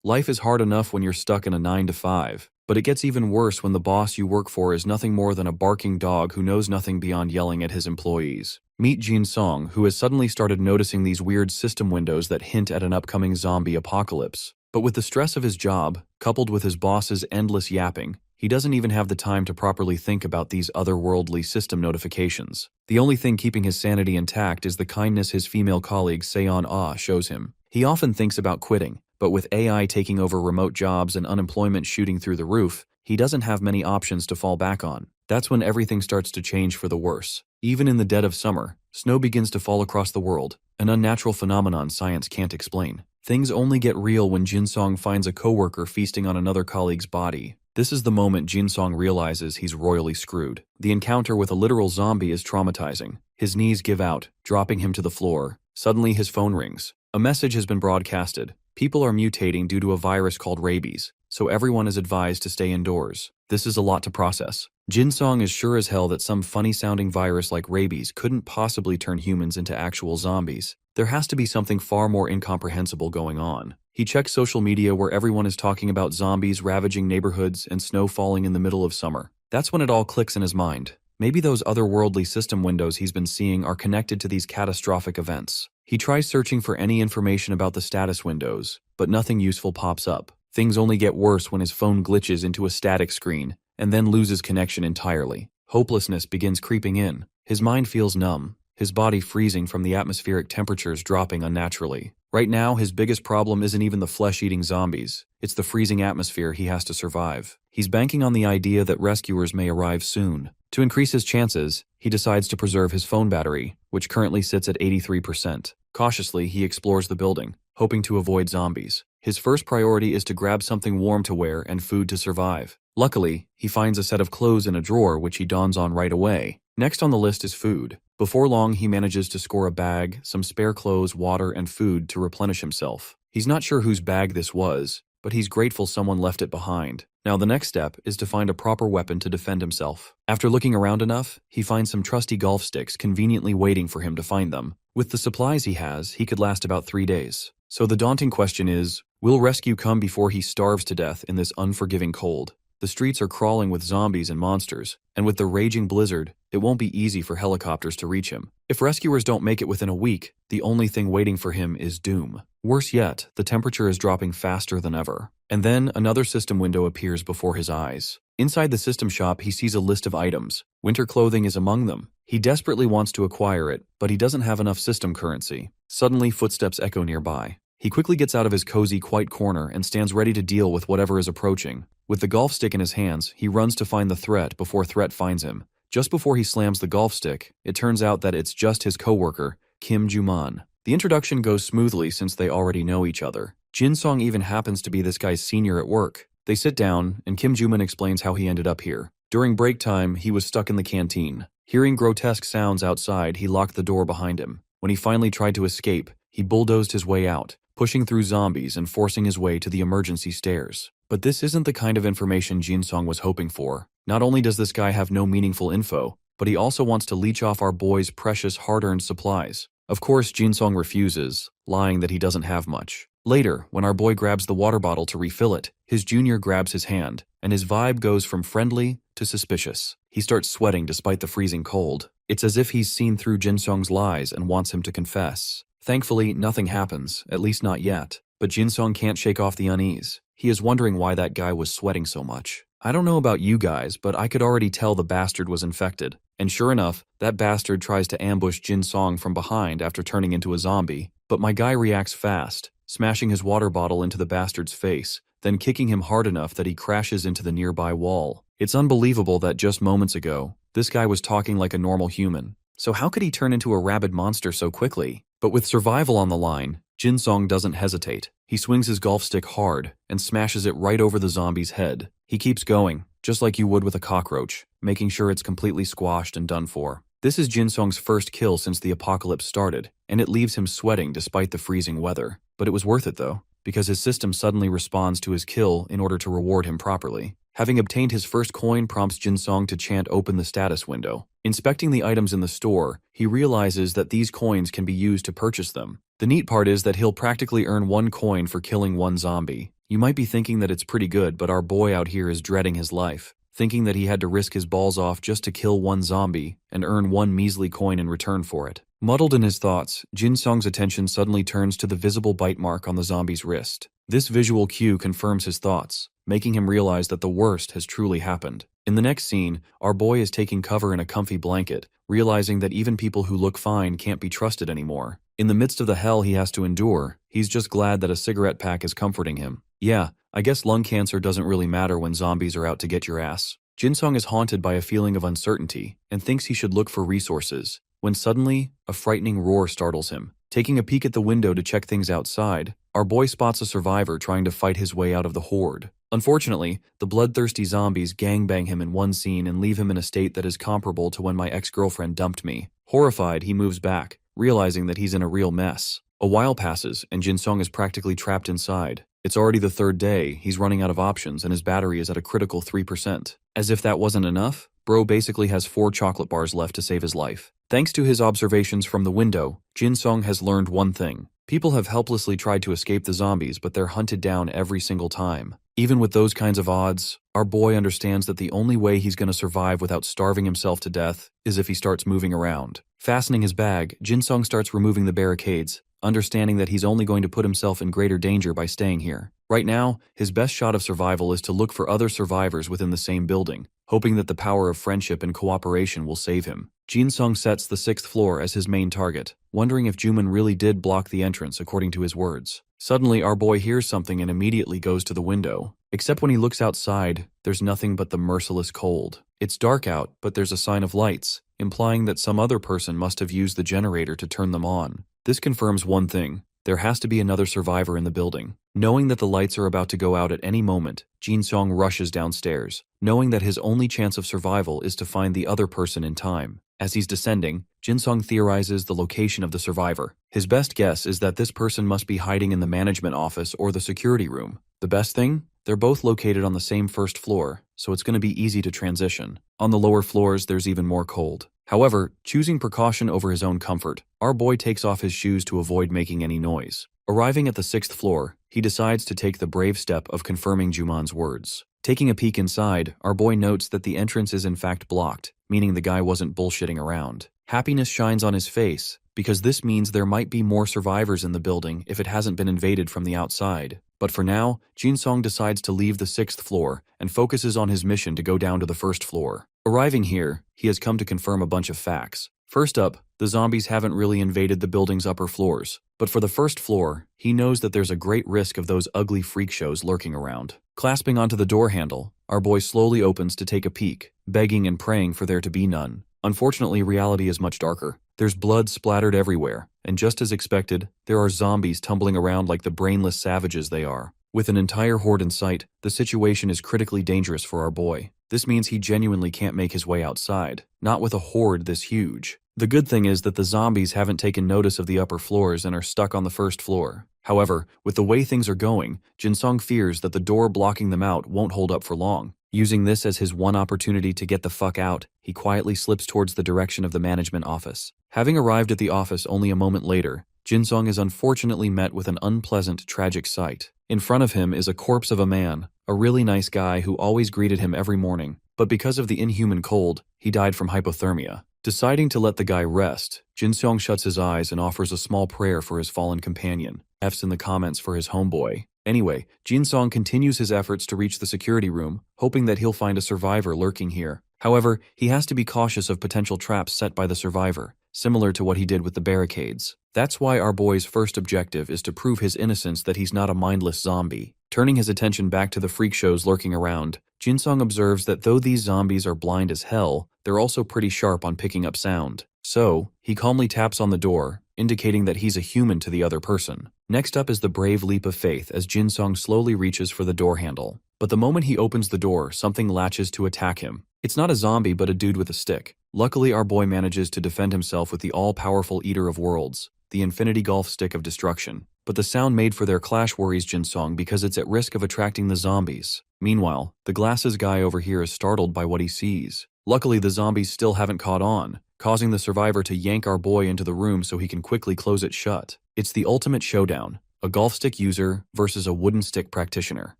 Life is hard enough when you're stuck in a 9 to 5, but it gets even worse when the boss you work for is nothing more than a barking dog who knows nothing beyond yelling at his employees. Meet Jin Song, who has suddenly started noticing these weird system windows that hint at an upcoming zombie apocalypse. But with the stress of his job, coupled with his boss's endless yapping, he doesn't even have the time to properly think about these otherworldly system notifications. The only thing keeping his sanity intact is the kindness his female colleague Seon Ah shows him. He often thinks about quitting, but with AI taking over remote jobs and unemployment shooting through the roof, he doesn't have many options to fall back on. That's when everything starts to change for the worse. Even in the dead of summer, snow begins to fall across the world, an unnatural phenomenon science can't explain. Things only get real when Jin Song finds a coworker feasting on another colleague's body. This is the moment Jin Song realizes he's royally screwed. The encounter with a literal zombie is traumatizing. His knees give out, dropping him to the floor. Suddenly his phone rings. A message has been broadcasted. People are mutating due to a virus called rabies, so everyone is advised to stay indoors. This is a lot to process. Jin Song is sure as hell that some funny-sounding virus like rabies couldn't possibly turn humans into actual zombies. There has to be something far more incomprehensible going on. He checks social media where everyone is talking about zombies ravaging neighborhoods and snow falling in the middle of summer. That's when it all clicks in his mind. Maybe those otherworldly system windows he's been seeing are connected to these catastrophic events. He tries searching for any information about the status windows, but nothing useful pops up. Things only get worse when his phone glitches into a static screen and then loses connection entirely. Hopelessness begins creeping in. His mind feels numb, his body freezing from the atmospheric temperatures dropping unnaturally. Right now, his biggest problem isn't even the flesh-eating zombies. It's the freezing atmosphere he has to survive. He's banking on the idea that rescuers may arrive soon. To increase his chances, he decides to preserve his phone battery, which currently sits at 83%. Cautiously, he explores the building, hoping to avoid zombies. His first priority is to grab something warm to wear and food to survive. Luckily, he finds a set of clothes in a drawer which he dons on right away. Next on the list is food. Before long, he manages to score a bag, some spare clothes, water, and food to replenish himself. He's not sure whose bag this was, but he's grateful someone left it behind. Now the next step is to find a proper weapon to defend himself. After looking around enough, he finds some trusty golf sticks conveniently waiting for him to find them. With the supplies he has, he could last about 3 days. So the daunting question is, will rescue come before he starves to death in this unforgiving cold? The streets are crawling with zombies and monsters, and with the raging blizzard, it won't be easy for helicopters to reach him. If rescuers don't make it within a week, the only thing waiting for him is doom. Worse yet, the temperature is dropping faster than ever. And then another system window appears before his eyes. Inside the system shop, he sees a list of items. Winter clothing is among them. He desperately wants to acquire it, but he doesn't have enough system currency. Suddenly, footsteps echo nearby. He quickly gets out of his cozy, quiet corner and stands ready to deal with whatever is approaching. With the golf stick in his hands, he runs to find the threat before threat finds him. Just before he slams the golf stick, it turns out that it's just his coworker, Kim Ju-man. The introduction goes smoothly since they already know each other. Jin Song even happens to be this guy's senior at work. They sit down, and Kim Ju-man explains how he ended up here. During break time, he was stuck in the canteen. Hearing grotesque sounds outside, he locked the door behind him. When he finally tried to escape, he bulldozed his way out, pushing through zombies and forcing his way to the emergency stairs. But this isn't the kind of information Jin Song was hoping for. Not only does this guy have no meaningful info, but he also wants to leech off our boy's precious hard-earned supplies. Of course, Jin Song refuses, lying that he doesn't have much. Later, when our boy grabs the water bottle to refill it, his junior grabs his hand, and his vibe goes from friendly to suspicious. He starts sweating despite the freezing cold. It's as if he's seen through Jin Song's lies and wants him to confess. Thankfully, nothing happens, at least not yet. But Jin Song can't shake off the unease. He is wondering why that guy was sweating so much. I don't know about you guys, but I could already tell the bastard was infected. And sure enough, that bastard tries to ambush Jin Song from behind after turning into a zombie. But my guy reacts fast, smashing his water bottle into the bastard's face, then kicking him hard enough that he crashes into the nearby wall. It's unbelievable that just moments ago, this guy was talking like a normal human. So how could he turn into a rabid monster so quickly? But with survival on the line, Jin Song doesn't hesitate. He swings his golf stick hard and smashes it right over the zombie's head. He keeps going, just like you would with a cockroach, making sure it's completely squashed and done for. This is Jin Song's first kill since the apocalypse started, and it leaves him sweating despite the freezing weather. But it was worth it though, because his system suddenly responds to his kill in order to reward him properly. Having obtained his first coin prompts Jin Song to chant "Open the status window." Inspecting the items in the store, he realizes that these coins can be used to purchase them. The neat part is that he'll practically earn 1 coin for killing 1 zombie. You might be thinking that it's pretty good, but our boy out here is dreading his life, thinking that he had to risk his balls off just to kill one zombie and earn one measly coin in return for it. Muddled in his thoughts, Jin Song's attention suddenly turns to the visible bite mark on the zombie's wrist. This visual cue confirms his thoughts, making him realize that the worst has truly happened. In the next scene, our boy is taking cover in a comfy blanket, realizing that even people who look fine can't be trusted anymore. In the midst of the hell he has to endure, he's just glad that a cigarette pack is comforting him. Yeah, I guess lung cancer doesn't really matter when zombies are out to get your ass. Jin Song is haunted by a feeling of uncertainty and thinks he should look for resources, when suddenly, a frightening roar startles him. Taking a peek at the window to check things outside, our boy spots a survivor trying to fight his way out of the horde. Unfortunately, the bloodthirsty zombies gangbang him in one scene and leave him in a state that is comparable to when my ex-girlfriend dumped me. Horrified, he moves back, realizing that he's in a real mess. A while passes, and Jin Song is practically trapped inside. It's already the third day, he's running out of options, and his battery is at a critical 3%. As if that wasn't enough, bro basically has 4 chocolate bars left to save his life. Thanks to his observations from the window, Jin Song has learned one thing. People have helplessly tried to escape the zombies, but they're hunted down every single time. Even with those kinds of odds, our boy understands that the only way he's going to survive without starving himself to death is if he starts moving around. Fastening his bag, Jin Song starts removing the barricades, understanding that he's only going to put himself in greater danger by staying here. Right now, his best shot of survival is to look for other survivors within the same building, hoping that the power of friendship and cooperation will save him. Jin Song sets the 6th floor as his main target, wondering if Juman really did block the entrance according to his words. Suddenly, our boy hears something and immediately goes to the window. Except when he looks outside, there's nothing but the merciless cold. It's dark out, but there's a sign of lights, implying that some other person must have used the generator to turn them on. This confirms one thing. There has to be another survivor in the building. Knowing that the lights are about to go out at any moment, Jin Song rushes downstairs, knowing that his only chance of survival is to find the other person in time. As he's descending, Jin Song theorizes the location of the survivor. His best guess is that this person must be hiding in the management office or the security room. The best thing? They're both located on the same 1st floor, so it's going to be easy to transition. On the lower floors, there's even more cold. However, choosing precaution over his own comfort, our boy takes off his shoes to avoid making any noise. Arriving at the 6th floor, he decides to take the brave step of confirming Juman's words. Taking a peek inside, our boy notes that the entrance is in fact blocked, meaning the guy wasn't bullshitting around. Happiness shines on his face, because this means there might be more survivors in the building if it hasn't been invaded from the outside. But for now, Jin Song decides to leave the 6th floor and focuses on his mission to go down to the 1st floor. Arriving here, he has come to confirm a bunch of facts. First up, the zombies haven't really invaded the building's upper floors. But for the 1st floor, he knows that there's a great risk of those ugly freak shows lurking around. Clasping onto the door handle, our boy slowly opens to take a peek, begging and praying for there to be none. Unfortunately, reality is much darker. There's blood splattered everywhere, and just as expected, there are zombies tumbling around like the brainless savages they are. With an entire horde in sight, the situation is critically dangerous for our boy. This means he genuinely can't make his way outside, not with a horde this huge. The good thing is that the zombies haven't taken notice of the upper floors and are stuck on the 1st floor. However, with the way things are going, Jin Song fears that the door blocking them out won't hold up for long. Using this as his one opportunity to get the fuck out, he quietly slips towards the direction of the management office. Having arrived at the office only a moment later, Jin Song is unfortunately met with an unpleasant, tragic sight. In front of him is a corpse of a man, a really nice guy who always greeted him every morning, but because of the inhuman cold, he died from hypothermia. Deciding to let the guy rest, Jin Song shuts his eyes and offers a small prayer for his fallen companion. F's in the comments for his homeboy. Anyway, Jin Song continues his efforts to reach the security room, hoping that he'll find a survivor lurking here. However, he has to be cautious of potential traps set by the survivor, similar to what he did with the barricades. That's why our boy's first objective is to prove his innocence that he's not a mindless zombie. Turning his attention back to the freak shows lurking around, Jin Song observes that though these zombies are blind as hell, they're also pretty sharp on picking up sound. So, he calmly taps on the door, indicating that he's a human to the other person. Next up is the brave leap of faith as Jin Song slowly reaches for the door handle. But the moment he opens the door, something latches to attack him. It's not a zombie but a dude with a stick. Luckily, our boy manages to defend himself with the all-powerful Eater of Worlds, the Infinity Golf Stick of Destruction. But the sound made for their clash worries Jin Song because it's at risk of attracting the zombies. Meanwhile, the glasses guy over here is startled by what he sees. Luckily, the zombies still haven't caught on, causing the survivor to yank our boy into the room so he can quickly close it shut. It's the ultimate showdown. a golf stick user versus a wooden stick practitioner.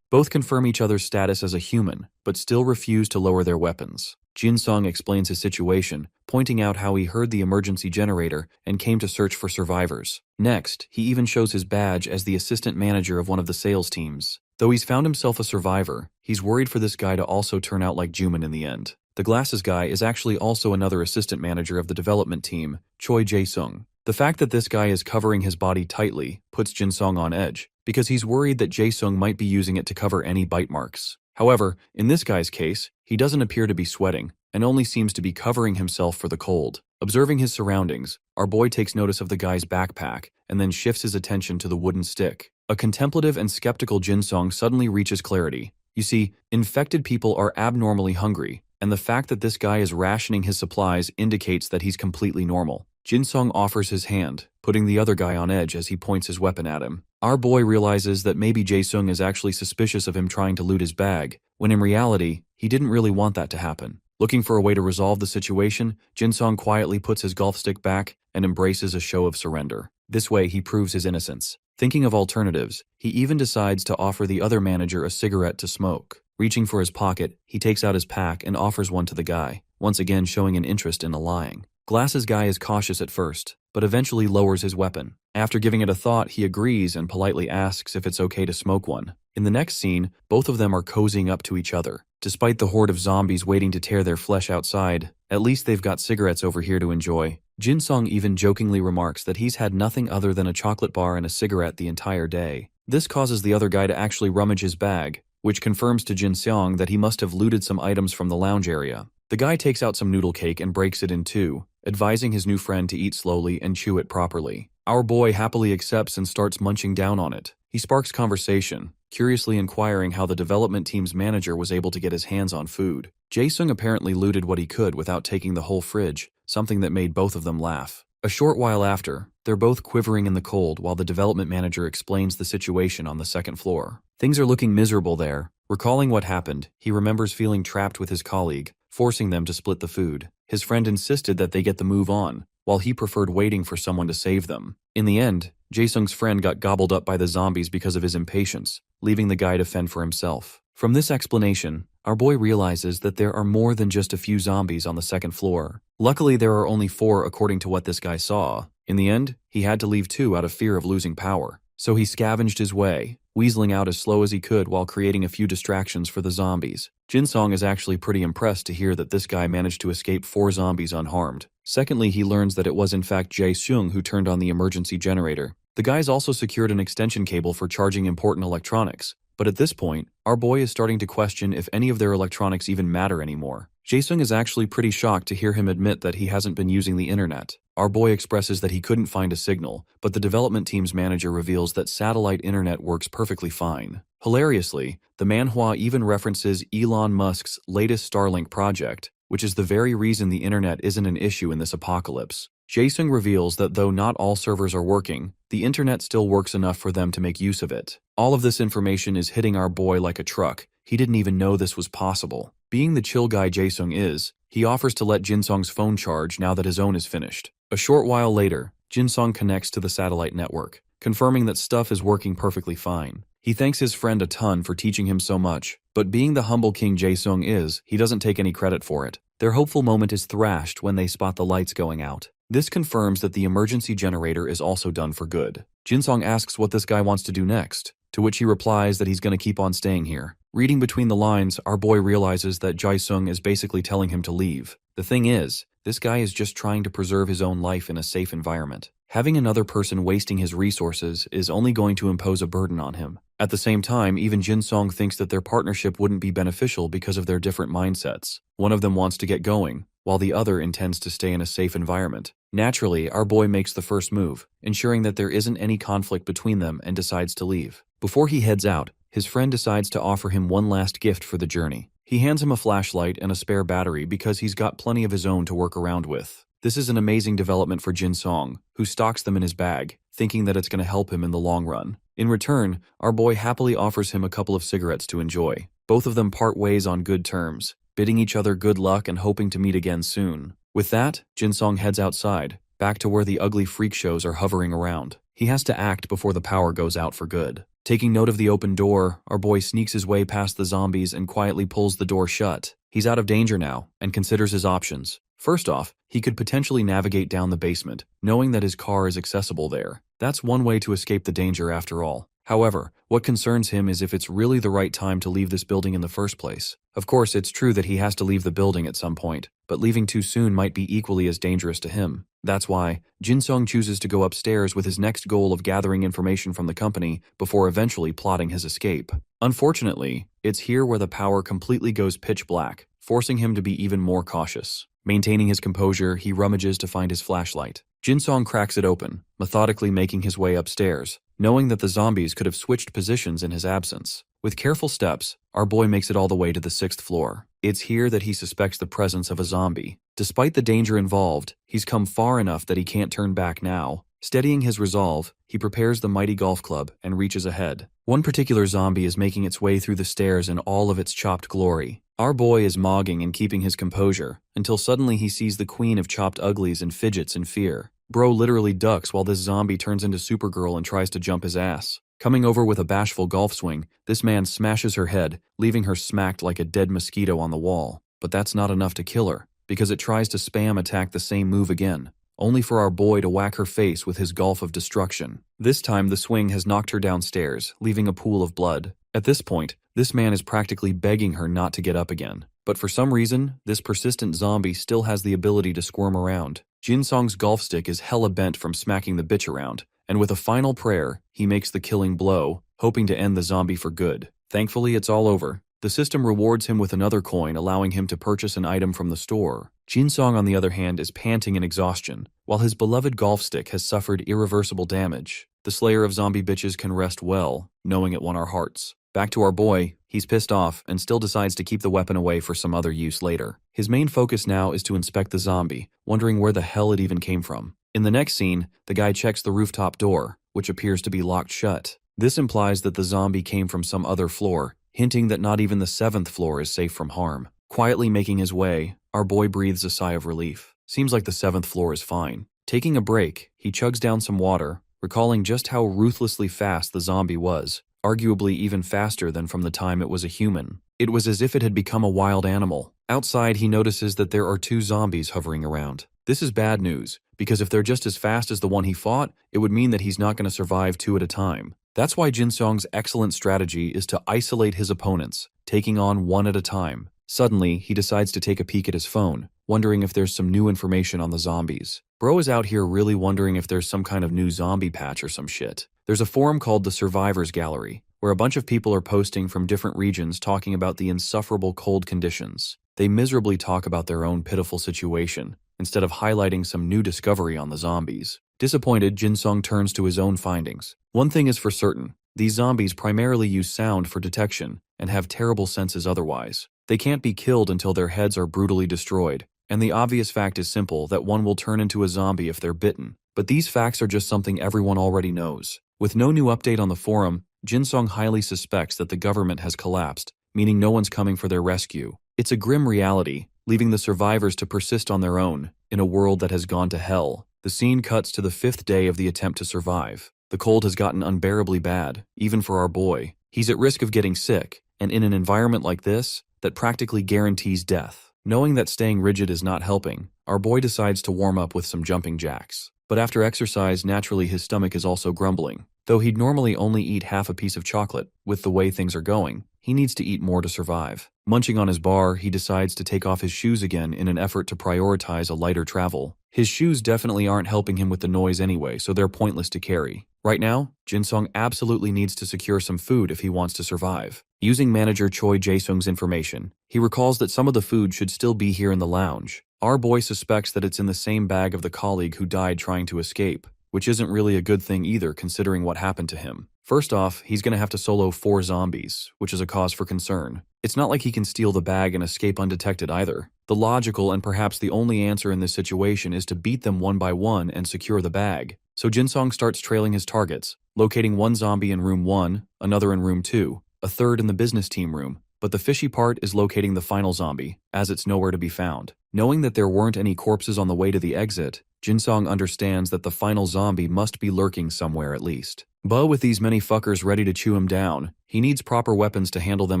Both confirm each other's status as a human, but still refuse to lower their weapons. Jin-sung explains his situation, pointing out how he heard the emergency generator and came to search for survivors. Next, he even shows his badge as the assistant manager of one of the sales teams. Though he's found himself a survivor, he's worried for this guy to also turn out like Juman in the end. The glasses guy is actually also another assistant manager of the development team, Choi Jae-sung. The fact that this guy is covering his body tightly puts Jin-sung on edge, because he's worried that Jae-sung might be using it to cover any bite marks. However, in this guy's case, he doesn't appear to be sweating, and only seems to be covering himself for the cold. Observing his surroundings, our boy takes notice of the guy's backpack, and then shifts his attention to the wooden stick. A contemplative and skeptical Jin-sung suddenly reaches clarity. You see, infected people are abnormally hungry, and the fact that this guy is rationing his supplies indicates that he's completely normal. Jin-sung offers his hand, putting the other guy on edge as he points his weapon at him. Our boy realizes that maybe Jae-sung is actually suspicious of him trying to loot his bag, when in reality, he didn't really want that to happen. Looking for a way to resolve the situation, Jin-sung quietly puts his golf stick back and embraces a show of surrender. This way, he proves his innocence. Thinking of alternatives, he even decides to offer the other manager a cigarette to smoke. Reaching for his pocket, he takes out his pack and offers one to the guy, once again showing an interest in the lying. Glasses guy is cautious at first, but eventually lowers his weapon. After giving it a thought, he agrees and politely asks if it's okay to smoke one. In the next scene, both of them are cozying up to each other. Despite the horde of zombies waiting to tear their flesh outside, at least they've got cigarettes over here to enjoy. Jin-sung even jokingly remarks that he's had nothing other than a chocolate bar and a cigarette the entire day. This causes the other guy to actually rummage his bag, which confirms to Jin-sung that he must have looted some items from the lounge area. The guy takes out some noodle cake and breaks it in two, advising his new friend to eat slowly and chew it properly. Our boy happily accepts and starts munching down on it. He sparks conversation, curiously inquiring how the development team's manager was able to get his hands on food. Jae-sung apparently looted what he could without taking the whole fridge, something that made both of them laugh. A short while after, they're both quivering in the cold while the development manager explains the situation on the second floor. Things are looking miserable there. Recalling what happened, he remembers feeling trapped with his colleague, forcing them to split the food. His friend insisted that they get the move on, while he preferred waiting for someone to save them. In the end, Jae-sung's friend got gobbled up by the zombies because of his impatience, leaving the guy to fend for himself. From this explanation, our boy realizes that there are more than just a few zombies on the second floor. Luckily, there are only 4 according to what this guy saw. In the end, he had to leave 2 out of fear of losing power. So he scavenged his way, weaseling out as slow as he could while creating a few distractions for the zombies. Jin-sung is actually pretty impressed to hear that this guy managed to escape 4 zombies unharmed. Secondly, he learns that it was in fact Jae-sung who turned on the emergency generator. The guy's also secured an extension cable for charging important electronics. But at this point, our boy is starting to question if any of their electronics even matter anymore. Jae-sung is actually pretty shocked to hear him admit that he hasn't been using the internet. Our boy expresses that he couldn't find a signal, but the development team's manager reveals that satellite internet works perfectly fine. Hilariously, the manhwa even references Elon Musk's latest Starlink project, which is the very reason the internet isn't an issue in this apocalypse. Jae-sung reveals that though not all servers are working, the internet still works enough for them to make use of it. All of this information is hitting our boy like a truck. He didn't even know this was possible. Being the chill guy Jae-sung is, he offers to let Jin-sung's phone charge now that his own is finished. A short while later, Jin-sung connects to the satellite network, confirming that stuff is working perfectly fine. He thanks his friend a ton for teaching him so much, but being the humble king Jae-sung is, he doesn't take any credit for it. Their hopeful moment is thrashed when they spot the lights going out. This confirms that the emergency generator is also done for good. Jin-sung asks what this guy wants to do next, to which he replies that he's going to keep on staying here. Reading between the lines, our boy realizes that Jae-sung is basically telling him to leave. The thing is, this guy is just trying to preserve his own life in a safe environment. Having another person wasting his resources is only going to impose a burden on him. At the same time, even Jin-sung thinks that their partnership wouldn't be beneficial because of their different mindsets. One of them wants to get going, while the other intends to stay in a safe environment. Naturally, our boy makes the first move, ensuring that there isn't any conflict between them and decides to leave. Before he heads out, his friend decides to offer him one last gift for the journey. He hands him a flashlight and a spare battery because he's got plenty of his own to work around with. This is an amazing development for Jin-sung, who stocks them in his bag, thinking that it's going to help him in the long run. In return, our boy happily offers him a couple of cigarettes to enjoy. Both of them part ways on good terms, bidding each other good luck and hoping to meet again soon. With that, Jin-sung heads outside, back to where the ugly freak shows are hovering around. He has to act before the power goes out for good. Taking note of the open door, our boy sneaks his way past the zombies and quietly pulls the door shut. He's out of danger now and considers his options. First off, he could potentially navigate down the basement, knowing that his car is accessible there. That's one way to escape the danger after all. However, what concerns him is if it's really the right time to leave this building in the first place. Of course, it's true that he has to leave the building at some point, but leaving too soon might be equally as dangerous to him. That's why Jin-sung chooses to go upstairs with his next goal of gathering information from the company before eventually plotting his escape. Unfortunately, it's here where the power completely goes pitch black, forcing him to be even more cautious. Maintaining his composure, he rummages to find his flashlight. Jin-sung cracks it open, methodically making his way upstairs, knowing that the zombies could have switched positions in his absence. With careful steps, our boy makes it all the way to the 6th floor. It's here that he suspects the presence of a zombie. Despite the danger involved, he's come far enough that he can't turn back now. Steadying his resolve, he prepares the mighty golf club and reaches ahead. One particular zombie is making its way through the stairs in all of its chopped glory. Our boy is mogging and keeping his composure, until suddenly he sees the queen of chopped uglies and fidgets in fear. Bro literally ducks while this zombie turns into Supergirl and tries to jump his ass. Coming over with a bashful golf swing, this man smashes her head, leaving her smacked like a dead mosquito on the wall. But that's not enough to kill her, because it tries to spam attack the same move again, only for our boy to whack her face with his golf of destruction. This time the swing has knocked her downstairs, leaving a pool of blood. At this point, this man is practically begging her not to get up again. But for some reason, this persistent zombie still has the ability to squirm around. Jin-sung's golf stick is hella bent from smacking the bitch around, and with a final prayer, he makes the killing blow, hoping to end the zombie for good. Thankfully, it's all over. The system rewards him with another coin, allowing him to purchase an item from the store. Jin-sung, on the other hand, is panting in exhaustion, while his beloved golf stick has suffered irreversible damage. The slayer of zombie bitches can rest well, knowing it won our hearts. Back to our boy, he's pissed off and still decides to keep the weapon away for some other use later. His main focus now is to inspect the zombie, wondering where the hell it even came from. In the next scene, the guy checks the rooftop door, which appears to be locked shut. This implies that the zombie came from some other floor, hinting that not even the 7th floor is safe from harm. Quietly making his way, our boy breathes a sigh of relief. Seems like the 7th floor is fine. Taking a break, he chugs down some water, recalling just how ruthlessly fast the zombie was, arguably even faster than from the time it was a human. It was as if it had become a wild animal. Outside, he notices that there are 2 zombies hovering around. This is bad news, because if they're just as fast as the one he fought, it would mean that he's not going to survive 2 at a time. That's why Jin-sung's excellent strategy is to isolate his opponents, taking on 1 at a time. Suddenly, he decides to take a peek at his phone, wondering if there's some new information on the zombies. Bro is out here really wondering if there's some kind of new zombie patch or some shit. There's a forum called the Survivors Gallery, where a bunch of people are posting from different regions talking about the insufferable cold conditions. They miserably talk about their own pitiful situation, instead of highlighting some new discovery on the zombies. Disappointed, Jin-sung turns to his own findings. One thing is for certain, these zombies primarily use sound for detection and have terrible senses otherwise. They can't be killed until their heads are brutally destroyed, and the obvious fact is simple that one will turn into a zombie if they're bitten. But these facts are just something everyone already knows. With no new update on the forum, Jin-sung highly suspects that the government has collapsed, meaning no one's coming for their rescue. It's a grim reality, leaving the survivors to persist on their own, in a world that has gone to hell. The scene cuts to the 5th day of the attempt to survive. The cold has gotten unbearably bad, even for our boy. He's at risk of getting sick, and in an environment like this, that practically guarantees death. Knowing that staying rigid is not helping, our boy decides to warm up with some jumping jacks. But after exercise, naturally his stomach is also grumbling. Though he'd normally only eat half a piece of chocolate, with the way things are going, he needs to eat more to survive. Munching on his bar, he decides to take off his shoes again in an effort to prioritize a lighter travel. His shoes definitely aren't helping him with the noise anyway, so they're pointless to carry. Right now, Jin-sung absolutely needs to secure some food if he wants to survive. Using manager Choi Jae-sung's information, he recalls that some of the food should still be here in the lounge. Our boy suspects that it's in the same bag of the colleague who died trying to escape, which isn't really a good thing either considering what happened to him. First off, he's going to have to solo 4 zombies, which is a cause for concern. It's not like he can steal the bag and escape undetected either. The logical and perhaps the only answer in this situation is to beat them one by one and secure the bag. So Jin-sung starts trailing his targets, locating 1 zombie in room 1, another in room 2, a third in the business team room, But the fishy part is locating the final zombie, as it's nowhere to be found. Knowing that there weren't any corpses on the way to the exit, Jinsong understands that the final zombie must be lurking somewhere at least. But with these many fuckers ready to chew him down, he needs proper weapons to handle them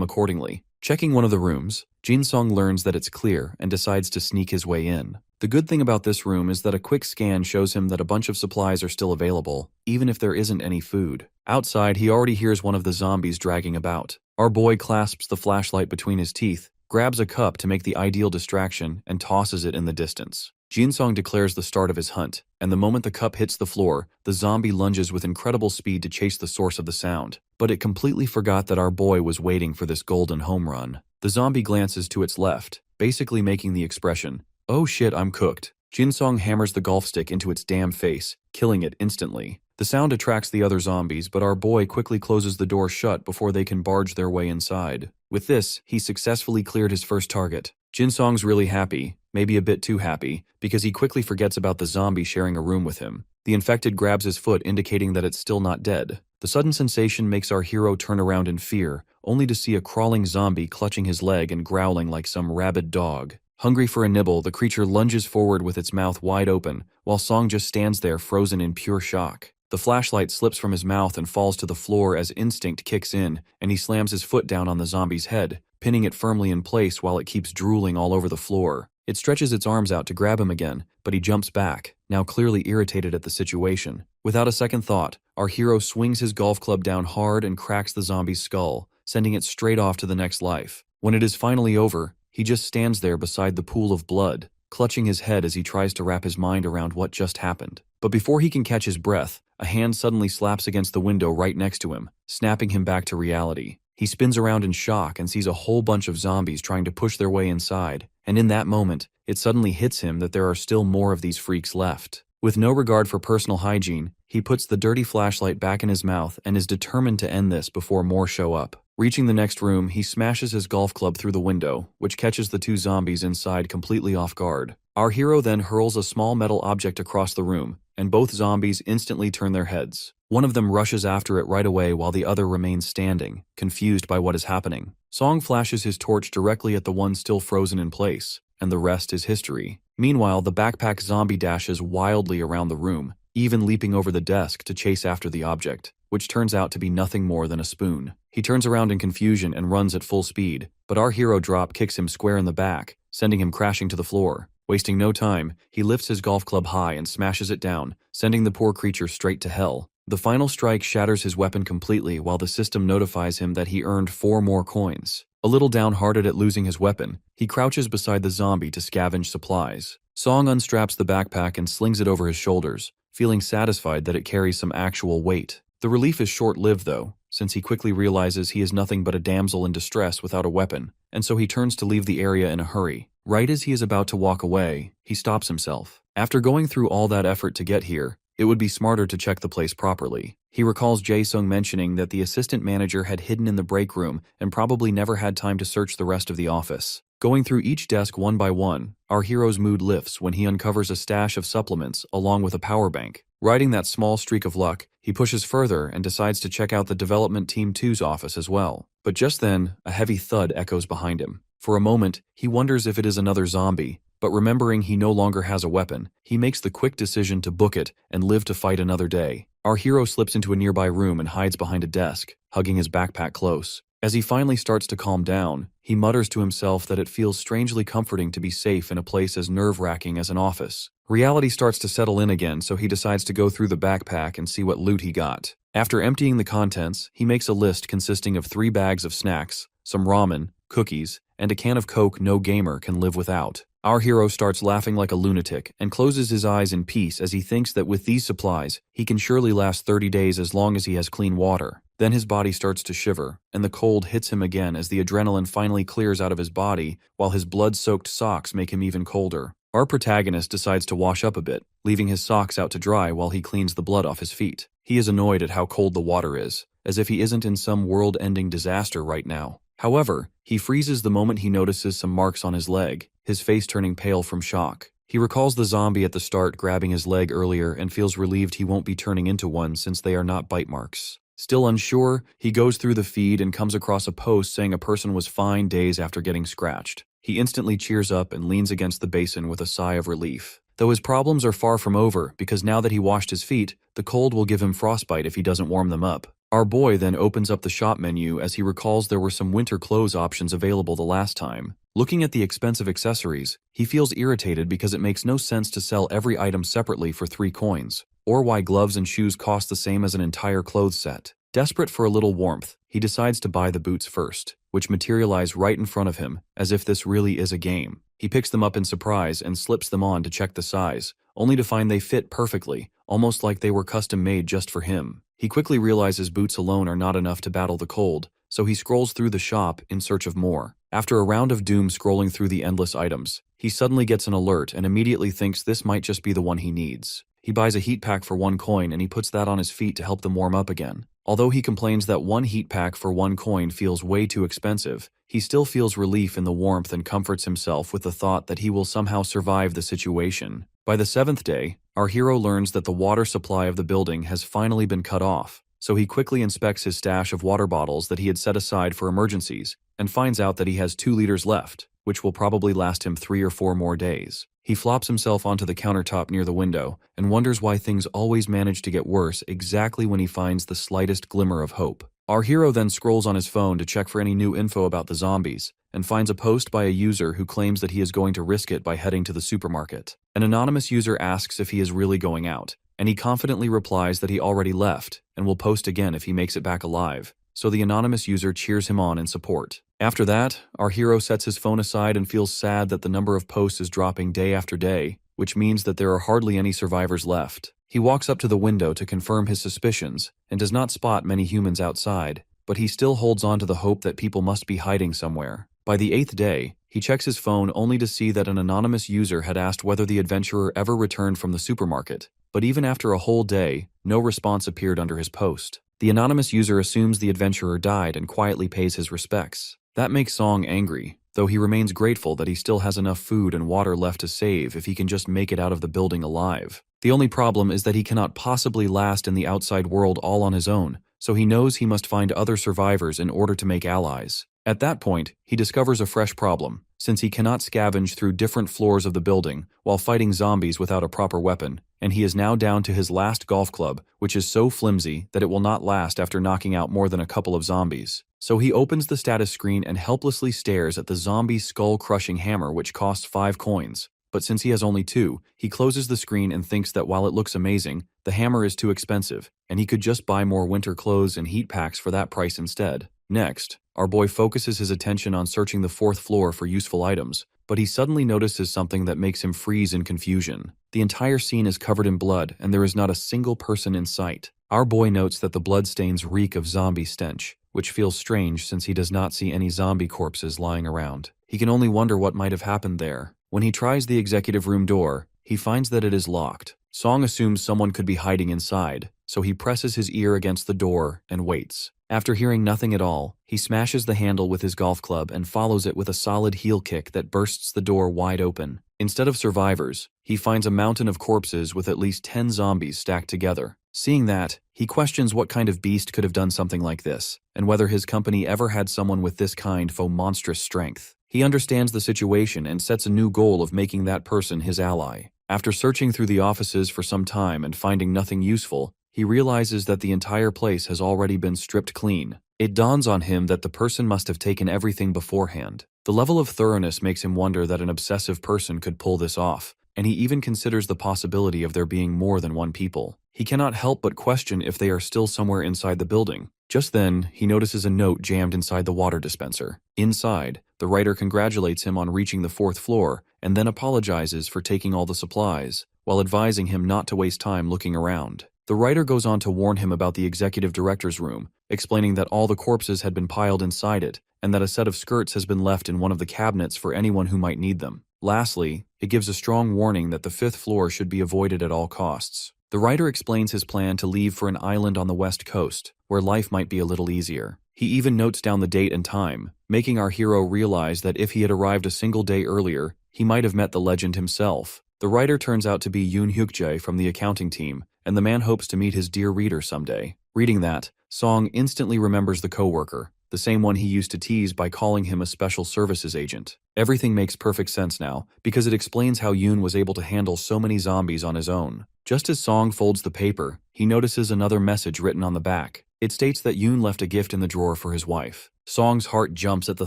accordingly. Checking one of the rooms, Jinsong learns that it's clear and decides to sneak his way in. The good thing about this room is that a quick scan shows him that a bunch of supplies are still available, even if there isn't any food. Outside, he already hears one of the zombies dragging about. Our boy clasps the flashlight between his teeth, grabs a cup to make the ideal distraction, and tosses it in the distance. Jinsong declares the start of his hunt, and the moment the cup hits the floor, the zombie lunges with incredible speed to chase the source of the sound. But it completely forgot that our boy was waiting for this golden home run. The zombie glances to its left, basically making the expression, "Oh shit, I'm cooked." Jinsong hammers the golf stick into its damn face, killing it instantly. The sound attracts the other zombies, but our boy quickly closes the door shut before they can barge their way inside. With this, he successfully cleared his first target. Jinsong's really happy, maybe a bit too happy, because he quickly forgets about the zombie sharing a room with him. The infected grabs his foot, indicating that it's still not dead. The sudden sensation makes our hero turn around in fear, only to see a crawling zombie clutching his leg and growling like some rabid dog. Hungry for a nibble, the creature lunges forward with its mouth wide open, while Song just stands there frozen in pure shock. The flashlight slips from his mouth and falls to the floor as instinct kicks in, and he slams his foot down on the zombie's head, pinning it firmly in place while it keeps drooling all over the floor. It stretches its arms out to grab him again, but he jumps back, now clearly irritated at the situation. Without a second thought, our hero swings his golf club down hard and cracks the zombie's skull, sending it straight off to the next life. When it is finally over, he just stands there beside the pool of blood, clutching his head as he tries to wrap his mind around what just happened. But before he can catch his breath, a hand suddenly slaps against the window right next to him, snapping him back to reality. He spins around in shock and sees a whole bunch of zombies trying to push their way inside, and in that moment, it suddenly hits him that there are still more of these freaks left. With no regard for personal hygiene, he puts the dirty flashlight back in his mouth and is determined to end this before more show up. Reaching the next room, he smashes his golf club through the window, which catches the two zombies inside completely off guard. Our hero then hurls a small metal object across the room, and both zombies instantly turn their heads. One of them rushes after it right away while the other remains standing, confused by what is happening. Song flashes his torch directly at the one still frozen in place, and the rest is history. Meanwhile, the backpack zombie dashes wildly around the room, even leaping over the desk to chase after the object, which turns out to be nothing more than a spoon. He turns around in confusion and runs at full speed, but our hero drop kicks him square in the back, sending him crashing to the floor. Wasting no time, he lifts his golf club high and smashes it down, sending the poor creature straight to hell. The final strike shatters his weapon completely while the system notifies him that he earned 4 more coins. A little downhearted at losing his weapon, he crouches beside the zombie to scavenge supplies. Song unstraps the backpack and slings it over his shoulders, feeling satisfied that it carries some actual weight. The relief is short-lived though, since he quickly realizes he is nothing but a damsel in distress without a weapon, and so he turns to leave the area in a hurry. Right as he is about to walk away, he stops himself. After going through all that effort to get here, it would be smarter to check the place properly. He recalls Jae-sung mentioning that the assistant manager had hidden in the break room and probably never had time to search the rest of the office. Going through each desk one by one, our hero's mood lifts when he uncovers a stash of supplements along with a power bank. Riding that small streak of luck, he pushes further and decides to check out the Development Team 2's office as well. But just then, a heavy thud echoes behind him. For a moment, he wonders if it is another zombie, but remembering he no longer has a weapon, he makes the quick decision to book it and live to fight another day. Our hero slips into a nearby room and hides behind a desk, hugging his backpack close. As he finally starts to calm down, he mutters to himself that it feels strangely comforting to be safe in a place as nerve-wracking as an office. Reality starts to settle in again, so he decides to go through the backpack and see what loot he got. After emptying the contents, he makes a list consisting of 3 bags of snacks, some ramen, cookies, and a can of Coke no gamer can live without. Our hero starts laughing like a lunatic and closes his eyes in peace as he thinks that with these supplies, he can surely last 30 days as long as he has clean water. Then his body starts to shiver, and the cold hits him again as the adrenaline finally clears out of his body, while his blood-soaked socks make him even colder. Our protagonist decides to wash up a bit, leaving his socks out to dry while he cleans the blood off his feet. He is annoyed at how cold the water is, as if he isn't in some world-ending disaster right now. However, he freezes the moment he notices some marks on his leg, his face turning pale from shock. He recalls the zombie at the start grabbing his leg earlier and feels relieved he won't be turning into one since they are not bite marks. Still unsure, he goes through the feed and comes across a post saying a person was fine days after getting scratched. He instantly cheers up and leans against the basin with a sigh of relief. Though his problems are far from over, because now that he washed his feet, the cold will give him frostbite if he doesn't warm them up. Our boy then opens up the shop menu as he recalls there were some winter clothes options available the last time. Looking at the expensive accessories, he feels irritated because it makes no sense to sell every item separately for 3 coins, or why gloves and shoes cost the same as an entire clothes set. Desperate for a little warmth, he decides to buy the boots first, which materialize right in front of him, as if this really is a game. He picks them up in surprise and slips them on to check the size, only to find they fit perfectly, almost like they were custom made just for him. He quickly realizes boots alone are not enough to battle the cold, so he scrolls through the shop in search of more. After a round of doom scrolling through the endless items, he suddenly gets an alert and immediately thinks this might just be the one he needs. He buys a heat pack for 1 coin and he puts that on his feet to help them warm up again. Although he complains that 1 heat pack for 1 coin feels way too expensive, he still feels relief in the warmth and comforts himself with the thought that he will somehow survive the situation. By the 7th day, our hero learns that the water supply of the building has finally been cut off, so he quickly inspects his stash of water bottles that he had set aside for emergencies, and finds out that he has 2 liters left, which will probably last him 3 or 4 more days. He flops himself onto the countertop near the window and wonders why things always manage to get worse exactly when he finds the slightest glimmer of hope. Our hero then scrolls on his phone to check for any new info about the zombies, and finds a post by a user who claims that he is going to risk it by heading to the supermarket. An anonymous user asks if he is really going out, and he confidently replies that he already left and will post again if he makes it back alive, so the anonymous user cheers him on in support. After that, our hero sets his phone aside and feels sad that the number of posts is dropping day after day, which means that there are hardly any survivors left. He walks up to the window to confirm his suspicions and does not spot many humans outside, but he still holds on to the hope that people must be hiding somewhere. By the 8th day, he checks his phone only to see that an anonymous user had asked whether the adventurer ever returned from the supermarket, but even after a whole day, no response appeared under his post. The anonymous user assumes the adventurer died and quietly pays his respects. That makes Song angry, though he remains grateful that he still has enough food and water left to save if he can just make it out of the building alive. The only problem is that he cannot possibly last in the outside world all on his own, so he knows he must find other survivors in order to make allies. At that point, he discovers a fresh problem, since he cannot scavenge through different floors of the building while fighting zombies without a proper weapon, and he is now down to his last golf club, which is so flimsy that it will not last after knocking out more than a couple of zombies. So he opens the status screen and helplessly stares at the zombie skull-crushing hammer which costs 5 coins. But since he has only 2, he closes the screen and thinks that while it looks amazing, the hammer is too expensive, and he could just buy more winter clothes and heat packs for that price instead. Next, our boy focuses his attention on searching the 4th floor for useful items, but he suddenly notices something that makes him freeze in confusion. The entire scene is covered in blood, and there is not a single person in sight. Our boy notes that the bloodstains reek of zombie stench, which feels strange since he does not see any zombie corpses lying around. He can only wonder what might have happened there. When he tries the executive room door, he finds that it is locked. Song assumes someone could be hiding inside, so he presses his ear against the door and waits. After hearing nothing at all, he smashes the handle with his golf club and follows it with a solid heel kick that bursts the door wide open. Instead of survivors, he finds a mountain of corpses with at least 10 zombies stacked together. Seeing that, he questions what kind of beast could have done something like this, and whether his company ever had someone with this kind of monstrous strength. He understands the situation and sets a new goal of making that person his ally. After searching through the offices for some time and finding nothing useful, he realizes that the entire place has already been stripped clean. It dawns on him that the person must have taken everything beforehand. The level of thoroughness makes him wonder that an obsessive person could pull this off, and he even considers the possibility of there being more than one people. He cannot help but question if they are still somewhere inside the building. Just then, he notices a note jammed inside the water dispenser. Inside, the writer congratulates him on reaching the 4th floor and then apologizes for taking all the supplies, while advising him not to waste time looking around. The writer goes on to warn him about the executive director's room, explaining that all the corpses had been piled inside it, and that a set of skirts has been left in one of the cabinets for anyone who might need them. Lastly, it gives a strong warning that the 5th floor should be avoided at all costs. The writer explains his plan to leave for an island on the west coast, where life might be a little easier. He even notes down the date and time, making our hero realize that if he had arrived a single day earlier, he might have met the legend himself. The writer turns out to be Yoon Hyuk-jae from the accounting team, and the man hopes to meet his dear reader someday. Reading that, Song instantly remembers the coworker, the same one he used to tease by calling him a special services agent. Everything makes perfect sense now, because it explains how Yoon was able to handle so many zombies on his own. Just as Song folds the paper, he notices another message written on the back. It states that Yoon left a gift in the drawer for his wife. Song's heart jumps at the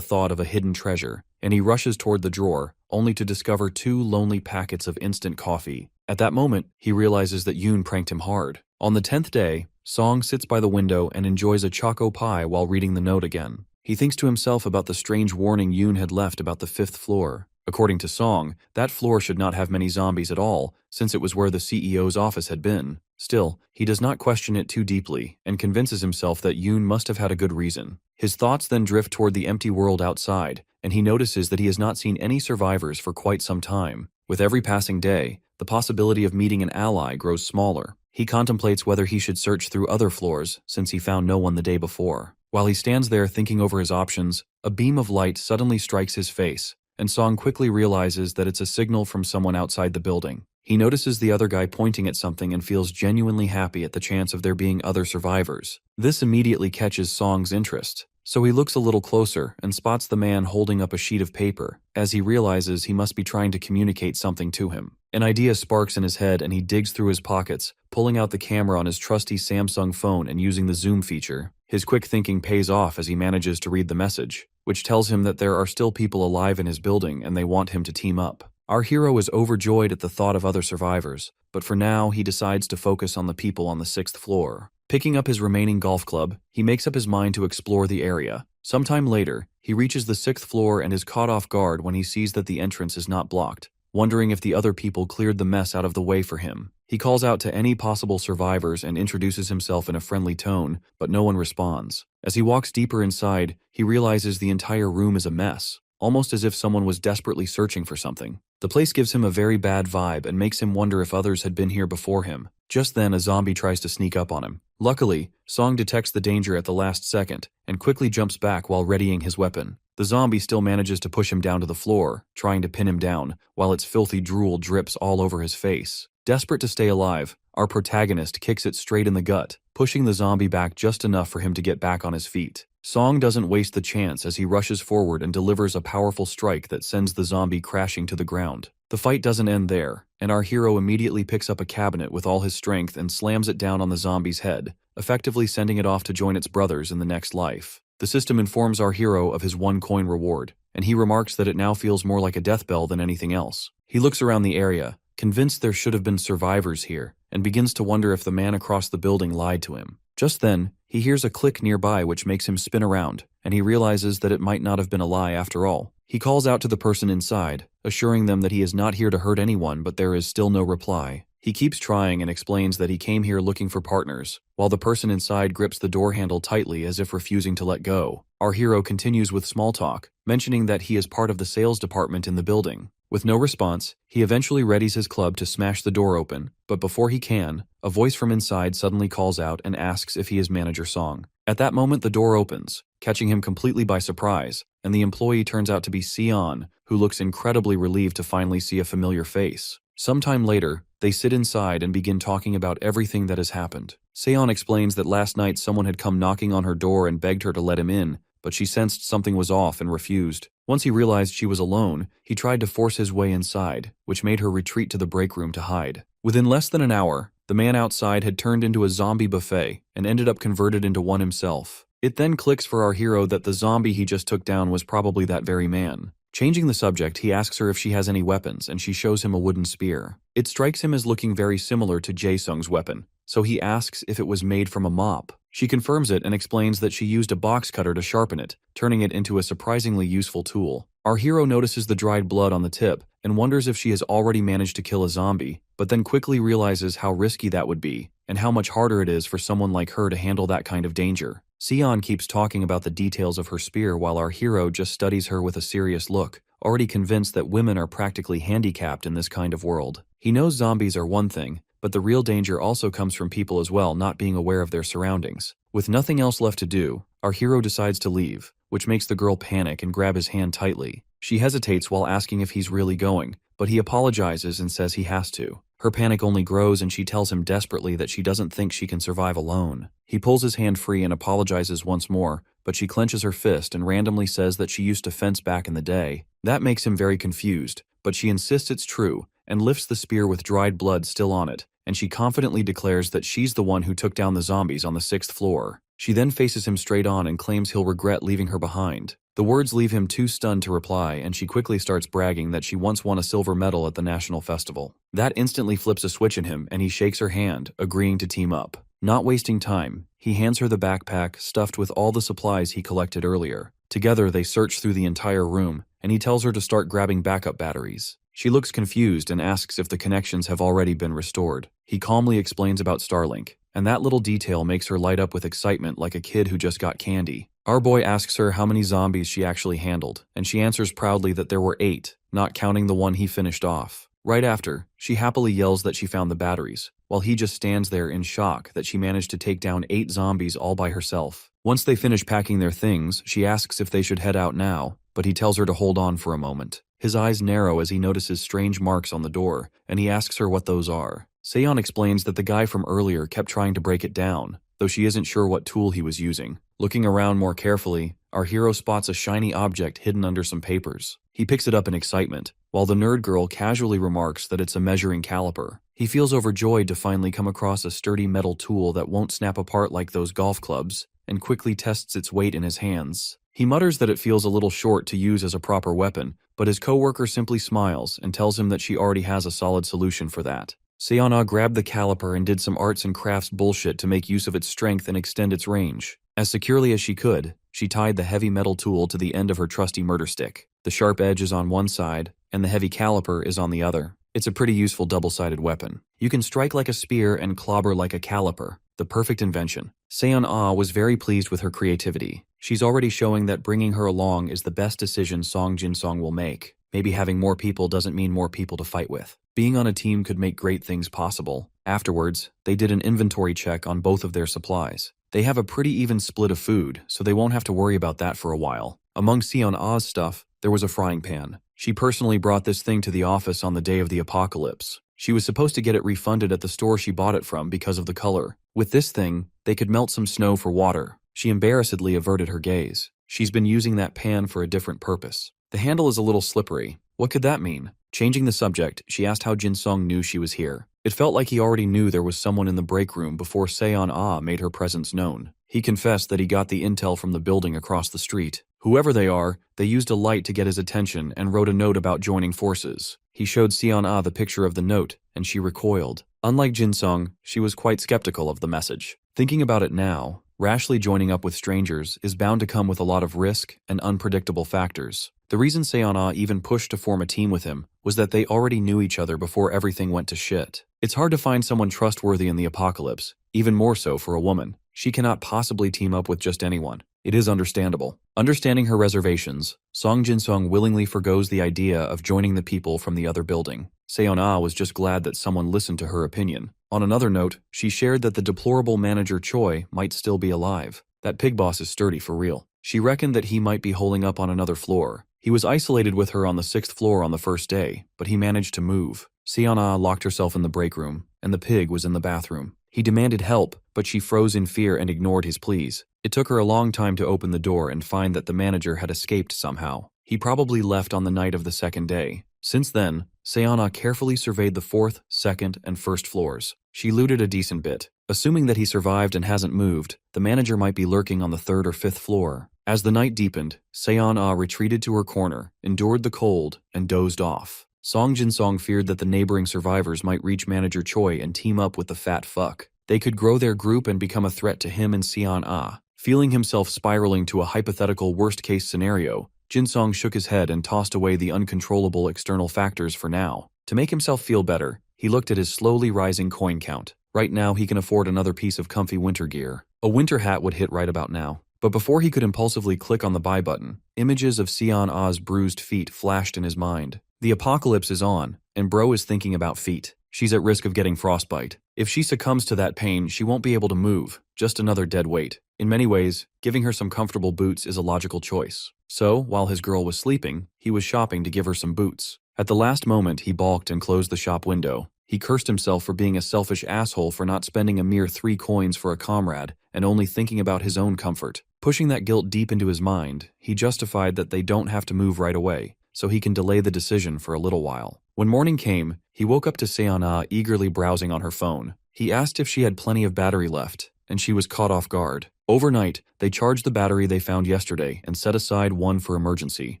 thought of a hidden treasure, and he rushes toward the drawer, only to discover 2 lonely packets of instant coffee. At that moment, he realizes that Yoon pranked him hard. On the 10th day, Song sits by the window and enjoys a choco pie while reading the note again. He thinks to himself about the strange warning Yoon had left about the 5th floor. According to Song, that floor should not have many zombies at all, since it was where the CEO's office had been. Still, he does not question it too deeply, and convinces himself that Yoon must have had a good reason. His thoughts then drift toward the empty world outside, and he notices that he has not seen any survivors for quite some time. With every passing day, the possibility of meeting an ally grows smaller. He contemplates whether he should search through other floors, since he found no one the day before. While he stands there thinking over his options, a beam of light suddenly strikes his face, and Song quickly realizes that it's a signal from someone outside the building. He notices the other guy pointing at something and feels genuinely happy at the chance of there being other survivors. This immediately catches Song's interest, so he looks a little closer and spots the man holding up a sheet of paper, as he realizes he must be trying to communicate something to him. An idea sparks in his head and he digs through his pockets, pulling out the camera on his trusty Samsung phone and using the zoom feature. His quick thinking pays off as he manages to read the message, which tells him that there are still people alive in his building and they want him to team up. Our hero is overjoyed at the thought of other survivors, but for now he decides to focus on the people on the 6th floor. Picking up his remaining golf club, he makes up his mind to explore the area. Sometime later, he reaches the 6th floor and is caught off guard when he sees that the entrance is not blocked. Wondering if the other people cleared the mess out of the way for him, he calls out to any possible survivors and introduces himself in a friendly tone, but no one responds. As he walks deeper inside, he realizes the entire room is a mess, almost as if someone was desperately searching for something. The place gives him a very bad vibe and makes him wonder if others had been here before him. Just then, a zombie tries to sneak up on him. Luckily, Song detects the danger at the last second and quickly jumps back while readying his weapon. The zombie still manages to push him down to the floor, trying to pin him down, while its filthy drool drips all over his face. Desperate to stay alive, our protagonist kicks it straight in the gut, pushing the zombie back just enough for him to get back on his feet. Song doesn't waste the chance as he rushes forward and delivers a powerful strike that sends the zombie crashing to the ground. The fight doesn't end there, and our hero immediately picks up a cabinet with all his strength and slams it down on the zombie's head, effectively sending it off to join its brothers in the next life. The system informs our hero of his 1 coin reward, and he remarks that it now feels more like a death bell than anything else. He looks around the area, convinced there should have been survivors here, and begins to wonder if the man across the building lied to him. Just then, he hears a click nearby which makes him spin around, and he realizes that it might not have been a lie after all. He calls out to the person inside, assuring them that he is not here to hurt anyone, but there is still no reply. He keeps trying and explains that he came here looking for partners, while the person inside grips the door handle tightly as if refusing to let go. Our hero continues with small talk, mentioning that he is part of the sales department in the building. With no response, he eventually readies his club to smash the door open, but before he can, a voice from inside suddenly calls out and asks if he is Manager Song. At that moment, the door opens, catching him completely by surprise, and the employee turns out to be Sion, who looks incredibly relieved to finally see a familiar face. Sometime later, they sit inside and begin talking about everything that has happened. Seon explains that last night someone had come knocking on her door and begged her to let him in, but she sensed something was off and refused. Once he realized she was alone, he tried to force his way inside, which made her retreat to the break room to hide. Within less than an hour, the man outside had turned into a zombie buffet and ended up converted into one himself. It then clicks for our hero that the zombie he just took down was probably that very man. Changing the subject, he asks her if she has any weapons, and she shows him a wooden spear. It strikes him as looking very similar to Jae-sung's weapon, so he asks if it was made from a mop. She confirms it and explains that she used a box cutter to sharpen it, turning it into a surprisingly useful tool. Our hero notices the dried blood on the tip and wonders if she has already managed to kill a zombie, but then quickly realizes how risky that would be and how much harder it is for someone like her to handle that kind of danger. Sion keeps talking about the details of her spear while our hero just studies her with a serious look, already convinced that women are practically handicapped in this kind of world. He knows zombies are one thing, but the real danger also comes from people as well not being aware of their surroundings. With nothing else left to do, our hero decides to leave, which makes the girl panic and grab his hand tightly. She hesitates while asking if he's really going, but he apologizes and says he has to. Her panic only grows and she tells him desperately that she doesn't think she can survive alone. He pulls his hand free and apologizes once more, but she clenches her fist and randomly says that she used to fence back in the day. That makes him very confused, but she insists it's true and lifts the spear with dried blood still on it, and she confidently declares that she's the one who took down the zombies on the 6th floor. She then faces him straight on and claims he'll regret leaving her behind. The words leave him too stunned to reply, and she quickly starts bragging that she once won a silver medal at the national festival. That instantly flips a switch in him, and he shakes her hand, agreeing to team up. Not wasting time, he hands her the backpack stuffed with all the supplies he collected earlier. Together they search through the entire room, and he tells her to start grabbing backup batteries. She looks confused and asks if the connections have already been restored. He calmly explains about Starlink, and that little detail makes her light up with excitement like a kid who just got candy. Our boy asks her how many zombies she actually handled, and she answers proudly that there were 8, not counting the one he finished off. Right after, she happily yells that she found the batteries, while he just stands there in shock that she managed to take down 8 zombies all by herself. Once they finish packing their things, she asks if they should head out now, but he tells her to hold on for a moment. His eyes narrow as he notices strange marks on the door, and he asks her what those are. Seon explains that the guy from earlier kept trying to break it down, though she isn't sure what tool he was using. Looking around more carefully, our hero spots a shiny object hidden under some papers. He picks it up in excitement, while the nerd girl casually remarks that it's a measuring caliper. He feels overjoyed to finally come across a sturdy metal tool that won't snap apart like those golf clubs, and quickly tests its weight in his hands. He mutters that it feels a little short to use as a proper weapon, but his coworker simply smiles and tells him that she already has a solid solution for that. Seon-ah grabbed the caliper and did some arts and crafts bullshit to make use of its strength and extend its range. As securely as she could, she tied the heavy metal tool to the end of her trusty murder stick. The sharp edge is on one side, and the heavy caliper is on the other. It's a pretty useful double-sided weapon. You can strike like a spear and clobber like a caliper. The perfect invention. Seon-ah was very pleased with her creativity. She's already showing that bringing her along is the best decision Song Jin-song will make. Maybe having more people doesn't mean more people to fight with. Being on a team could make great things possible. Afterwards, they did an inventory check on both of their supplies. They have a pretty even split of food, so they won't have to worry about that for a while. Among Seon-ah's stuff, there was a frying pan. She personally brought this thing to the office on the day of the apocalypse. She was supposed to get it refunded at the store she bought it from because of the color. With this thing, they could melt some snow for water. She embarrassedly averted her gaze. She's been using that pan for a different purpose. The handle is a little slippery. What could that mean? Changing the subject, she asked how Jin-song knew she was here. It felt like he already knew there was someone in the break room before Seon-ah made her presence known. He confessed that he got the intel from the building across the street. Whoever they are, they used a light to get his attention and wrote a note about joining forces. He showed Seon-ah the picture of the note, and she recoiled. Unlike Jin-song, she was quite skeptical of the message. Thinking about it now, rashly joining up with strangers is bound to come with a lot of risk and unpredictable factors. The reason Seon-ah even pushed to form a team with him was that they already knew each other before everything went to shit. It's hard to find someone trustworthy in the apocalypse, even more so for a woman. She cannot possibly team up with just anyone. It is understandable. Understanding her reservations, Song Jin-song willingly forgoes the idea of joining the people from the other building. Seon-ah was just glad that someone listened to her opinion. On another note, she shared that the deplorable manager Choi might still be alive. That pig boss is sturdy for real. She reckoned that he might be holing up on another floor. He was isolated with her on the 6th floor on the first day, but he managed to move. Seon-ah locked herself in the break room, and the pig was in the bathroom. He demanded help, but she froze in fear and ignored his pleas. It took her a long time to open the door and find that the manager had escaped somehow. He probably left on the night of the second day. Since then, Seon-ah carefully surveyed the 4th, 2nd, and 1st floors. She looted a decent bit. Assuming that he survived and hasn't moved, the manager might be lurking on the 3rd or 5th floor. As the night deepened, Seon-ah retreated to her corner, endured the cold, and dozed off. Song Jin-song feared that the neighboring survivors might reach Manager Choi and team up with the fat fuck. They could grow their group and become a threat to him and Seon-ah. Feeling himself spiraling to a hypothetical worst-case scenario, Jin-song shook his head and tossed away the uncontrollable external factors for now. To make himself feel better, he looked at his slowly rising coin count. Right now he can afford another piece of comfy winter gear. A winter hat would hit right about now. But before he could impulsively click on the buy button, images of Seon-ah's bruised feet flashed in his mind. The apocalypse is on, and bro is thinking about feet. She's at risk of getting frostbite. If she succumbs to that pain, she won't be able to move, just another dead weight. In many ways, giving her some comfortable boots is a logical choice. So, while his girl was sleeping, he was shopping to give her some boots. At the last moment, he balked and closed the shop window. He cursed himself for being a selfish asshole for not spending a mere 3 coins for a comrade and only thinking about his own comfort. Pushing that guilt deep into his mind, he justified that they don't have to move right away, so he can delay the decision for a little while. When morning came, he woke up to Seon-ah eagerly browsing on her phone. He asked if she had plenty of battery left, and she was caught off guard. Overnight, they charged the battery they found yesterday and set aside one for emergency.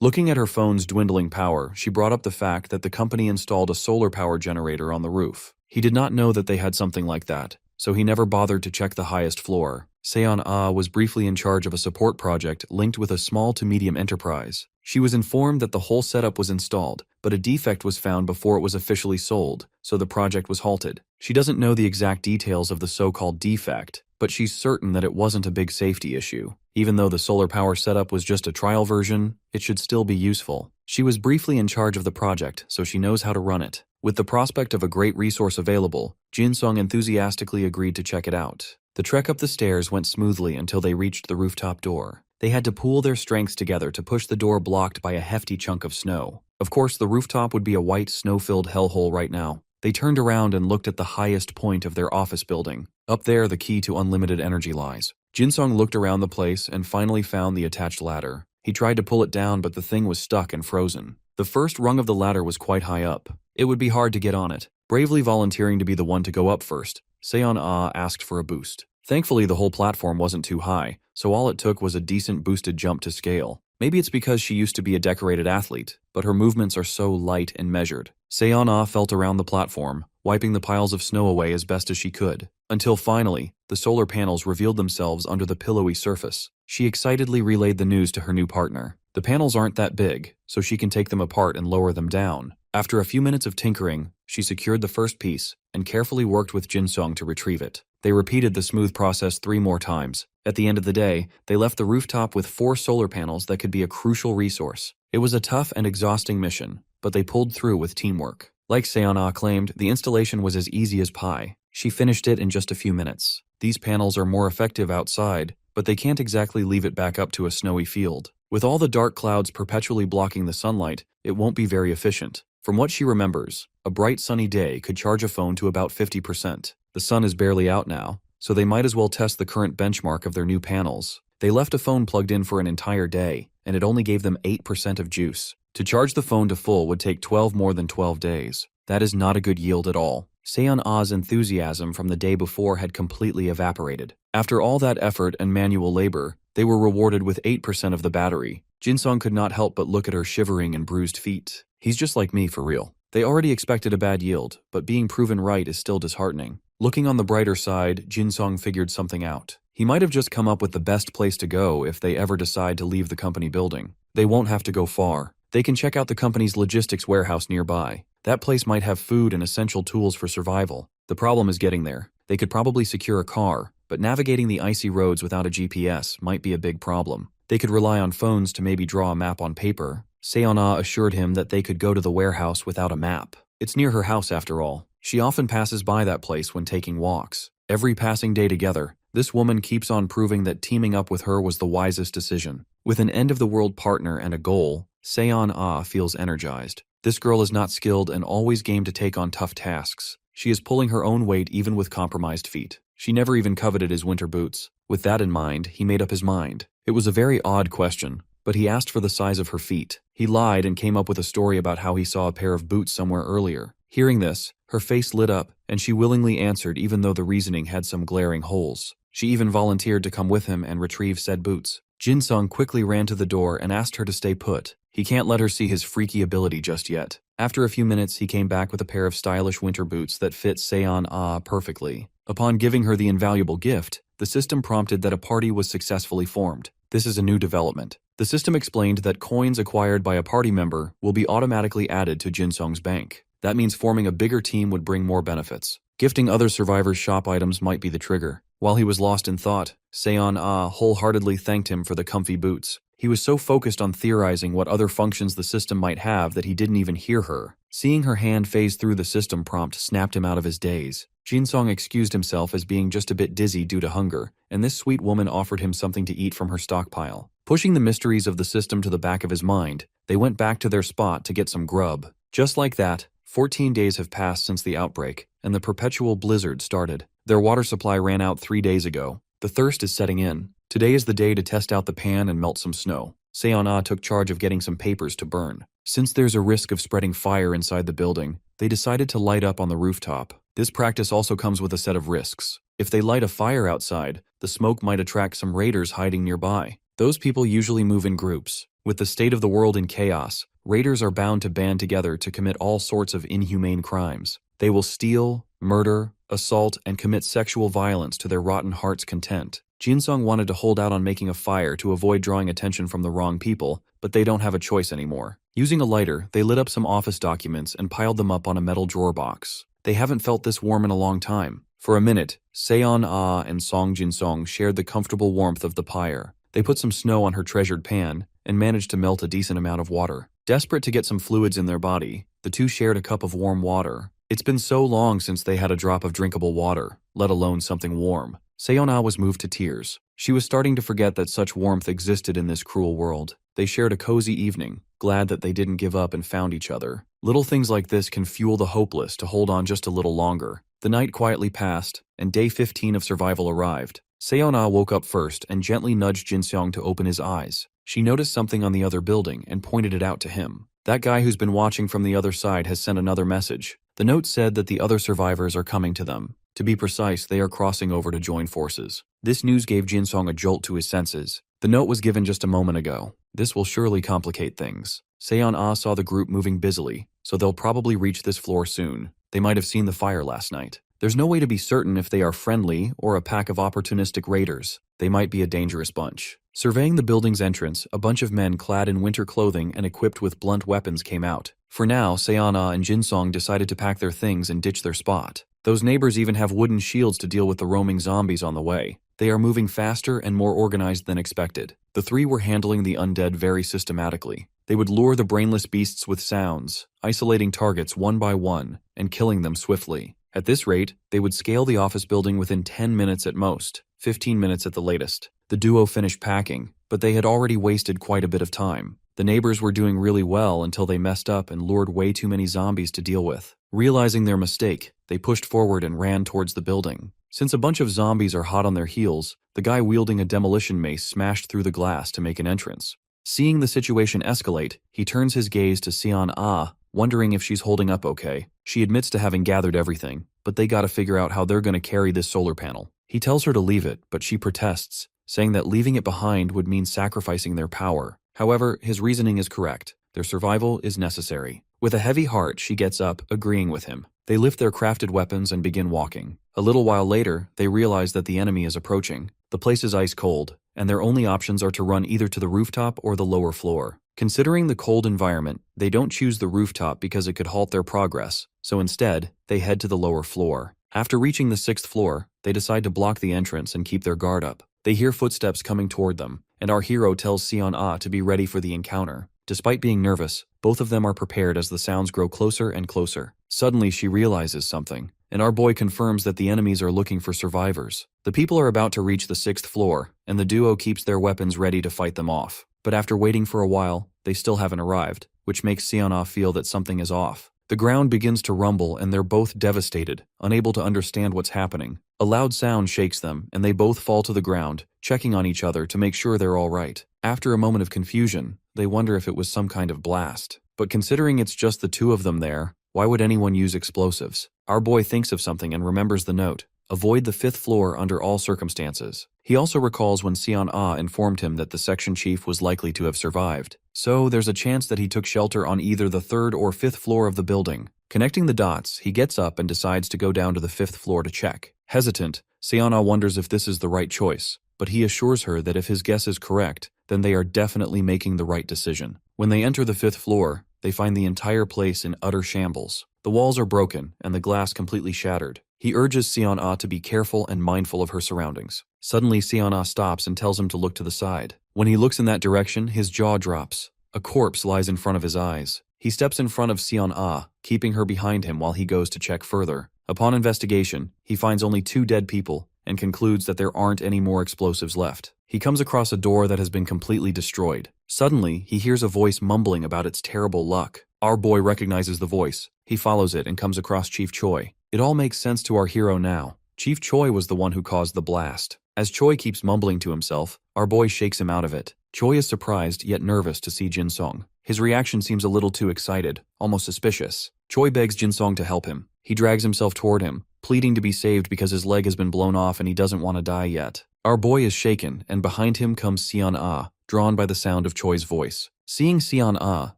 Looking at her phone's dwindling power, she brought up the fact that the company installed a solar power generator on the roof. He did not know that they had something like that, so he never bothered to check the highest floor. Seon-ah was briefly in charge of a support project linked with a small to medium enterprise. She was informed that the whole setup was installed, but a defect was found before it was officially sold, so the project was halted. She doesn't know the exact details of the so-called defect, but she's certain that it wasn't a big safety issue. Even though the solar power setup was just a trial version, it should still be useful. She was briefly in charge of the project, so she knows how to run it. With the prospect of a great resource available, Jin-sung enthusiastically agreed to check it out. The trek up the stairs went smoothly until they reached the rooftop door. They had to pool their strengths together to push the door blocked by a hefty chunk of snow. Of course, the rooftop would be a white, snow-filled hellhole right now. They turned around and looked at the highest point of their office building. Up there, the key to unlimited energy lies. Jin-sung looked around the place and finally found the attached ladder. He tried to pull it down, but the thing was stuck and frozen. The first rung of the ladder was quite high up. It would be hard to get on it. Bravely volunteering to be the one to go up first, Seon-ah asked for a boost. Thankfully, the whole platform wasn't too high, so all it took was a decent boosted jump to scale. Maybe it's because she used to be a decorated athlete, but her movements are so light and measured. Seon-ah felt around the platform, wiping the piles of snow away as best as she could, until finally, the solar panels revealed themselves under the pillowy surface. She excitedly relayed the news to her new partner. The panels aren't that big, so she can take them apart and lower them down. After a few minutes of tinkering, she secured the first piece and carefully worked with Jin-sung to retrieve it. They repeated the smooth process 3 more times. At the end of the day, they left the rooftop with 4 solar panels that could be a crucial resource. It was a tough and exhausting mission, but they pulled through with teamwork. Like Seon-ah claimed, the installation was as easy as pie. She finished it in just a few minutes. These panels are more effective outside, but they can't exactly leave it back up to a snowy field. With all the dark clouds perpetually blocking the sunlight, it won't be very efficient. From what she remembers, a bright sunny day could charge a phone to about 50%. The sun is barely out now, so they might as well test the current benchmark of their new panels. They left a phone plugged in for an entire day, and it only gave them 8% of juice. To charge the phone to full would take more than 12 days. That is not a good yield at all. Seon-ah's enthusiasm from the day before had completely evaporated. After all that effort and manual labor, they were rewarded with 8% of the battery. Jin-sung could not help but look at her shivering and bruised feet. He's just like me, for real. They already expected a bad yield, but being proven right is still disheartening. Looking on the brighter side, Jin-sung figured something out. He might have just come up with the best place to go if they ever decide to leave the company building. They won't have to go far. They can check out the company's logistics warehouse nearby. That place might have food and essential tools for survival. The problem is getting there. They could probably secure a car, but navigating the icy roads without a GPS might be a big problem. They could rely on phones to maybe draw a map on paper. Seon-ah assured him that they could go to the warehouse without a map. It's near her house after all. She often passes by that place when taking walks. Every passing day together, this woman keeps on proving that teaming up with her was the wisest decision. With an end-of-the-world partner and a goal, Seon-ah feels energized. This girl is not skilled and always game to take on tough tasks. She is pulling her own weight even with compromised feet. She never even coveted his winter boots. With that in mind, he made up his mind. It was a very odd question, but he asked for the size of her feet. He lied and came up with a story about how he saw a pair of boots somewhere earlier. Hearing this, her face lit up, and she willingly answered even though the reasoning had some glaring holes. She even volunteered to come with him and retrieve said boots. Jin-sung quickly ran to the door and asked her to stay put. He can't let her see his freaky ability just yet. After a few minutes, he came back with a pair of stylish winter boots that fit Seon-ah perfectly. Upon giving her the invaluable gift, the system prompted that a party was successfully formed. This is a new development. The system explained that coins acquired by a party member will be automatically added to Jin-sung's bank. That means forming a bigger team would bring more benefits. Gifting other survivors shop items might be the trigger. While he was lost in thought, Seon-ah wholeheartedly thanked him for the comfy boots. He was so focused on theorizing what other functions the system might have that he didn't even hear her. Seeing her hand phase through the system prompt snapped him out of his daze. Jin-sung excused himself as being just a bit dizzy due to hunger, and this sweet woman offered him something to eat from her stockpile. Pushing the mysteries of the system to the back of his mind, they went back to their spot to get some grub. Just like that, 14 days have passed since the outbreak, and the perpetual blizzard started. Their water supply ran out 3 days ago. The thirst is setting in. Today is the day to test out the pan and melt some snow. Seon-ah took charge of getting some papers to burn. Since there's a risk of spreading fire inside the building, they decided to light up on the rooftop. This practice also comes with a set of risks. If they light a fire outside, the smoke might attract some raiders hiding nearby. Those people usually move in groups. With the state of the world in chaos, raiders are bound to band together to commit all sorts of inhumane crimes. They will steal, murder, assault, and commit sexual violence to their rotten heart's content. Jin-sung wanted to hold out on making a fire to avoid drawing attention from the wrong people, but they don't have a choice anymore. Using a lighter, they lit up some office documents and piled them up on a metal drawer box. They haven't felt this warm in a long time. For a minute, Seon-ah and Song Jin-sung shared the comfortable warmth of the pyre. They put some snow on her treasured pan and managed to melt a decent amount of water. Desperate to get some fluids in their body, the two shared a cup of warm water. It's been so long since they had a drop of drinkable water, let alone something warm. Seon-ah was moved to tears. She was starting to forget that such warmth existed in this cruel world. They shared a cozy evening, glad that they didn't give up and found each other. Little things like this can fuel the hopeless to hold on just a little longer. The night quietly passed, and day 15 of survival arrived. Seon-ah woke up first and gently nudged Jin-sung to open his eyes. She noticed something on the other building and pointed it out to him. That guy who's been watching from the other side has sent another message. The note said that the other survivors are coming to them. To be precise, they are crossing over to join forces. This news gave Jin-sung a jolt to his senses. The note was given just a moment ago. This will surely complicate things. Seon-ah saw the group moving busily, so they'll probably reach this floor soon. They might have seen the fire last night. There's no way to be certain if they are friendly or a pack of opportunistic raiders. They might be a dangerous bunch. Surveying the building's entrance, a bunch of men clad in winter clothing and equipped with blunt weapons came out. For now, Seon-ah and Jin-sung decided to pack their things and ditch their spot. Those neighbors even have wooden shields to deal with the roaming zombies on the way. They are moving faster and more organized than expected. The three were handling the undead very systematically. They would lure the brainless beasts with sounds, isolating targets one by one, and killing them swiftly. At this rate, they would scale the office building within 10 minutes at most, 15 minutes at the latest. The duo finished packing, but they had already wasted quite a bit of time. The neighbors were doing really well until they messed up and lured way too many zombies to deal with. Realizing their mistake, they pushed forward and ran towards the building. Since a bunch of zombies are hot on their heels, the guy wielding a demolition mace smashed through the glass to make an entrance. Seeing the situation escalate, he turns his gaze to Seon-ah, wondering if she's holding up okay. She admits to having gathered everything, but they gotta figure out how they're gonna carry this solar panel. He tells her to leave it, but she protests, saying that leaving it behind would mean sacrificing their power. However, his reasoning is correct. Their survival is necessary. With a heavy heart, she gets up, agreeing with him. They lift their crafted weapons and begin walking. A little while later, they realize that the enemy is approaching. The place is ice cold, and their only options are to run either to the rooftop or the lower floor. Considering the cold environment, they don't choose the rooftop because it could halt their progress, so instead, they head to the lower floor. After reaching the 6th floor, they decide to block the entrance and keep their guard up. They hear footsteps coming toward them, and our hero tells Seon-ah to be ready for the encounter. Despite being nervous, both of them are prepared as the sounds grow closer and closer. Suddenly, she realizes something, and our boy confirms that the enemies are looking for survivors. The people are about to reach the 6th floor, and the duo keeps their weapons ready to fight them off. But after waiting for a while, they still haven't arrived, which makes Seon-ah feel that something is off. The ground begins to rumble and they're both devastated, unable to understand what's happening. A loud sound shakes them and they both fall to the ground, checking on each other to make sure they're all right. After a moment of confusion, they wonder if it was some kind of blast. But considering it's just the two of them there, why would anyone use explosives? Our boy thinks of something and remembers the note. Avoid the 5th floor under all circumstances. He also recalls when Seon-ah informed him that the section chief was likely to have survived. So there's a chance that he took shelter on either the 3rd or 5th floor of the building. Connecting the dots, he gets up and decides to go down to the 5th floor to check. Hesitant, Seon-ah wonders if this is the right choice, but he assures her that if his guess is correct, then they are definitely making the right decision. When they enter the 5th floor, they find the entire place in utter shambles. The walls are broken and the glass completely shattered. He urges Seon-ah to be careful and mindful of her surroundings. Suddenly, Seon-ah stops and tells him to look to the side. When he looks in that direction, his jaw drops. A corpse lies in front of his eyes. He steps in front of Seon-ah, keeping her behind him while he goes to check further. Upon investigation, he finds only 2 dead people and concludes that there aren't any more explosives left. He comes across a door that has been completely destroyed. Suddenly, he hears a voice mumbling about its terrible luck. Our boy recognizes the voice, He follows it and comes across Chief Choi. It all makes sense to our hero now. Chief Choi was the one who caused the blast. As Choi keeps mumbling to himself, our boy shakes him out of it. Choi is surprised yet nervous to see Jin Song. His reaction seems a little too excited, almost suspicious. Choi begs Jin Song to help him. He drags himself toward him, pleading to be saved because his leg has been blown off and he doesn't want to die yet. Our boy is shaken, and behind him comes Seon Ah, drawn by the sound of Choi's voice. Seeing Seon Ah,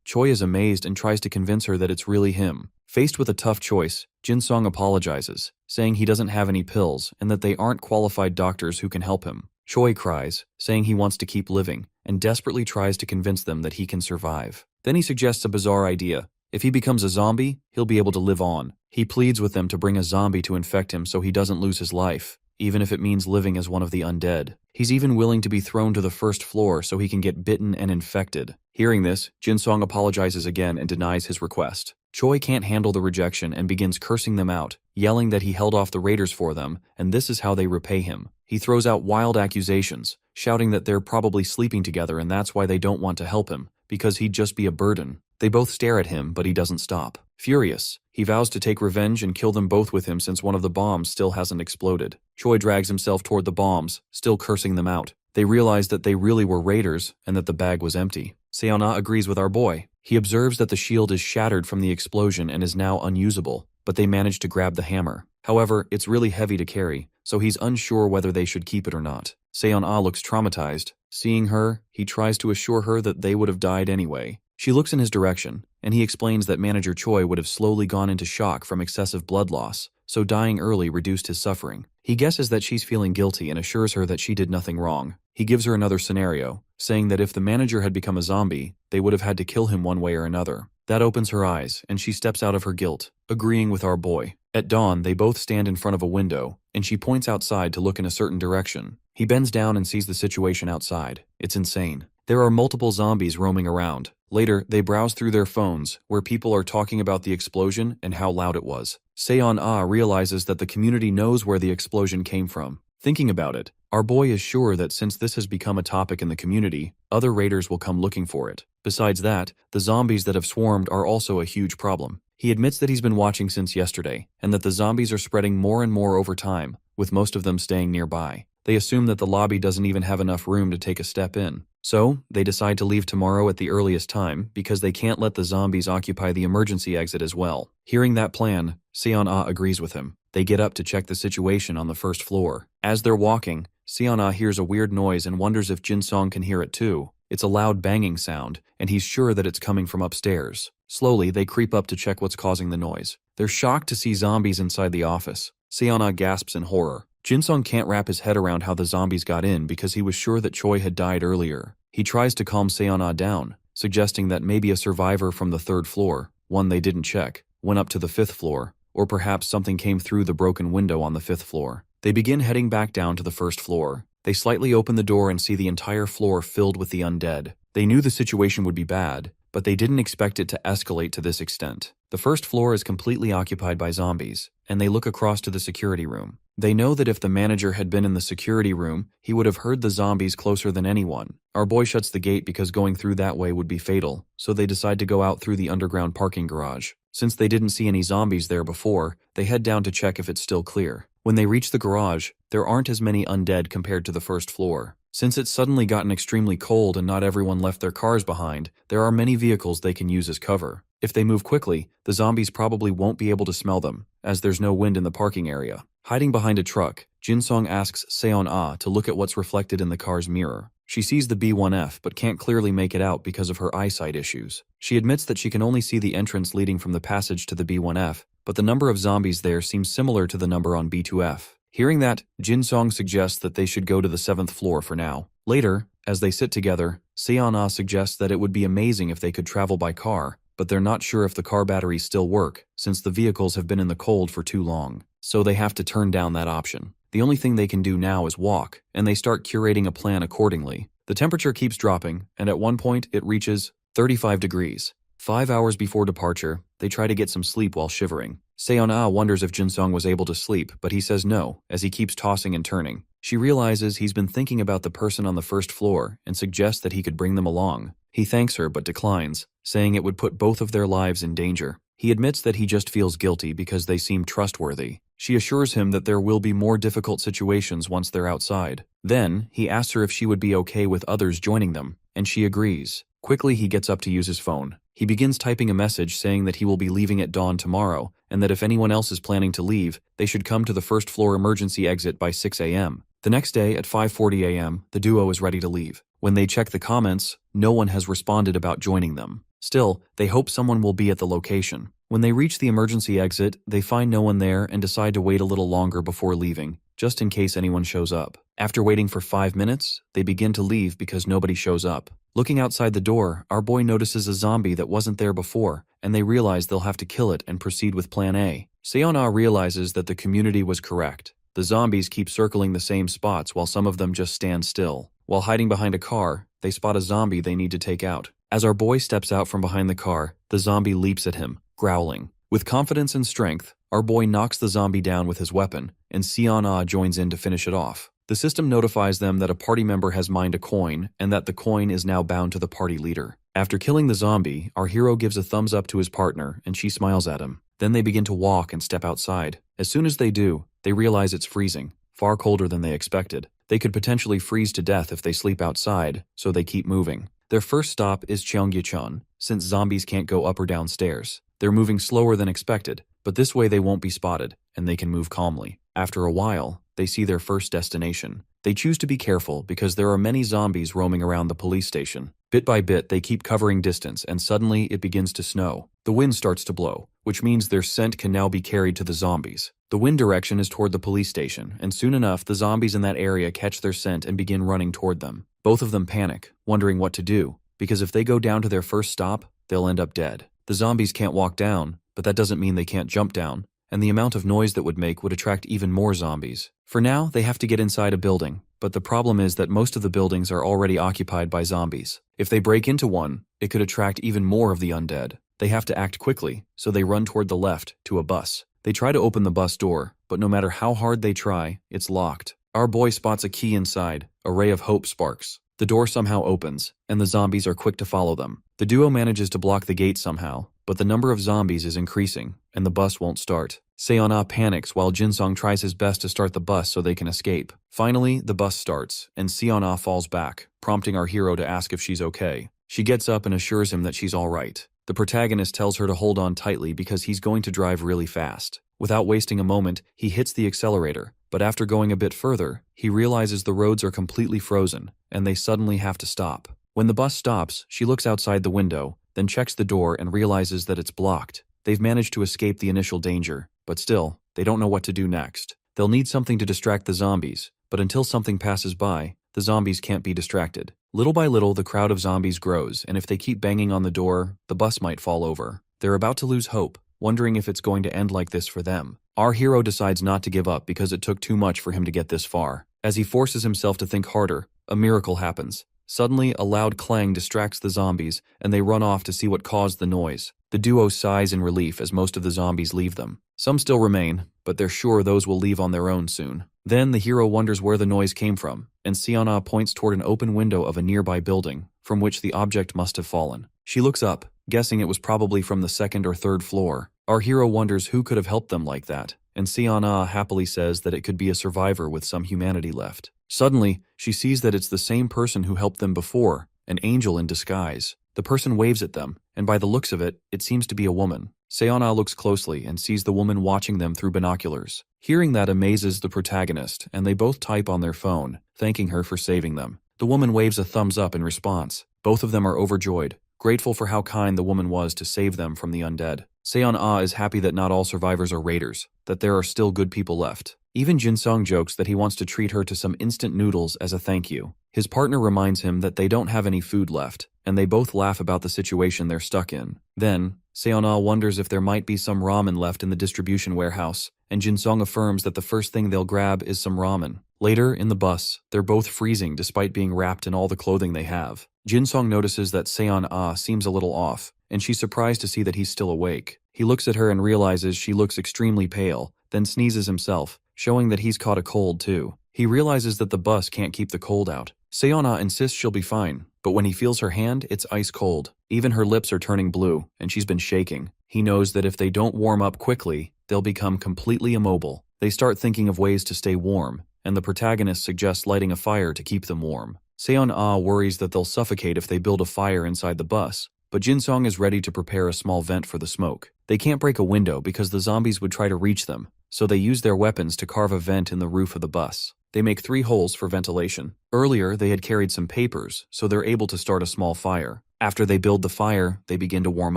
Choi is amazed and tries to convince her that it's really him. Faced with a tough choice, Jin Song apologizes, saying he doesn't have any pills and that they aren't qualified doctors who can help him. Choi cries, saying he wants to keep living, and desperately tries to convince them that he can survive. Then he suggests a bizarre idea. If he becomes a zombie, he'll be able to live on. He pleads with them to bring a zombie to infect him so he doesn't lose his life, even if it means living as one of the undead. He's even willing to be thrown to the first floor so he can get bitten and infected. Hearing this, Jin Song apologizes again and denies his request. Choi can't handle the rejection and begins cursing them out, yelling that he held off the raiders for them, and this is how they repay him. He throws out wild accusations, shouting that they're probably sleeping together and that's why they don't want to help him, because he'd just be a burden. They both stare at him, but he doesn't stop. Furious, he vows to take revenge and kill them both with him since one of the bombs still hasn't exploded. Choi drags himself toward the bombs, still cursing them out. They realize that they really were raiders and that the bag was empty. Seon-ah agrees with our boy. He observes that the shield is shattered from the explosion and is now unusable, but they manage to grab the hammer. However, it's really heavy to carry, so he's unsure whether they should keep it or not. Seon-ah looks traumatized. Seeing her, he tries to assure her that they would have died anyway. She looks in his direction, and he explains that Manager Choi would have slowly gone into shock from excessive blood loss, so dying early reduced his suffering. He guesses that she's feeling guilty and assures her that she did nothing wrong. He gives her another scenario, saying that if the manager had become a zombie, they would have had to kill him one way or another. That opens her eyes, and she steps out of her guilt, agreeing with our boy. At dawn, they both stand in front of a window, and she points outside to look in a certain direction. He bends down and sees the situation outside. It's insane. There are multiple zombies roaming around. Later, they browse through their phones, where people are talking about the explosion and how loud it was. Seon-ah realizes that the community knows where the explosion came from. Thinking about it, our boy is sure that since this has become a topic in the community, other raiders will come looking for it. Besides that, the zombies that have swarmed are also a huge problem. He admits that he's been watching since yesterday, and that the zombies are spreading more and more over time, with most of them staying nearby. They assume that the lobby doesn't even have enough room to take a step in. So, they decide to leave tomorrow at the earliest time because they can't let the zombies occupy the emergency exit as well. Hearing that plan, Seon-ah agrees with him. They get up to check the situation on the first floor. As they're walking, Seon-ah hears a weird noise and wonders if Jin Song can hear it too. It's a loud banging sound, and he's sure that it's coming from upstairs. Slowly, they creep up to check what's causing the noise. They're shocked to see zombies inside the office. Seon-ah gasps in horror. Jin Song can't wrap his head around how the zombies got in because he was sure that Choi had died earlier. He tries to calm Seon-ah down, suggesting that maybe a survivor from the third floor, one they didn't check, went up to the fifth floor, or perhaps something came through the broken window on the fifth floor. They begin heading back down to the first floor. They slightly open the door and see the entire floor filled with the undead. They knew the situation would be bad, but they didn't expect it to escalate to this extent. The first floor is completely occupied by zombies, and they look across to the security room. They know that if the manager had been in the security room, he would have heard the zombies closer than anyone. Our boy shuts the gate because going through that way would be fatal, so they decide to go out through the underground parking garage. Since they didn't see any zombies there before, they head down to check if it's still clear. When they reach the garage, there aren't as many undead compared to the first floor. Since it's suddenly gotten extremely cold and not everyone left their cars behind, there are many vehicles they can use as cover. If they move quickly, the zombies probably won't be able to smell them, as there's no wind in the parking area. Hiding behind a truck, Jin Song asks Seon-ah to look at what's reflected in the car's mirror. She sees the B1F but can't clearly make it out because of her eyesight issues. She admits that she can only see the entrance leading from the passage to the B1F, but the number of zombies there seems similar to the number on B2F. Hearing that, Jin Song suggests that they should go to the 7th floor for now. Later, as they sit together, Seon-ah suggests that it would be amazing if they could travel by car, but they're not sure if the car batteries still work, since the vehicles have been in the cold for too long. So they have to turn down that option. The only thing they can do now is walk, and they start curating a plan accordingly. The temperature keeps dropping, and at one point it reaches 35 degrees. 5 hours before departure, they try to get some sleep while shivering. Seon-ah wonders if Jin Song was able to sleep, but he says no, as he keeps tossing and turning. She realizes he's been thinking about the person on the first floor and suggests that he could bring them along. He thanks her but declines, saying it would put both of their lives in danger. He admits that he just feels guilty because they seem trustworthy. She assures him that there will be more difficult situations once they're outside. Then, he asks her if she would be okay with others joining them, and she agrees. Quickly, he gets up to use his phone. He begins typing a message saying that he will be leaving at dawn tomorrow, and that if anyone else is planning to leave, they should come to the first floor emergency exit by 6 a.m. The next day, at 5:40 a.m., the duo is ready to leave. When they check the comments, no one has responded about joining them. Still, they hope someone will be at the location. When they reach the emergency exit, they find no one there and decide to wait a little longer before leaving, just in case anyone shows up. After waiting for 5 minutes, they begin to leave because nobody shows up. Looking outside the door, our boy notices a zombie that wasn't there before, and they realize they'll have to kill it and proceed with Plan A. Seon-ah realizes that the community was correct. The zombies keep circling the same spots while some of them just stand still. While hiding behind a car, they spot a zombie they need to take out. As our boy steps out from behind the car, the zombie leaps at him, growling. With confidence and strength, our boy knocks the zombie down with his weapon, and Seon-ah joins in to finish it off. The system notifies them that a party member has mined a coin, and that the coin is now bound to the party leader. After killing the zombie, our hero gives a thumbs up to his partner, and she smiles at him. Then they begin to walk and step outside. As soon as they do, they realize it's freezing, far colder than they expected. They could potentially freeze to death if they sleep outside, so they keep moving. Their first stop is Cheonggyechon, since zombies can't go up or down stairs. They're moving slower than expected, but this way they won't be spotted, and they can move calmly. After a while, they see their first destination. They choose to be careful because there are many zombies roaming around the police station. Bit by bit, they keep covering distance, and suddenly it begins to snow. The wind starts to blow, which means their scent can now be carried to the zombies. The wind direction is toward the police station, and soon enough, the zombies in that area catch their scent and begin running toward them. Both of them panic, wondering what to do, because if they go down to their first stop, they'll end up dead. The zombies can't walk down, but that doesn't mean they can't jump down, and the amount of noise that would make would attract even more zombies. For now, they have to get inside a building, but the problem is that most of the buildings are already occupied by zombies. If they break into one, it could attract even more of the undead. They have to act quickly, so they run toward the left, to a bus. They try to open the bus door, but no matter how hard they try, it's locked. Our boy spots a key inside. A ray of hope sparks. The door somehow opens, and the zombies are quick to follow them. The duo manages to block the gate somehow, but the number of zombies is increasing, and the bus won't start. Seon-ah panics while Jin-sung tries his best to start the bus so they can escape. Finally, the bus starts, and Seon-ah falls back, prompting our hero to ask if she's okay. She gets up and assures him that she's alright. The protagonist tells her to hold on tightly because he's going to drive really fast. Without wasting a moment, he hits the accelerator, but after going a bit further, he realizes the roads are completely frozen, and they suddenly have to stop. When the bus stops, she looks outside the window, then checks the door and realizes that it's blocked. They've managed to escape the initial danger, but still, they don't know what to do next. They'll need something to distract the zombies, but until something passes by, the zombies can't be distracted. Little by little, the crowd of zombies grows, and if they keep banging on the door, the bus might fall over. They're about to lose hope, wondering if it's going to end like this for them. Our hero decides not to give up because it took too much for him to get this far. As he forces himself to think harder, a miracle happens. Suddenly, a loud clang distracts the zombies, and they run off to see what caused the noise. The duo sighs in relief as most of the zombies leave them. Some still remain, but they're sure those will leave on their own soon. Then the hero wonders where the noise came from, and Seon-ah points toward an open window of a nearby building, from which the object must have fallen. She looks up, guessing it was probably from the second or third floor. Our hero wonders who could have helped them like that, and Seon-ah happily says that it could be a survivor with some humanity left. Suddenly, she sees that it's the same person who helped them before, an angel in disguise. The person waves at them, and by the looks of it, it seems to be a woman. Seon-ah looks closely and sees the woman watching them through binoculars. Hearing that amazes the protagonist, and they both type on their phone, thanking her for saving them. The woman waves a thumbs up in response. Both of them are overjoyed, grateful for how kind the woman was to save them from the undead. Seon-ah is happy that not all survivors are raiders, that there are still good people left. Even Jin-sung jokes that he wants to treat her to some instant noodles as a thank you. His partner reminds him that they don't have any food left, and they both laugh about the situation they're stuck in. Then, Seon-ah wonders if there might be some ramen left in the distribution warehouse, and Jin-sung affirms that the first thing they'll grab is some ramen. Later, in the bus, they're both freezing despite being wrapped in all the clothing they have. Jin-sung notices that Seon-ah seems a little off, and she's surprised to see that he's still awake. He looks at her and realizes she looks extremely pale, then sneezes himself, showing that he's caught a cold too. He realizes that the bus can't keep the cold out. Seon-ah insists she'll be fine, but when he feels her hand, it's ice cold. Even her lips are turning blue, and she's been shaking. He knows that if they don't warm up quickly, they'll become completely immobile. They start thinking of ways to stay warm, and the protagonist suggests lighting a fire to keep them warm. Seon-ah worries that they'll suffocate if they build a fire inside the bus, but Jin-sung is ready to prepare a small vent for the smoke. They can't break a window because the zombies would try to reach them, so they use their weapons to carve a vent in the roof of the bus. They make 3 holes for ventilation. Earlier, they had carried some papers, so they're able to start a small fire. After they build the fire, they begin to warm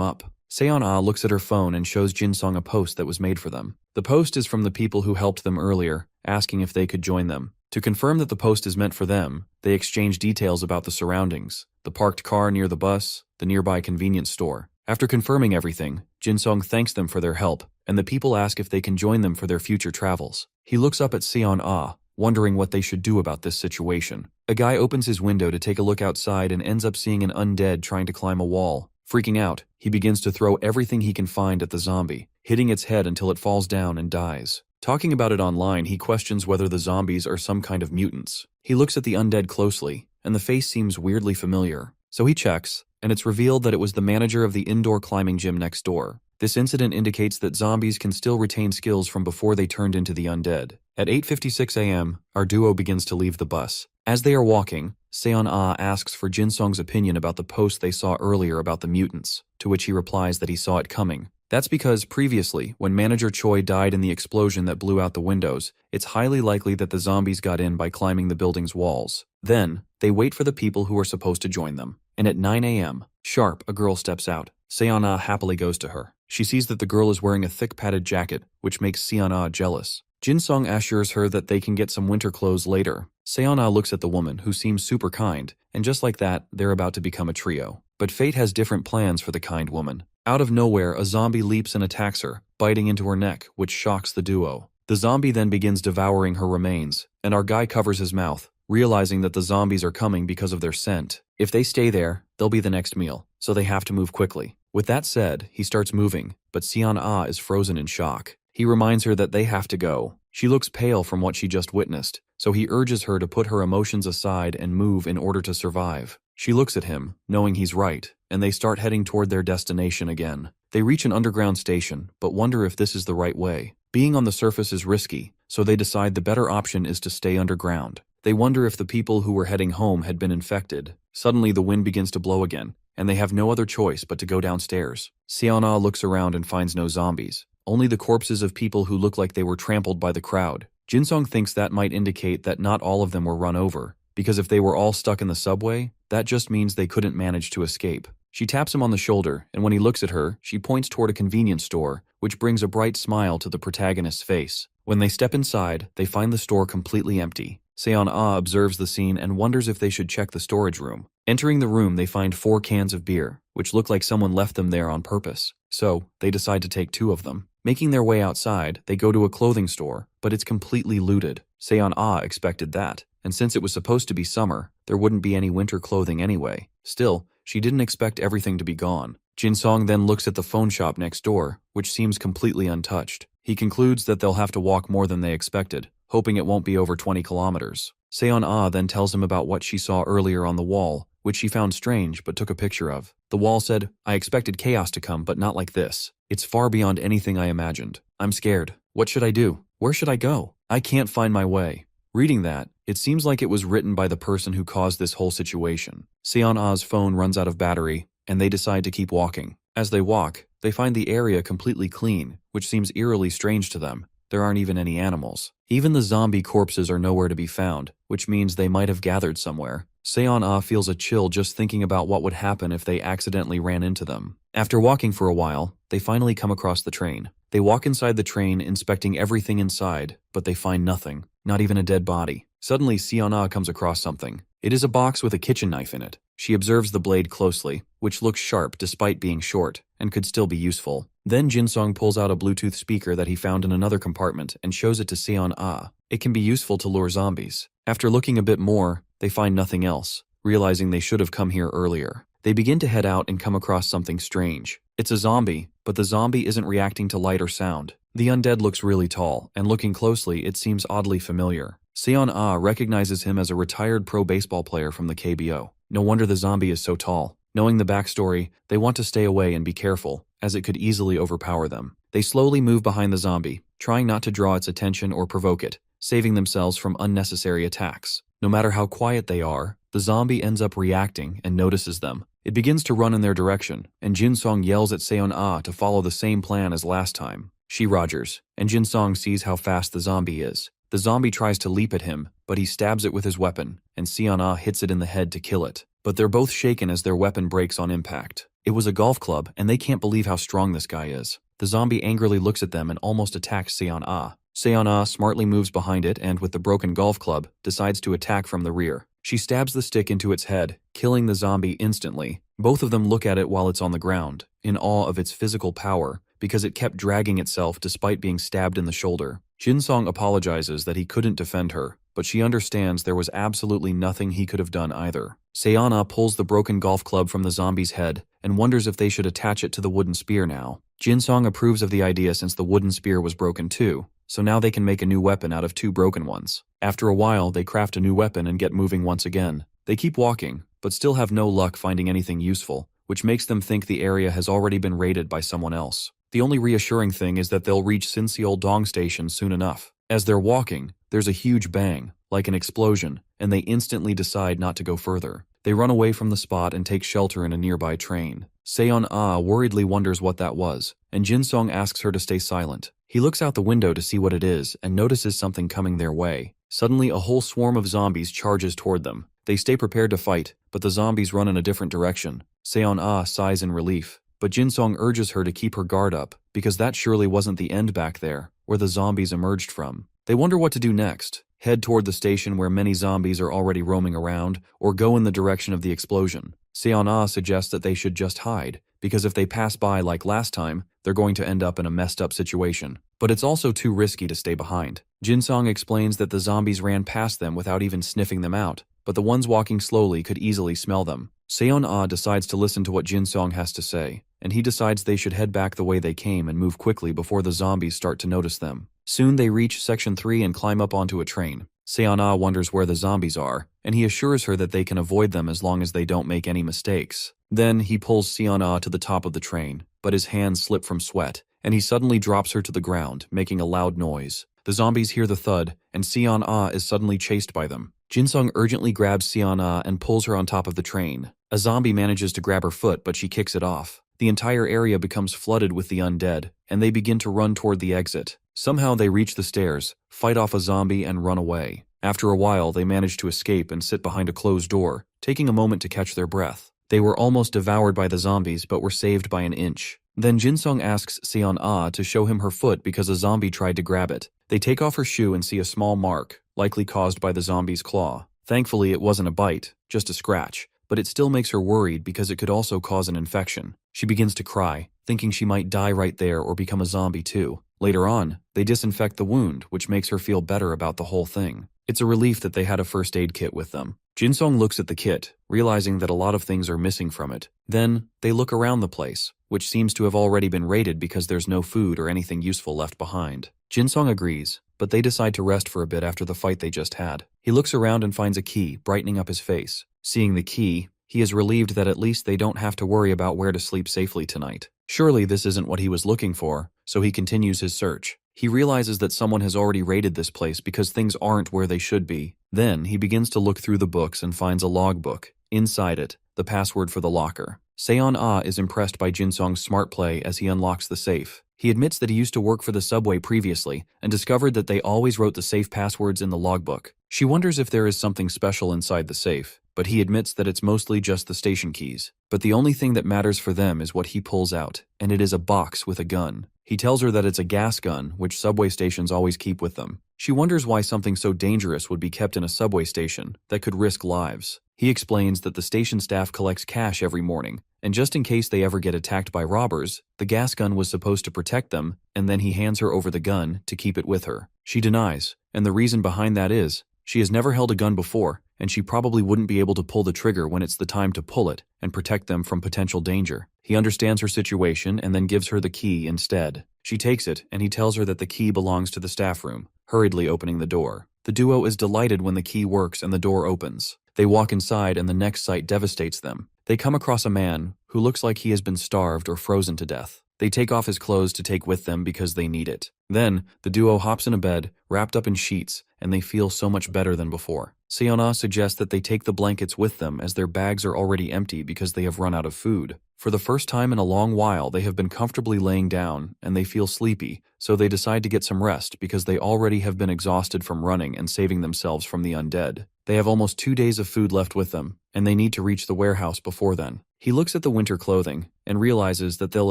up. Seon-ah looks at her phone and shows Jin-sung a post that was made for them. The post is from the people who helped them earlier, asking if they could join them. To confirm that the post is meant for them, they exchange details about the surroundings, the parked car near the bus, the nearby convenience store. After confirming everything, Jin-sung thanks them for their help, and the people ask if they can join them for their future travels. He looks up at Seon-ah, wondering what they should do about this situation. A guy opens his window to take a look outside and ends up seeing an undead trying to climb a wall. Freaking out, he begins to throw everything he can find at the zombie, hitting its head until it falls down and dies. Talking about it online, he questions whether the zombies are some kind of mutants. He looks at the undead closely, and the face seems weirdly familiar. So he checks, and it's revealed that it was the manager of the indoor climbing gym next door. This incident indicates that zombies can still retain skills from before they turned into the undead. At 8:56 a.m., our duo begins to leave the bus. As they are walking, Seon-ah asks for Jin-sung's opinion about the post they saw earlier about the mutants, to which he replies that he saw it coming. That's because previously, when Manager Choi died in the explosion that blew out the windows, it's highly likely that the zombies got in by climbing the building's walls. Then, they wait for the people who are supposed to join them. And at 9 a.m., sharp, a girl steps out. Seon-ah happily goes to her. She sees that the girl is wearing a thick padded jacket, which makes Seon-ah jealous. Jin-sung assures her that they can get some winter clothes later. Seon-ah looks at the woman, who seems super kind, and just like that, they're about to become a trio. But fate has different plans for the kind woman. Out of nowhere, a zombie leaps and attacks her, biting into her neck, which shocks the duo. The zombie then begins devouring her remains, and our guy covers his mouth, realizing that the zombies are coming because of their scent. If they stay there, they'll be the next meal, so they have to move quickly. With that said, he starts moving, but Seon-ah is frozen in shock. He reminds her that they have to go. She looks pale from what she just witnessed, so he urges her to put her emotions aside and move in order to survive. She looks at him, knowing he's right, and they start heading toward their destination again. They reach an underground station, but wonder if this is the right way. Being on the surface is risky, so they decide the better option is to stay underground. They wonder if the people who were heading home had been infected. Suddenly the wind begins to blow again, and they have no other choice but to go downstairs. Seon-ah looks around and finds no zombies, only the corpses of people who look like they were trampled by the crowd. Jin-sung thinks that might indicate that not all of them were run over, because if they were all stuck in the subway, that just means they couldn't manage to escape. She taps him on the shoulder, and when he looks at her, she points toward a convenience store, which brings a bright smile to the protagonist's face. When they step inside, they find the store completely empty. Seon-ah observes the scene and wonders if they should check the storage room. Entering the room, they find 4 cans of beer, which look like someone left them there on purpose. So, they decide to take 2 of them. Making their way outside, they go to a clothing store, but it's completely looted. Seon-ah expected that, and since it was supposed to be summer, there wouldn't be any winter clothing anyway. Still, she didn't expect everything to be gone. Jin-sung then looks at the phone shop next door, which seems completely untouched. He concludes that they'll have to walk more than they expected, hoping it won't be over 20 kilometers. Seon-ah then tells him about what she saw earlier on the wall, which she found strange but took a picture of. The wall said, "I expected chaos to come, but not like this. It's far beyond anything I imagined. I'm scared. What should I do? Where should I go? I can't find my way." Reading that, it seems like it was written by the person who caused this whole situation. Seon-ah's phone runs out of battery, and they decide to keep walking. As they walk, they find the area completely clean, which seems eerily strange to them. There aren't even any animals. Even the zombie corpses are nowhere to be found, which means they might have gathered somewhere. Seon-ah feels a chill just thinking about what would happen if they accidentally ran into them. After walking for a while, they finally come across the train. They walk inside the train, inspecting everything inside, but they find nothing, not even a dead body. Suddenly, Seon-ah comes across something. It is a box with a kitchen knife in it. She observes the blade closely, which looks sharp despite being short, and could still be useful. Then Jin-sung pulls out a Bluetooth speaker that he found in another compartment and shows it to Seon-ah. It can be useful to lure zombies. After looking a bit more, they find nothing else, realizing they should have come here earlier. They begin to head out and come across something strange. It's a zombie, but the zombie isn't reacting to light or sound. The undead looks really tall, and looking closely, it seems oddly familiar. Seon-ah recognizes him as a retired pro baseball player from the KBO. No wonder the zombie is so tall. Knowing the backstory, they want to stay away and be careful, as it could easily overpower them. They slowly move behind the zombie, trying not to draw its attention or provoke it, saving themselves from unnecessary attacks. No matter how quiet they are, the zombie ends up reacting and notices them. It begins to run in their direction, and Jin-song yells at Seon-ah to follow the same plan as last time. She Rogers, and Jin-song sees how fast the zombie is. The zombie tries to leap at him, but he stabs it with his weapon, and Seon-ah hits it in the head to kill it. But they're both shaken as their weapon breaks on impact. It was a golf club, and they can't believe how strong this guy is. The zombie angrily looks at them and almost attacks Seon-ah. Seon-ah smartly moves behind it and, with the broken golf club, decides to attack from the rear. She stabs the stick into its head, killing the zombie instantly. Both of them look at it while it's on the ground, in awe of its physical power, because it kept dragging itself despite being stabbed in the shoulder. Jin-song apologizes that he couldn't defend her, but she understands there was absolutely nothing he could have done either. Seon-ah pulls the broken golf club from the zombie's head and wonders if they should attach it to the wooden spear now. Jin-song approves of the idea since the wooden spear was broken too, so now they can make a new weapon out of two broken ones. After a while, they craft a new weapon and get moving once again. They keep walking, but still have no luck finding anything useful, which makes them think the area has already been raided by someone else. The only reassuring thing is that they'll reach Sinseol-dong Station soon enough. As they're walking, there's a huge bang, like an explosion, and they instantly decide not to go further. They run away from the spot and take shelter in a nearby train. Seon-ah worriedly wonders what that was, and Jin-song asks her to stay silent. He looks out the window to see what it is and notices something coming their way. Suddenly, a whole swarm of zombies charges toward them. They stay prepared to fight, but the zombies run in a different direction. Seon-ah sighs in relief, but Jin-song urges her to keep her guard up, because that surely wasn't the end back there, where the zombies emerged from. They wonder what to do next. Head toward the station where many zombies are already roaming around, or go in the direction of the explosion. Seon-ah suggests that they should just hide, because if they pass by like last time, they're going to end up in a messed up situation. But it's also too risky to stay behind. Jin-song explains that the zombies ran past them without even sniffing them out, but the ones walking slowly could easily smell them. Seon-ah decides to listen to what Jin-song has to say, and he decides they should head back the way they came and move quickly before the zombies start to notice them. Soon they reach Section 3 and climb up onto a train. Seon-ah wonders where the zombies are, and he assures her that they can avoid them as long as they don't make any mistakes. Then he pulls Seon-ah to the top of the train, but his hands slip from sweat, and he suddenly drops her to the ground, making a loud noise. The zombies hear the thud, and Seon-ah is suddenly chased by them. Jin-song urgently grabs Seon-ah and pulls her on top of the train. A zombie manages to grab her foot, but she kicks it off. The entire area becomes flooded with the undead, and they begin to run toward the exit. Somehow they reach the stairs, fight off a zombie, and run away. After a while, they manage to escape and sit behind a closed door, taking a moment to catch their breath. They were almost devoured by the zombies, but were saved by an inch. Then Jin-song asks Seon-ah to show him her foot because a zombie tried to grab it. They take off her shoe and see a small mark, likely caused by the zombie's claw. Thankfully, it wasn't a bite, just a scratch, but it still makes her worried because it could also cause an infection. She begins to cry, thinking she might die right there or become a zombie too. Later on, they disinfect the wound, which makes her feel better about the whole thing. It's a relief that they had a first aid kit with them. Jin-song looks at the kit, realizing that a lot of things are missing from it. Then, they look around the place, which seems to have already been raided because there's no food or anything useful left behind. Jin-song agrees, but they decide to rest for a bit after the fight they just had. He looks around and finds a key, brightening up his face. Seeing the key, he is relieved that at least they don't have to worry about where to sleep safely tonight. Surely this isn't what he was looking for, so he continues his search. He realizes that someone has already raided this place because things aren't where they should be. Then, he begins to look through the books and finds a logbook. Inside it, the password for the locker. Seon-ah is impressed by Jin-song's smart play as he unlocks the safe. He admits that he used to work for the subway previously and discovered that they always wrote the safe passwords in the logbook. She wonders if there is something special inside the safe, but he admits that it's mostly just the station keys. But the only thing that matters for them is what he pulls out, and it is a box with a gun. He tells her that it's a gas gun, which subway stations always keep with them. She wonders why something so dangerous would be kept in a subway station that could risk lives. He explains that the station staff collects cash every morning, and just in case they ever get attacked by robbers, the gas gun was supposed to protect them, and then he hands her over the gun to keep it with her. She denies, and the reason behind that is, she has never held a gun before, and she probably wouldn't be able to pull the trigger when it's the time to pull it and protect them from potential danger. He understands her situation and then gives her the key instead. She takes it, and he tells her that the key belongs to the staff room, hurriedly opening the door. The duo is delighted when the key works and the door opens. They walk inside and the next sight devastates them. They come across a man who looks like he has been starved or frozen to death. They take off his clothes to take with them because they need it. Then, the duo hops in a bed, wrapped up in sheets, and they feel so much better than before. Seon-ah suggests that they take the blankets with them as their bags are already empty because they have run out of food. For the first time in a long while, they have been comfortably laying down, and they feel sleepy, so they decide to get some rest because they already have been exhausted from running and saving themselves from the undead. They have almost 2 days of food left with them, and they need to reach the warehouse before then. He looks at the winter clothing and realizes that they'll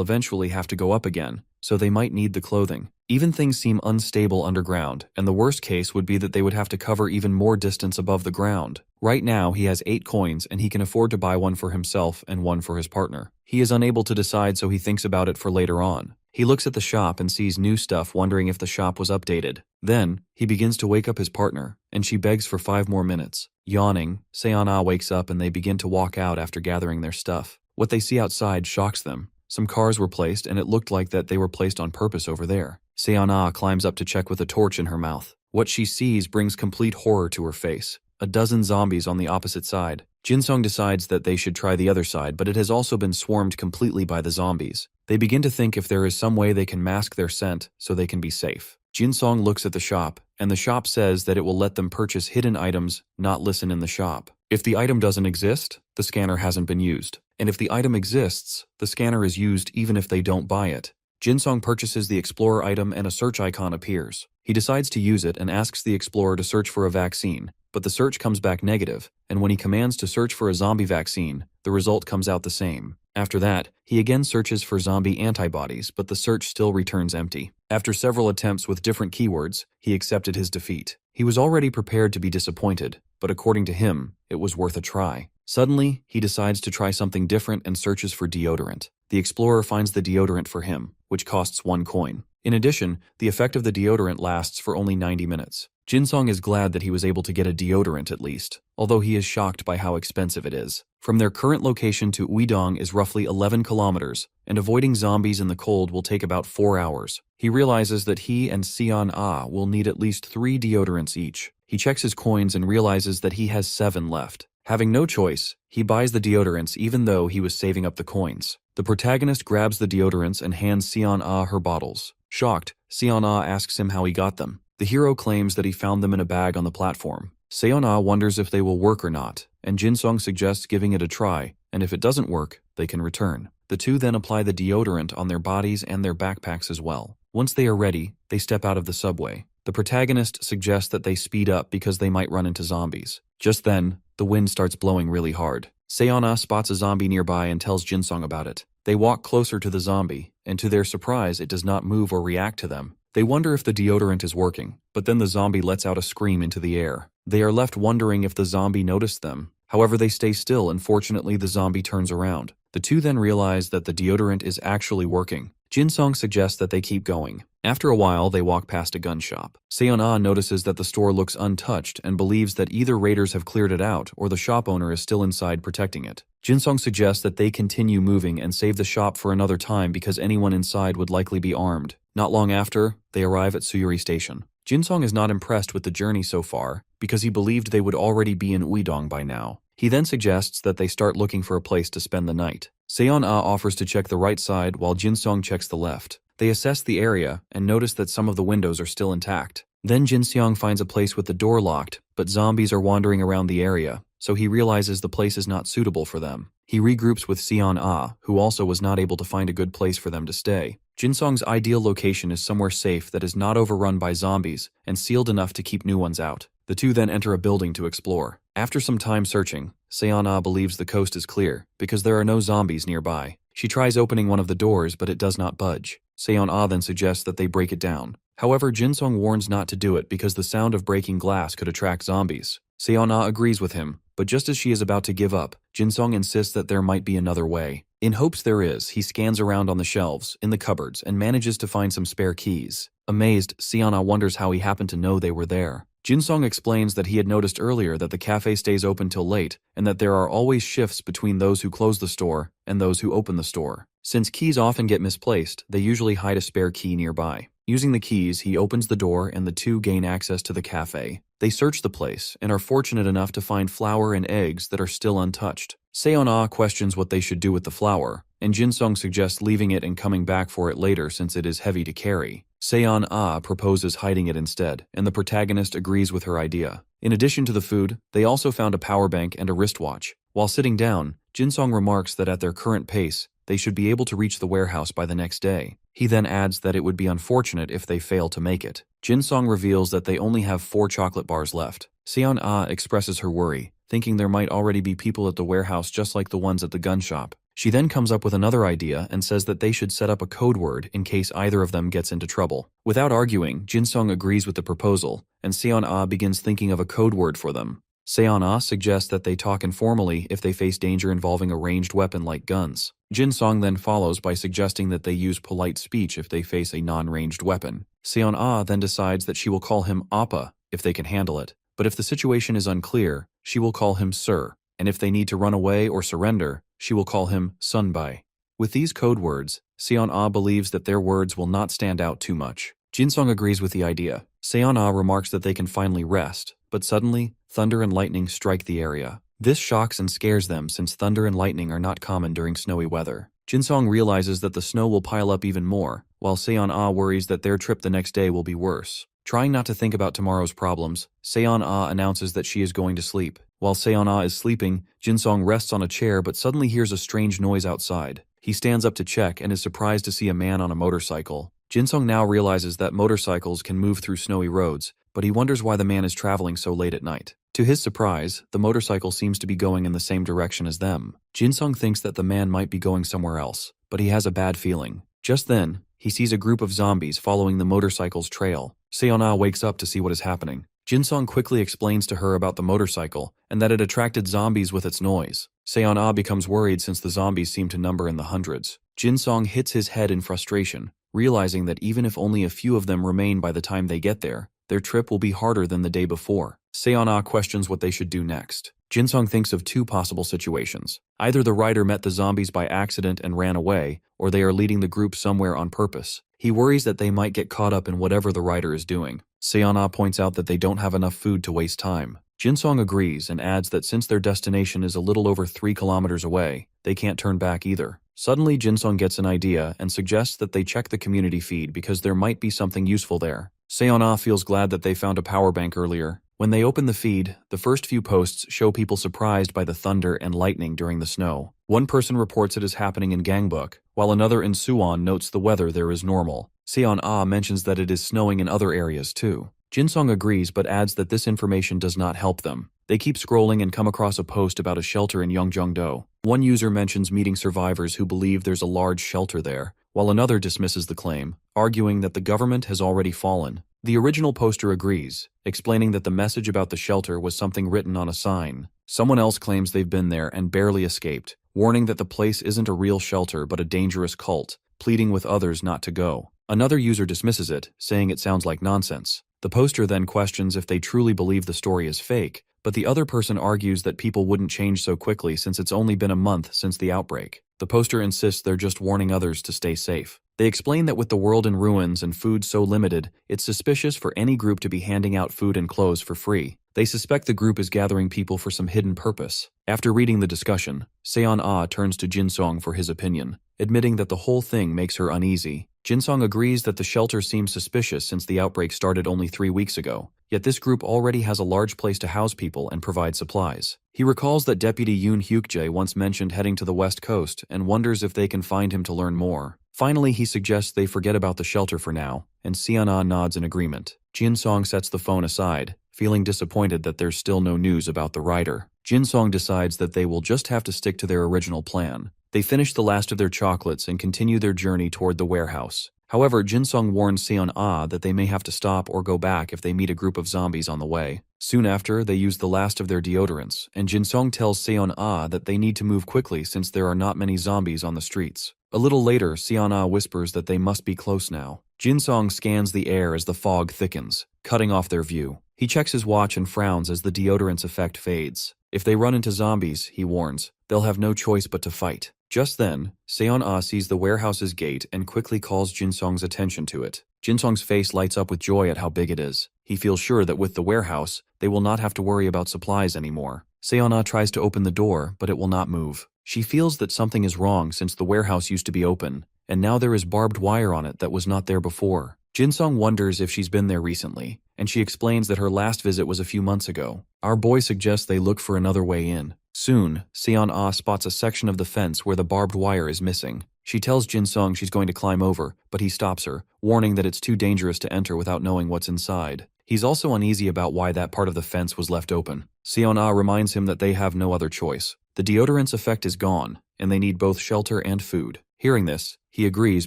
eventually have to go up again, so they might need the clothing. Even things seem unstable underground, and the worst case would be that they would have to cover even more distance above the ground. Right now, he has 8 coins and he can afford to buy one for himself and one for his partner. He is unable to decide, so he thinks about it for later on. He looks at the shop and sees new stuff, wondering if the shop was updated. Then, he begins to wake up his partner, and she begs for 5 more minutes. Yawning, Seon-ah wakes up and they begin to walk out after gathering their stuff. What they see outside shocks them. Some cars were placed and it looked like that they were placed on purpose over there. Seon-ah climbs up to check with a torch in her mouth. What she sees brings complete horror to her face. A dozen zombies on the opposite side. Jin-sung decides that they should try the other side, but it has also been swarmed completely by the zombies. They begin to think if there is some way they can mask their scent so they can be safe. Jin-sung looks at the shop, and the shop says that it will let them purchase hidden items, not listen in the shop. If the item doesn't exist, the scanner hasn't been used. And if the item exists, the scanner is used even if they don't buy it. Jin-sung purchases the Explorer item and a search icon appears. He decides to use it and asks the Explorer to search for a vaccine, but the search comes back negative, and when he commands to search for a zombie vaccine, the result comes out the same. After that, he again searches for zombie antibodies, but the search still returns empty. After several attempts with different keywords, he accepted his defeat. He was already prepared to be disappointed, but according to him, it was worth a try. Suddenly, he decides to try something different and searches for deodorant. The Explorer finds the deodorant for him, which costs 1 coin. In addition, the effect of the deodorant lasts for only 90 minutes. Jin-sung is glad that he was able to get a deodorant at least, although he is shocked by how expensive it is. From their current location to Uidong is roughly 11 kilometers, and avoiding zombies in the cold will take about 4 hours. He realizes that he and Seon-ah will need at least 3 deodorants each. He checks his coins and realizes that he has 7 left. Having no choice, he buys the deodorants even though he was saving up the coins. The protagonist grabs the deodorants and hands Seon-ah her bottles. Shocked, Seon-ah asks him how he got them. The hero claims that he found them in a bag on the platform. Seon-ah wonders if they will work or not, and Jin-sung suggests giving it a try, and if it doesn't work, they can return. The two then apply the deodorant on their bodies and their backpacks as well. Once they are ready, they step out of the subway. The protagonist suggests that they speed up because they might run into zombies. Just then, the wind starts blowing really hard. Seon-ah spots a zombie nearby and tells Jin-sung about it. They walk closer to the zombie, and to their surprise, it does not move or react to them. They wonder if the deodorant is working, but then the zombie lets out a scream into the air. They are left wondering if the zombie noticed them. However, they stay still and fortunately the zombie turns around. The two then realize that the deodorant is actually working. Jin-sung suggests that they keep going. After a while, they walk past a gun shop. Seon-ah notices that the store looks untouched and believes that either raiders have cleared it out or the shop owner is still inside protecting it. Jin-sung suggests that they continue moving and save the shop for another time because anyone inside would likely be armed. Not long after, they arrive at Suyuri Station. Jin-sung is not impressed with the journey so far because he believed they would already be in Uidong by now. He then suggests that they start looking for a place to spend the night. Seon-ah offers to check the right side while Jin-sung checks the left. They assess the area and notice that some of the windows are still intact. Then Jin-seong finds a place with the door locked, but zombies are wandering around the area, so he realizes the place is not suitable for them. He regroups with Seon-ah, who also was not able to find a good place for them to stay. Jin-sung's ideal location is somewhere safe that is not overrun by zombies and sealed enough to keep new ones out. The two then enter a building to explore. After some time searching, Seon-ah believes the coast is clear because there are no zombies nearby. She tries opening one of the doors, but it does not budge. Seon-ah then suggests that they break it down. However, Jin-sung warns not to do it because the sound of breaking glass could attract zombies. Seon-ah agrees with him, but just as she is about to give up, Jin-sung insists that there might be another way. In hopes there is, he scans around on the shelves, in the cupboards, and manages to find some spare keys. Amazed, Seon-ah wonders how he happened to know they were there. Jin-sung explains that he had noticed earlier that the cafe stays open till late and that there are always shifts between those who close the store and those who open the store. Since keys often get misplaced, they usually hide a spare key nearby. Using the keys, he opens the door and the two gain access to the cafe. They search the place and are fortunate enough to find flour and eggs that are still untouched. Seon-ah questions what they should do with the flour, and Jin-sung suggests leaving it and coming back for it later since it is heavy to carry. Seon-ah proposes hiding it instead, and the protagonist agrees with her idea. In addition to the food, they also found a power bank and a wristwatch. While sitting down, Jin-sung remarks that at their current pace, they should be able to reach the warehouse by the next day. He then adds that it would be unfortunate if they fail to make it. Jin-sung reveals that they only have 4 chocolate bars left. Seon-ah expresses her worry, thinking there might already be people at the warehouse just like the ones at the gun shop. She then comes up with another idea and says that they should set up a code word in case either of them gets into trouble. Without arguing, Jin-sung agrees with the proposal, and Seon-ah begins thinking of a code word for them. Seon-ah suggests that they talk informally if they face danger involving a ranged weapon like guns. Jin-sung then follows by suggesting that they use polite speech if they face a non-ranged weapon. Seon-ah then decides that she will call him Appa if they can handle it, but if the situation is unclear, she will call him Sir, and if they need to run away or surrender, she will call him Sunbai. With these code words, Seon-ah believes that their words will not stand out too much. Jin-sung agrees with the idea. Seon-ah remarks that they can finally rest, but suddenly, thunder and lightning strike the area. This shocks and scares them since thunder and lightning are not common during snowy weather. Jin-sung realizes that the snow will pile up even more, while Seon-ah worries that their trip the next day will be worse. Trying not to think about tomorrow's problems, Seon-ah announces that she is going to sleep. While Seon-ah is sleeping, Jin-sung rests on a chair but suddenly hears a strange noise outside. He stands up to check and is surprised to see a man on a motorcycle. Jin-sung now realizes that motorcycles can move through snowy roads, but he wonders why the man is traveling so late at night. To his surprise, the motorcycle seems to be going in the same direction as them. Jin-sung thinks that the man might be going somewhere else, but he has a bad feeling. Just then, he sees a group of zombies following the motorcycle's trail. Seon-ah wakes up to see what is happening. Jin-sung quickly explains to her about the motorcycle and that it attracted zombies with its noise. Seon-ah becomes worried since the zombies seem to number in the hundreds. Jin-sung hits his head in frustration, realizing that even if only a few of them remain by the time they get there, their trip will be harder than the day before. Seon-ah questions what they should do next. Jin-sung thinks of 2 possible situations. Either the rider met the zombies by accident and ran away, or they are leading the group somewhere on purpose. He worries that they might get caught up in whatever the rider is doing. Seon-ah points out that they don't have enough food to waste time. Jin-sung agrees and adds that since their destination is a little over 3 kilometers away, they can't turn back either. Suddenly, Jin-sung gets an idea and suggests that they check the community feed because there might be something useful there. Seon-ah feels glad that they found a power bank earlier. When they open the feed, the first few posts show people surprised by the thunder and lightning during the snow. One person reports it is happening in Gangbuk, while another in Suwon notes the weather there is normal. Seon-ah mentions that it is snowing in other areas too. Jin-sung agrees but adds that this information does not help them. They keep scrolling and come across a post about a shelter in Yeongjongdo. One user mentions meeting survivors who believe there's a large shelter there, while another dismisses the claim, arguing that the government has already fallen. The original poster agrees, explaining that the message about the shelter was something written on a sign. Someone else claims they've been there and barely escaped, warning that the place isn't a real shelter but a dangerous cult, pleading with others not to go. Another user dismisses it, saying it sounds like nonsense. The poster then questions if they truly believe the story is fake, but the other person argues that people wouldn't change so quickly since it's only been a month since the outbreak. The poster insists they're just warning others to stay safe. They explain that with the world in ruins and food so limited, it's suspicious for any group to be handing out food and clothes for free. They suspect the group is gathering people for some hidden purpose. After reading the discussion, Seon-ah turns to Jin-sung for his opinion, admitting that the whole thing makes her uneasy. Jin-sung agrees that the shelter seems suspicious since the outbreak started only 3 weeks ago, yet this group already has a large place to house people and provide supplies. He recalls that Deputy Yoon Hyuk-jae once mentioned heading to the west coast and wonders if they can find him to learn more. Finally, he suggests they forget about the shelter for now, and Seon-ah nods in agreement. Jin-sung sets the phone aside, feeling disappointed that there's still no news about the rider. Jin-sung decides that they will just have to stick to their original plan. They finish the last of their chocolates and continue their journey toward the warehouse. However, Jin-sung warns Seon-ah that they may have to stop or go back if they meet a group of zombies on the way. Soon after, they use the last of their deodorants, and Jin-sung tells Seon-ah that they need to move quickly since there are not many zombies on the streets. A little later, Seon-ah whispers that they must be close now. Jin-sung scans the air as the fog thickens, cutting off their view. He checks his watch and frowns as the deodorant's effect fades. If they run into zombies, he warns, they'll have no choice but to fight. Just then, Seon-ah sees the warehouse's gate and quickly calls Jin-sung's attention to it. Jin-sung's face lights up with joy at how big it is. He He feels sure that with the warehouse, they will not have to worry about supplies anymore. Seon-ah tries to open the door, but it will not move. She feels that something is wrong since the warehouse used to be open, and now there is barbed wire on it that was not there before. Jin-sung wonders if she's been there recently, and she explains that her last visit was a few months ago. Our boy suggests they look for another way in. Soon, Seon-ah spots a section of the fence where the barbed wire is missing. She tells Jin-sung she's going to climb over, but he stops her, warning that it's too dangerous to enter without knowing what's inside. He's also uneasy about why that part of the fence was left open. Seon-ah reminds him that they have no other choice. The deodorant's effect is gone, and they need both shelter and food. Hearing this, he agrees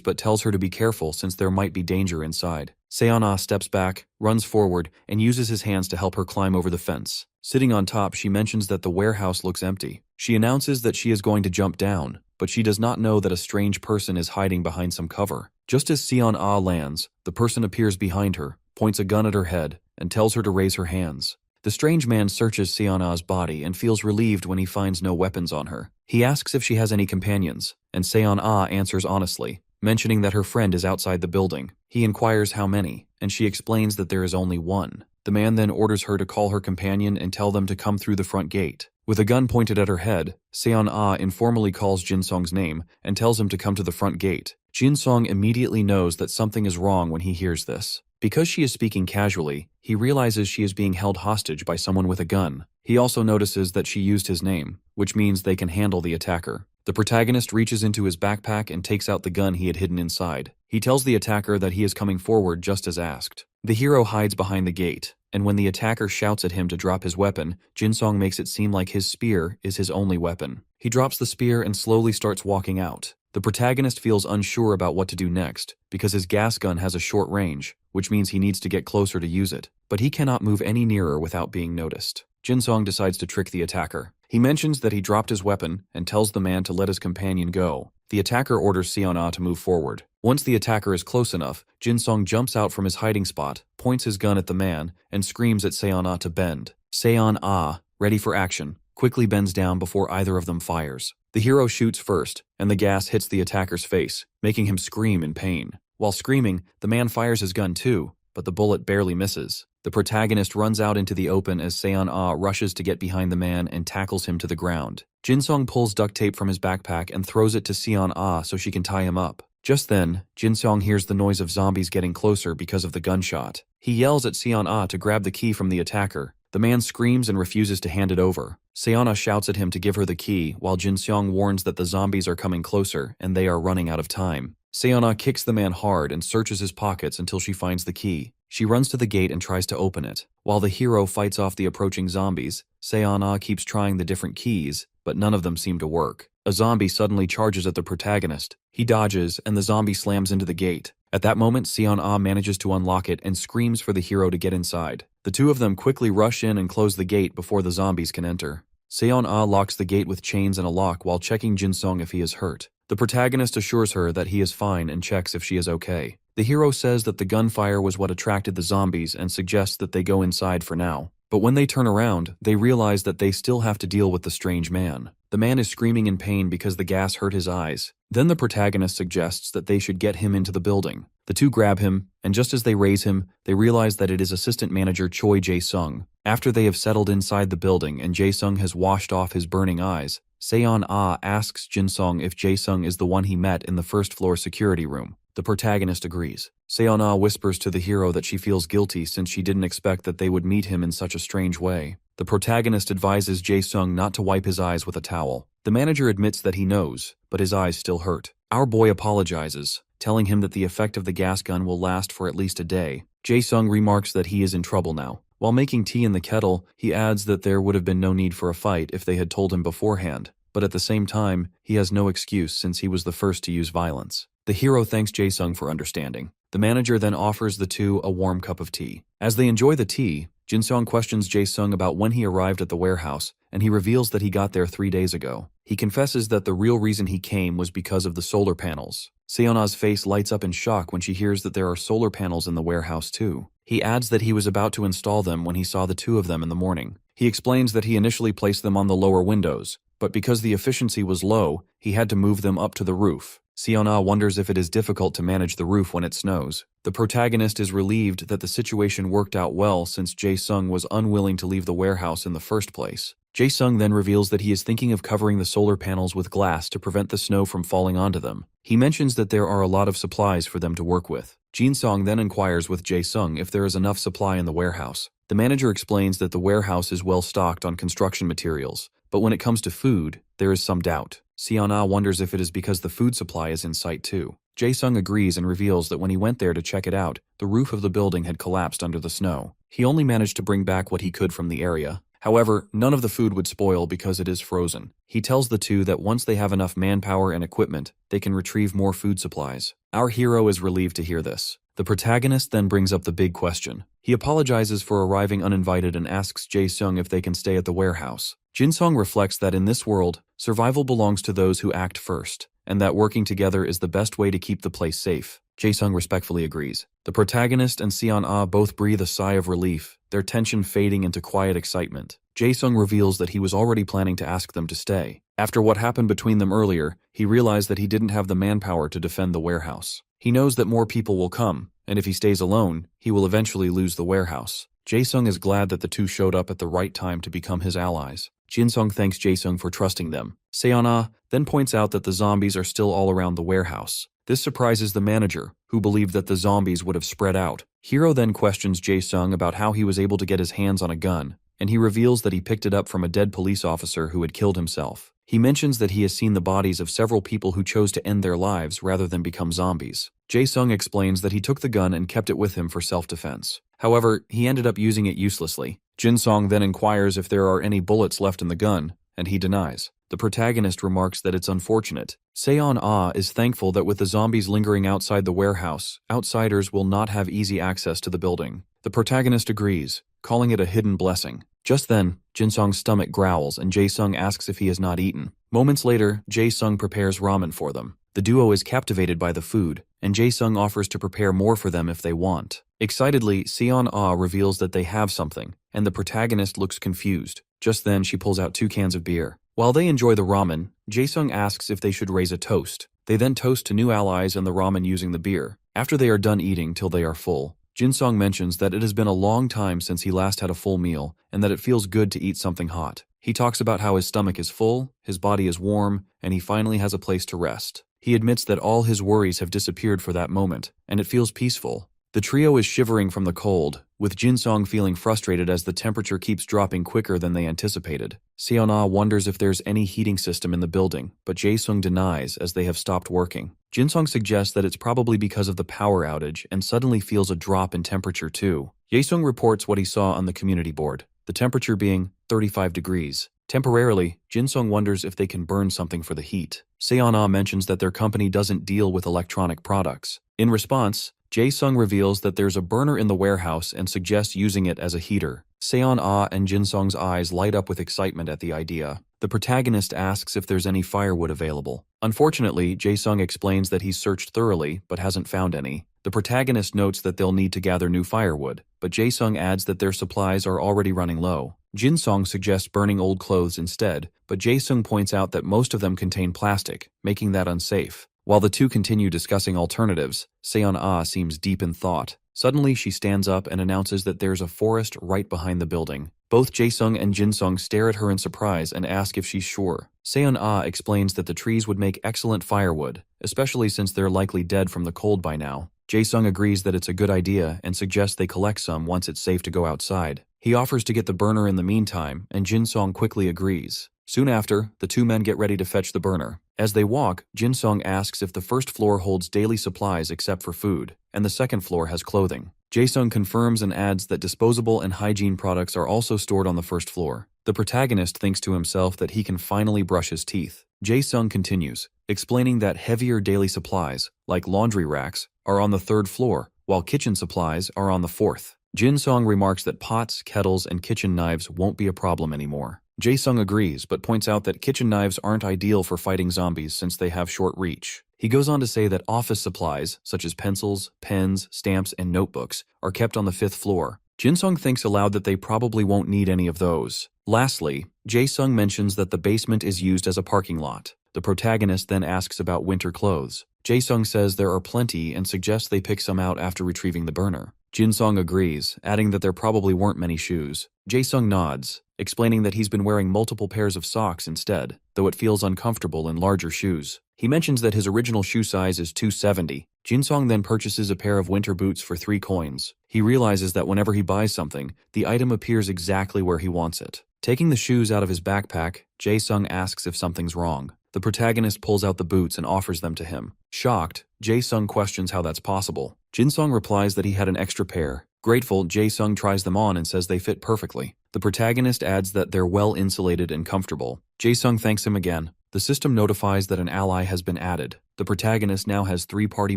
but tells her to be careful since there might be danger inside. Seon-ah steps back, runs forward, and uses his hands to help her climb over the fence. Sitting on top, she mentions that the warehouse looks empty. She announces that she is going to jump down, but she does not know that a strange person is hiding behind some cover. Just as Seon-ah lands, the person appears behind her, points a gun at her head, and tells her to raise her hands. The strange man searches Seon-ah's body and feels relieved when he finds no weapons on her. He asks if she has any companions, and Seon-ah answers honestly, mentioning that her friend is outside the building. He inquires how many, and she explains that there is only one. The man then orders her to call her companion and tell them to come through the front gate. With a gun pointed at her head, Seon-ah informally calls Jin-sung's name and tells him to come to the front gate. Jin-sung immediately knows that something is wrong when he hears this. Because she is speaking casually, he realizes she is being held hostage by someone with a gun. He also notices that she used his name, which means they can handle the attacker. The protagonist reaches into his backpack and takes out the gun he had hidden inside. He tells the attacker that he is coming forward just as asked. The hero hides behind the gate, and when the attacker shouts at him to drop his weapon, Jin-sung makes it seem like his spear is his only weapon. He drops the spear and slowly starts walking out. The protagonist feels unsure about what to do next, because his gas gun has a short range, which means he needs to get closer to use it, but he cannot move any nearer without being noticed. Jin-sung decides to trick the attacker. He mentions that he dropped his weapon and tells the man to let his companion go. The attacker orders Seon-ah to move forward. Once the attacker is close enough, Jin-sung jumps out from his hiding spot, points his gun at the man, and screams at Seon-ah to bend. Seon-ah, ready for action, quickly bends down before either of them fires. The hero shoots first, and the gas hits the attacker's face, making him scream in pain. While screaming, the man fires his gun too, but the bullet barely misses. The protagonist runs out into the open as Seon-ah rushes to get behind the man and tackles him to the ground. Jin-sung pulls duct tape from his backpack and throws it to Seon-ah so she can tie him up. Just then, Jin-sung hears the noise of zombies getting closer because of the gunshot. He yells at Seon-ah to grab the key from the attacker. The man screams and refuses to hand it over. Seon-ah shouts at him to give her the key, while Jin-sung warns that the zombies are coming closer and they are running out of time. Seon-ah kicks the man hard and searches his pockets until she finds the key. She runs to the gate and tries to open it. While the hero fights off the approaching zombies, Seon-ah keeps trying the different keys, but none of them seem to work. A zombie suddenly charges at the protagonist. He dodges, and the zombie slams into the gate. At that moment, Seon-ah manages to unlock it and screams for the hero to get inside. The two of them quickly rush in and close the gate before the zombies can enter. Seon-ah locks the gate with chains and a lock while checking Jin-sung if he is hurt. The protagonist assures her that he is fine and checks if she is okay. The hero says that the gunfire was what attracted the zombies and suggests that they go inside for now. But when they turn around, they realize that they still have to deal with the strange man. The man is screaming in pain because the gas hurt his eyes. Then the protagonist suggests that they should get him into the building. The two grab him, and just as they raise him, they realize that it is assistant manager Choi Jae-sung. After they have settled inside the building and Jae-sung has washed off his burning eyes, Seon-ah asks Jin-sung if Jae-sung is the one he met in the first-floor security room. The protagonist agrees. Seon-ah whispers to the hero that she feels guilty since she didn't expect that they would meet him in such a strange way. The protagonist advises Jae-sung not to wipe his eyes with a towel. The manager admits that he knows, but his eyes still hurt. Our boy apologizes, telling him that the effect of the gas gun will last for at least a day. Jae-sung remarks that he is in trouble now. While making tea in the kettle, he adds that there would have been no need for a fight if they had told him beforehand, but at the same time, he has no excuse since he was the first to use violence. The hero thanks Jae-sung for understanding. The manager then offers the two a warm cup of tea. As they enjoy the tea, Jin-sung questions Jae-sung about when he arrived at the warehouse, and he reveals that he got there 3 days ago. He confesses that the real reason he came was because of the solar panels. Seon-ah's face lights up in shock when she hears that there are solar panels in the warehouse too. He adds that he was about to install them when he saw the two of them in the morning. He explains that he initially placed them on the lower windows, but because the efficiency was low, he had to move them up to the roof. Seon-ah wonders if it is difficult to manage the roof when it snows. The protagonist is relieved that the situation worked out well since Jae-sung was unwilling to leave the warehouse in the first place. Jae-sung then reveals that he is thinking of covering the solar panels with glass to prevent the snow from falling onto them. He mentions that there are a lot of supplies for them to work with. Jin-sung then inquires with Jae-sung if there is enough supply in the warehouse. The manager explains that the warehouse is well stocked on construction materials, but when it comes to food, there is some doubt. Seon-ah wonders if it is because the food supply is in sight too. Jae-sung agrees and reveals that when he went there to check it out, the roof of the building had collapsed under the snow. He only managed to bring back what he could from the area. However, none of the food would spoil because it is frozen. He tells the two that once they have enough manpower and equipment, they can retrieve more food supplies. Our hero is relieved to hear this. The protagonist then brings up the big question. He apologizes for arriving uninvited and asks Jae-sung if they can stay at the warehouse. Jin-sung reflects that in this world, survival belongs to those who act first, and that working together is the best way to keep the place safe. Jae-sung respectfully agrees. The protagonist and Seon-ah both breathe a sigh of relief, their tension fading into quiet excitement. Jae-sung reveals that he was already planning to ask them to stay. After what happened between them earlier, he realized that he didn't have the manpower to defend the warehouse. He knows that more people will come, and if he stays alone, he will eventually lose the warehouse. Jae-sung is glad that the two showed up at the right time to become his allies. Jin-sung thanks Jae-sung for trusting them. Seon-ah then points out that the zombies are still all around the warehouse. This surprises the manager, who believed that the zombies would have spread out. Hiro then questions Jae-sung about how he was able to get his hands on a gun, and he reveals that he picked it up from a dead police officer who had killed himself. He mentions that he has seen the bodies of several people who chose to end their lives rather than become zombies. Jae-sung explains that he took the gun and kept it with him for self-defense. However, he ended up using it uselessly. Jin-sung then inquires if there are any bullets left in the gun, and he denies. The protagonist remarks that it's unfortunate. Seon-ah is thankful that with the zombies lingering outside the warehouse, outsiders will not have easy access to the building. The protagonist agrees, calling it a hidden blessing. Just then, Jin-sung's stomach growls and Jae-sung asks if he has not eaten. Moments later, Jae-sung prepares ramen for them. The duo is captivated by the food, and Jae-sung offers to prepare more for them if they want. Excitedly, Seon-ah reveals that they have something, and the protagonist looks confused. Just then, she pulls out 2 cans of beer. While they enjoy the ramen, Jae-sung asks if they should raise a toast. They then toast to new allies and the ramen using the beer. After they are done eating till they are full, Jin-sung mentions that it has been a long time since he last had a full meal and that it feels good to eat something hot. He talks about how his stomach is full, his body is warm, and he finally has a place to rest. He admits that all his worries have disappeared for that moment, and it feels peaceful. The trio is shivering from the cold, with Jin-sung feeling frustrated as the temperature keeps dropping quicker than they anticipated. Seon-ah wonders if there's any heating system in the building, but Jae-sung denies as they have stopped working. Jin-sung suggests that it's probably because of the power outage and suddenly feels a drop in temperature too. Jae-sung reports what he saw on the community board, the temperature being 35 degrees. Temporarily, Jin-sung wonders if they can burn something for the heat. Seon-ah mentions that their company doesn't deal with electronic products. In response, Jae-sung reveals that there's a burner in the warehouse and suggests using it as a heater. Seon-ah and Jin-sung's eyes light up with excitement at the idea. The protagonist asks if there's any firewood available. Unfortunately, Jae-sung explains that he's searched thoroughly but hasn't found any. The protagonist notes that they'll need to gather new firewood, but Jae-sung adds that their supplies are already running low. Jin-sung suggests burning old clothes instead, but Jae-sung points out that most of them contain plastic, making that unsafe. While the two continue discussing alternatives, Seon-ah seems deep in thought. Suddenly, she stands up and announces that there's a forest right behind the building. Both Jae-sung and Jin-sung stare at her in surprise and ask if she's sure. Seon-ah explains that the trees would make excellent firewood, especially since they're likely dead from the cold by now. Jae-sung agrees that it's a good idea and suggests they collect some once it's safe to go outside. He offers to get the burner in the meantime, and Jin-sung quickly agrees. Soon after, the two men get ready to fetch the burner. As they walk, Jin-sung asks if the first floor holds daily supplies except for food, and the second floor has clothing. Jae-sung confirms and adds that disposable and hygiene products are also stored on the first floor. The protagonist thinks to himself that he can finally brush his teeth. Jae-sung continues, explaining that heavier daily supplies, like laundry racks, are on the 3rd floor, while kitchen supplies are on the 4th. Jin-sung remarks that pots, kettles, and kitchen knives won't be a problem anymore. Jae-sung agrees, but points out that kitchen knives aren't ideal for fighting zombies since they have short reach. He goes on to say that office supplies, such as pencils, pens, stamps, and notebooks, are kept on the 5th floor. Jin-sung thinks aloud that they probably won't need any of those. Lastly, Jae-sung mentions that the basement is used as a parking lot. The protagonist then asks about winter clothes. Jae-sung says there are plenty and suggests they pick some out after retrieving the burner. Jin-sung agrees, adding that there probably weren't many shoes. Jae-sung nods, explaining that he's been wearing multiple pairs of socks instead, though it feels uncomfortable in larger shoes. He mentions that his original shoe size is 270. Jin-sung then purchases a pair of winter boots for 3 coins. He realizes that whenever he buys something, the item appears exactly where he wants it. Taking the shoes out of his backpack, Jae-sung asks if something's wrong. The protagonist pulls out the boots and offers them to him. Shocked, Jae-sung questions how that's possible. Jin-sung replies that he had an extra pair. Grateful, Jae-sung tries them on and says they fit perfectly. The protagonist adds that they're well insulated and comfortable. Jae-sung thanks him again. The system notifies that an ally has been added. The protagonist now has 3 party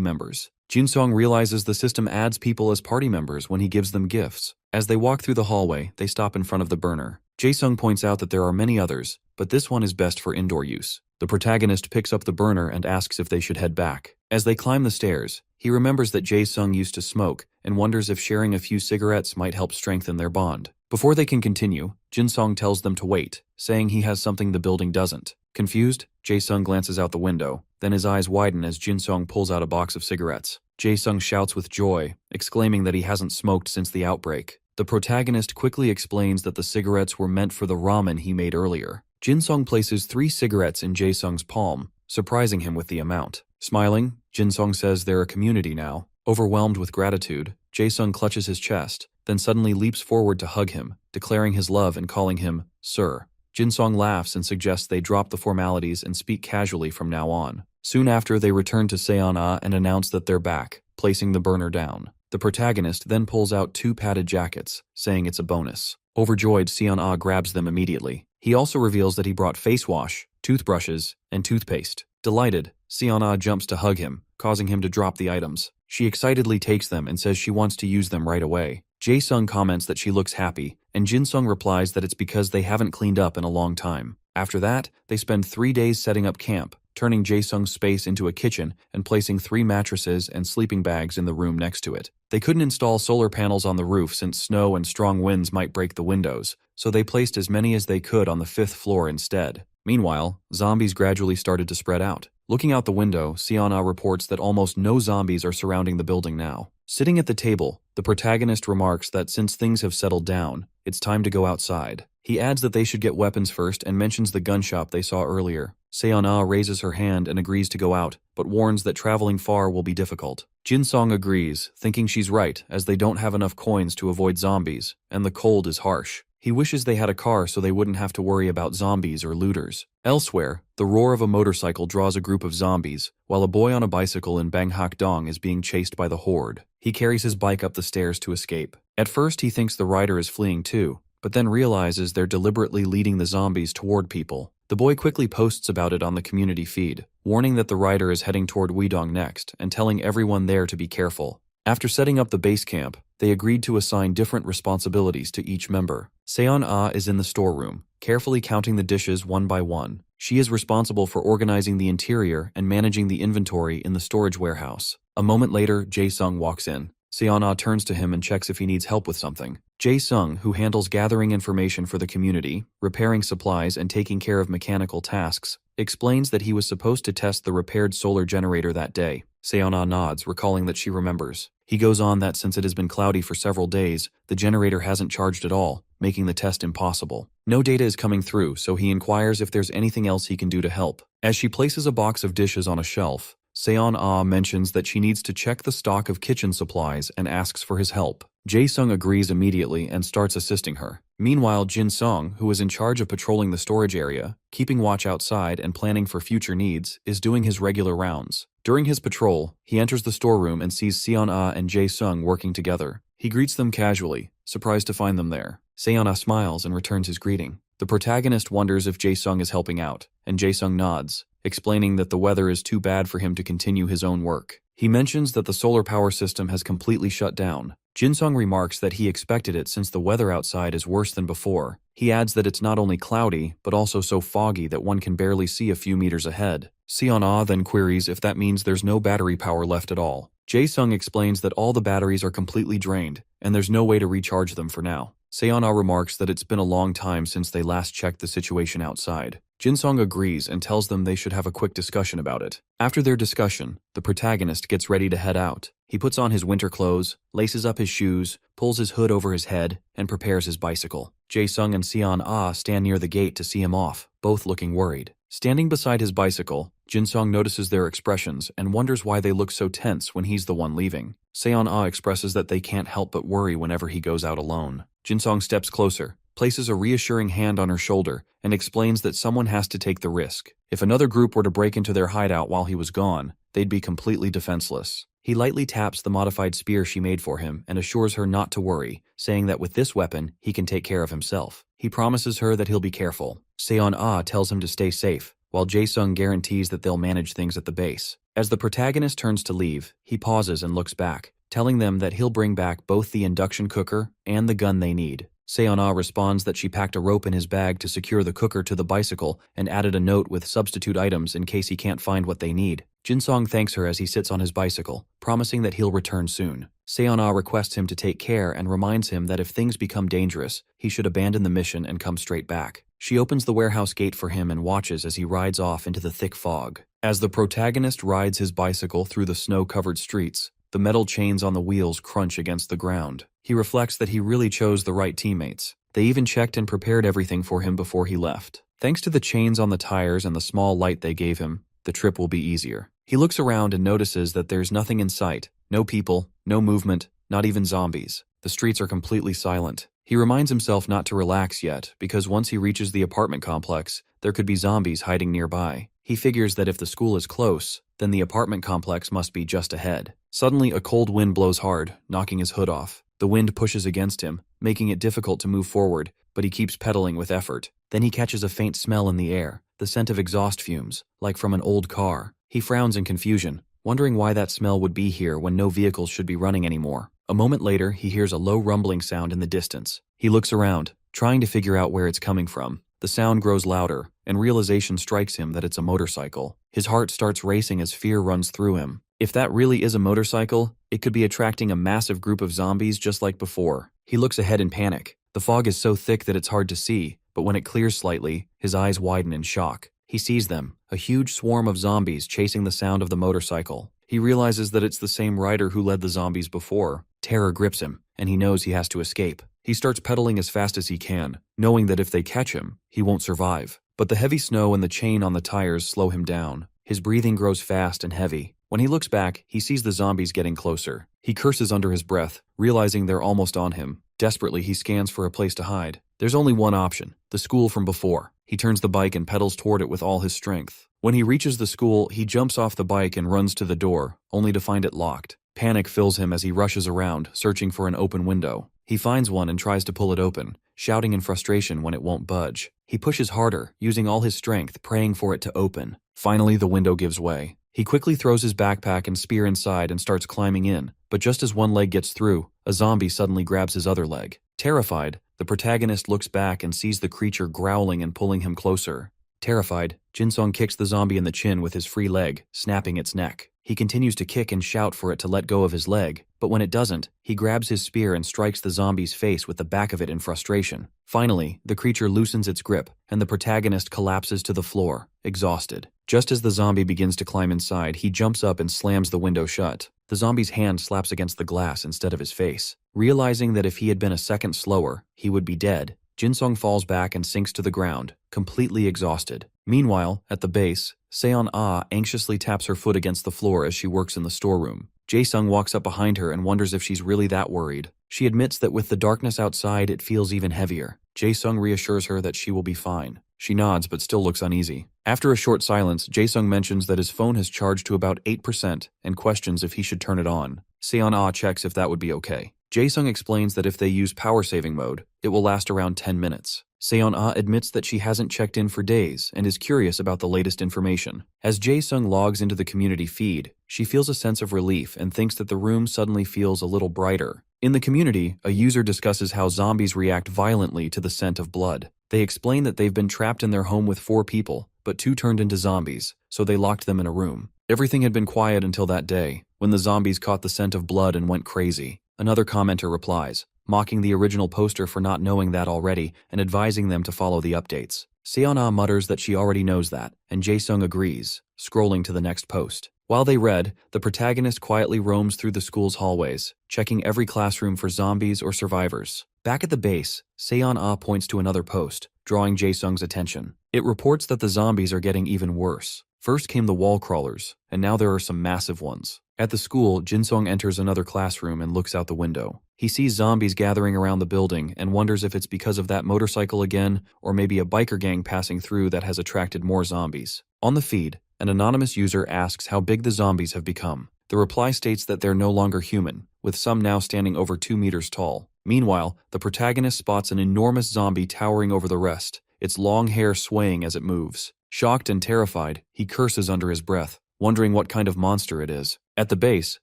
members. Jin-sung realizes the system adds people as party members when he gives them gifts. As they walk through the hallway, they stop in front of the burner. Jae-sung points out that there are many others, but this one is best for indoor use. The protagonist picks up the burner and asks if they should head back. As they climb the stairs, he remembers that Jae-sung used to smoke and wonders if sharing a few cigarettes might help strengthen their bond. Before they can continue, Jin-sung tells them to wait, saying he has something the building doesn't. Confused, Jae-sung glances out the window, then his eyes widen as Jin-sung pulls out a box of cigarettes. Jae-sung shouts with joy, exclaiming that he hasn't smoked since the outbreak. The protagonist quickly explains that the cigarettes were meant for the ramen he made earlier. Jin-sung places 3 cigarettes in Jae-sung's palm, surprising him with the amount. Smiling, Jin-sung says they're a community now. Overwhelmed with gratitude, Jae-sung clutches his chest, then suddenly leaps forward to hug him, declaring his love and calling him Sir. Jin-sung laughs and suggests they drop the formalities and speak casually from now on. Soon after, they return to Seon-ah and announce that they're back, placing the burner down. The protagonist then pulls out 2 padded jackets, saying it's a bonus. Overjoyed, Seon-ah grabs them immediately. He also reveals that he brought face wash, toothbrushes, and toothpaste. Delighted, Seon-ah jumps to hug him, causing him to drop the items. She excitedly takes them and says she wants to use them right away. Jae-sung comments that she looks happy, and Jin-sung replies that it's because they haven't cleaned up in a long time. After that, they spend 3 days setting up camp, turning Jae-sung's space into a kitchen and placing 3 mattresses and sleeping bags in the room next to it. They couldn't install solar panels on the roof since snow and strong winds might break the windows, so they placed as many as they could on the 5th floor instead. Meanwhile, zombies gradually started to spread out. Looking out the window, Seon-ah reports that almost no zombies are surrounding the building now. Sitting at the table, the protagonist remarks that since things have settled down, it's time to go outside. He adds that they should get weapons first and mentions the gun shop they saw earlier. Seon-ah raises her hand and agrees to go out, but warns that traveling far will be difficult. Jin-sung agrees, thinking she's right as they don't have enough coins to avoid zombies, and the cold is harsh. He wishes they had a car so they wouldn't have to worry about zombies or looters. Elsewhere, the roar of a motorcycle draws a group of zombies, while a boy on a bicycle in Banghak-dong is being chased by the horde. He carries his bike up the stairs to escape. At first he thinks the rider is fleeing too, but then realizes they're deliberately leading the zombies toward people. The boy quickly posts about it on the community feed, warning that the rider is heading toward Weidong next and telling everyone there to be careful. After setting up the base camp, they agreed to assign different responsibilities to each member. Seon-ah is in the storeroom, carefully counting the dishes one by one. She is responsible for organizing the interior and managing the inventory in the storage warehouse. A moment later, Jae-sung walks in. Seon-ah turns to him and checks if he needs help with something. Jae-sung, who handles gathering information for the community, repairing supplies, and taking care of mechanical tasks, explains that he was supposed to test the repaired solar generator that day. Seon-ah nods, recalling that she remembers. He goes on that since it has been cloudy for several days, the generator hasn't charged at all, making the test impossible. No data is coming through, so he inquires if there's anything else he can do to help. As she places a box of dishes on a shelf, Seon-ah mentions that she needs to check the stock of kitchen supplies and asks for his help. Jae-sung agrees immediately and starts assisting her. Meanwhile, Jin-sung, who is in charge of patrolling the storage area, keeping watch outside and planning for future needs, is doing his regular rounds. During his patrol, he enters the storeroom and sees Seon-ah and Jae-sung working together. He greets them casually, surprised to find them there. Seon-ah smiles and returns his greeting. The protagonist wonders if Jae-sung is helping out, and Jae-sung nods, explaining that the weather is too bad for him to continue his own work. He mentions that the solar power system has completely shut down. Jin-sung remarks that he expected it since the weather outside is worse than before. He adds that it's not only cloudy, but also so foggy that one can barely see a few meters ahead. Seon-ah then queries if that means there's no battery power left at all. Jae-sung explains that all the batteries are completely drained, and there's no way to recharge them for now. Seon-ah remarks that it's been a long time since they last checked the situation outside. Jinsong agrees and tells them they should have a quick discussion about it. After their discussion, the protagonist gets ready to head out. He puts on his winter clothes, laces up his shoes, pulls his hood over his head, and prepares his bicycle. Jae-sung and Seon-ah stand near the gate to see him off, both looking worried. Standing beside his bicycle, Jinsong notices their expressions and wonders why they look so tense when he's the one leaving. Seon-ah expresses that they can't help but worry whenever he goes out alone. Jinsong steps closer, places a reassuring hand on her shoulder, and explains that someone has to take the risk. If another group were to break into their hideout while he was gone, they'd be completely defenseless. He lightly taps the modified spear she made for him and assures her not to worry, saying that with this weapon, he can take care of himself. He promises her that he'll be careful. Seon-ah tells him to stay safe, while Jae-sung guarantees that they'll manage things at the base. As the protagonist turns to leave, he pauses and looks back, telling them that he'll bring back both the induction cooker and the gun they need. Seon-ah responds that she packed a rope in his bag to secure the cooker to the bicycle and added a note with substitute items in case he can't find what they need. Jinsong thanks her as he sits on his bicycle, promising that he'll return soon. Seon-ah requests him to take care and reminds him that if things become dangerous, he should abandon the mission and come straight back. She opens the warehouse gate for him and watches as he rides off into the thick fog. As the protagonist rides his bicycle through the snow-covered streets, the metal chains on the wheels crunch against the ground. He reflects that he really chose the right teammates. They even checked and prepared everything for him before he left. Thanks to the chains on the tires and the small light they gave him, the trip will be easier. He looks around and notices that there's nothing in sight. No people, no movement, not even zombies. The streets are completely silent. He reminds himself not to relax yet, because once he reaches the apartment complex, there could be zombies hiding nearby. He figures that if the school is close, then the apartment complex must be just ahead. Suddenly, a cold wind blows hard, knocking his hood off. The wind pushes against him, making it difficult to move forward, but he keeps pedaling with effort. Then he catches a faint smell in the air, the scent of exhaust fumes, like from an old car. He frowns in confusion, wondering why that smell would be here when no vehicles should be running anymore. A moment later, he hears a low rumbling sound in the distance. He looks around, trying to figure out where it's coming from. The sound grows louder, and realization strikes him that it's a motorcycle. His heart starts racing as fear runs through him. If that really is a motorcycle, it could be attracting a massive group of zombies just like before. He looks ahead in panic. The fog is so thick that it's hard to see, but when it clears slightly, his eyes widen in shock. He sees them, a huge swarm of zombies chasing the sound of the motorcycle. He realizes that it's the same rider who led the zombies before. Terror grips him, and he knows he has to escape. He starts pedaling as fast as he can, knowing that if they catch him, he won't survive. But the heavy snow and the chain on the tires slow him down. His breathing grows fast and heavy. When he looks back, he sees the zombies getting closer. He curses under his breath, realizing they're almost on him. Desperately, he scans for a place to hide. There's only one option, the school from before. He turns the bike and pedals toward it with all his strength. When he reaches the school, he jumps off the bike and runs to the door, only to find it locked. Panic fills him as he rushes around, searching for an open window. He finds one and tries to pull it open, shouting in frustration when it won't budge. He pushes harder, using all his strength, praying for it to open. Finally, the window gives way. He quickly throws his backpack and spear inside and starts climbing in, but just as one leg gets through, a zombie suddenly grabs his other leg. Terrified, the protagonist looks back and sees the creature growling and pulling him closer. Terrified, Jinsong kicks the zombie in the chin with his free leg, snapping its neck. He continues to kick and shout for it to let go of his leg, but when it doesn't, he grabs his spear and strikes the zombie's face with the back of it in frustration. Finally, the creature loosens its grip, and the protagonist collapses to the floor, exhausted. Just as the zombie begins to climb inside, he jumps up and slams the window shut. The zombie's hand slaps against the glass instead of his face. Realizing that if he had been a second slower, he would be dead, Jinsong falls back and sinks to the ground, completely exhausted. Meanwhile, at the base, Seon-ah anxiously taps her foot against the floor as she works in the storeroom. Jae-sung walks up behind her and wonders if she's really that worried. She admits that with the darkness outside, it feels even heavier. Jae-sung reassures her that she will be fine. She nods but still looks uneasy. After a short silence, Jae-sung mentions that his phone has charged to about 8% and questions if he should turn it on. Seon-ah checks if that would be okay. Jae-sung explains that if they use power-saving mode, it will last around 10 minutes. Seon-ah admits that she hasn't checked in for days and is curious about the latest information. As Jae-sung logs into the community feed, she feels a sense of relief and thinks that the room suddenly feels a little brighter. In the community, a user discusses how zombies react violently to the scent of blood. They explain that they've been trapped in their home with 4 people, but 2 turned into zombies, so they locked them in a room. Everything had been quiet until that day, when the zombies caught the scent of blood and went crazy. Another commenter replies, mocking the original poster for not knowing that already and advising them to follow the updates. Seon-ah mutters that she already knows that, and Jae-sung agrees, scrolling to the next post. While they read, the protagonist quietly roams through the school's hallways, checking every classroom for zombies or survivors. Back at the base, Seon-ah points to another post, drawing Jae-sung's attention. It reports that the zombies are getting even worse. First came the wall crawlers, and now there are some massive ones. At the school, Jin-sung enters another classroom and looks out the window. He sees zombies gathering around the building and wonders if it's because of that motorcycle again, or maybe a biker gang passing through that has attracted more zombies. On the feed, an anonymous user asks how big the zombies have become. The reply states that they're no longer human, with some now standing over 2 meters tall. Meanwhile, the protagonist spots an enormous zombie towering over the rest, its long hair swaying as it moves. Shocked and terrified, he curses under his breath, wondering what kind of monster it is. At the base,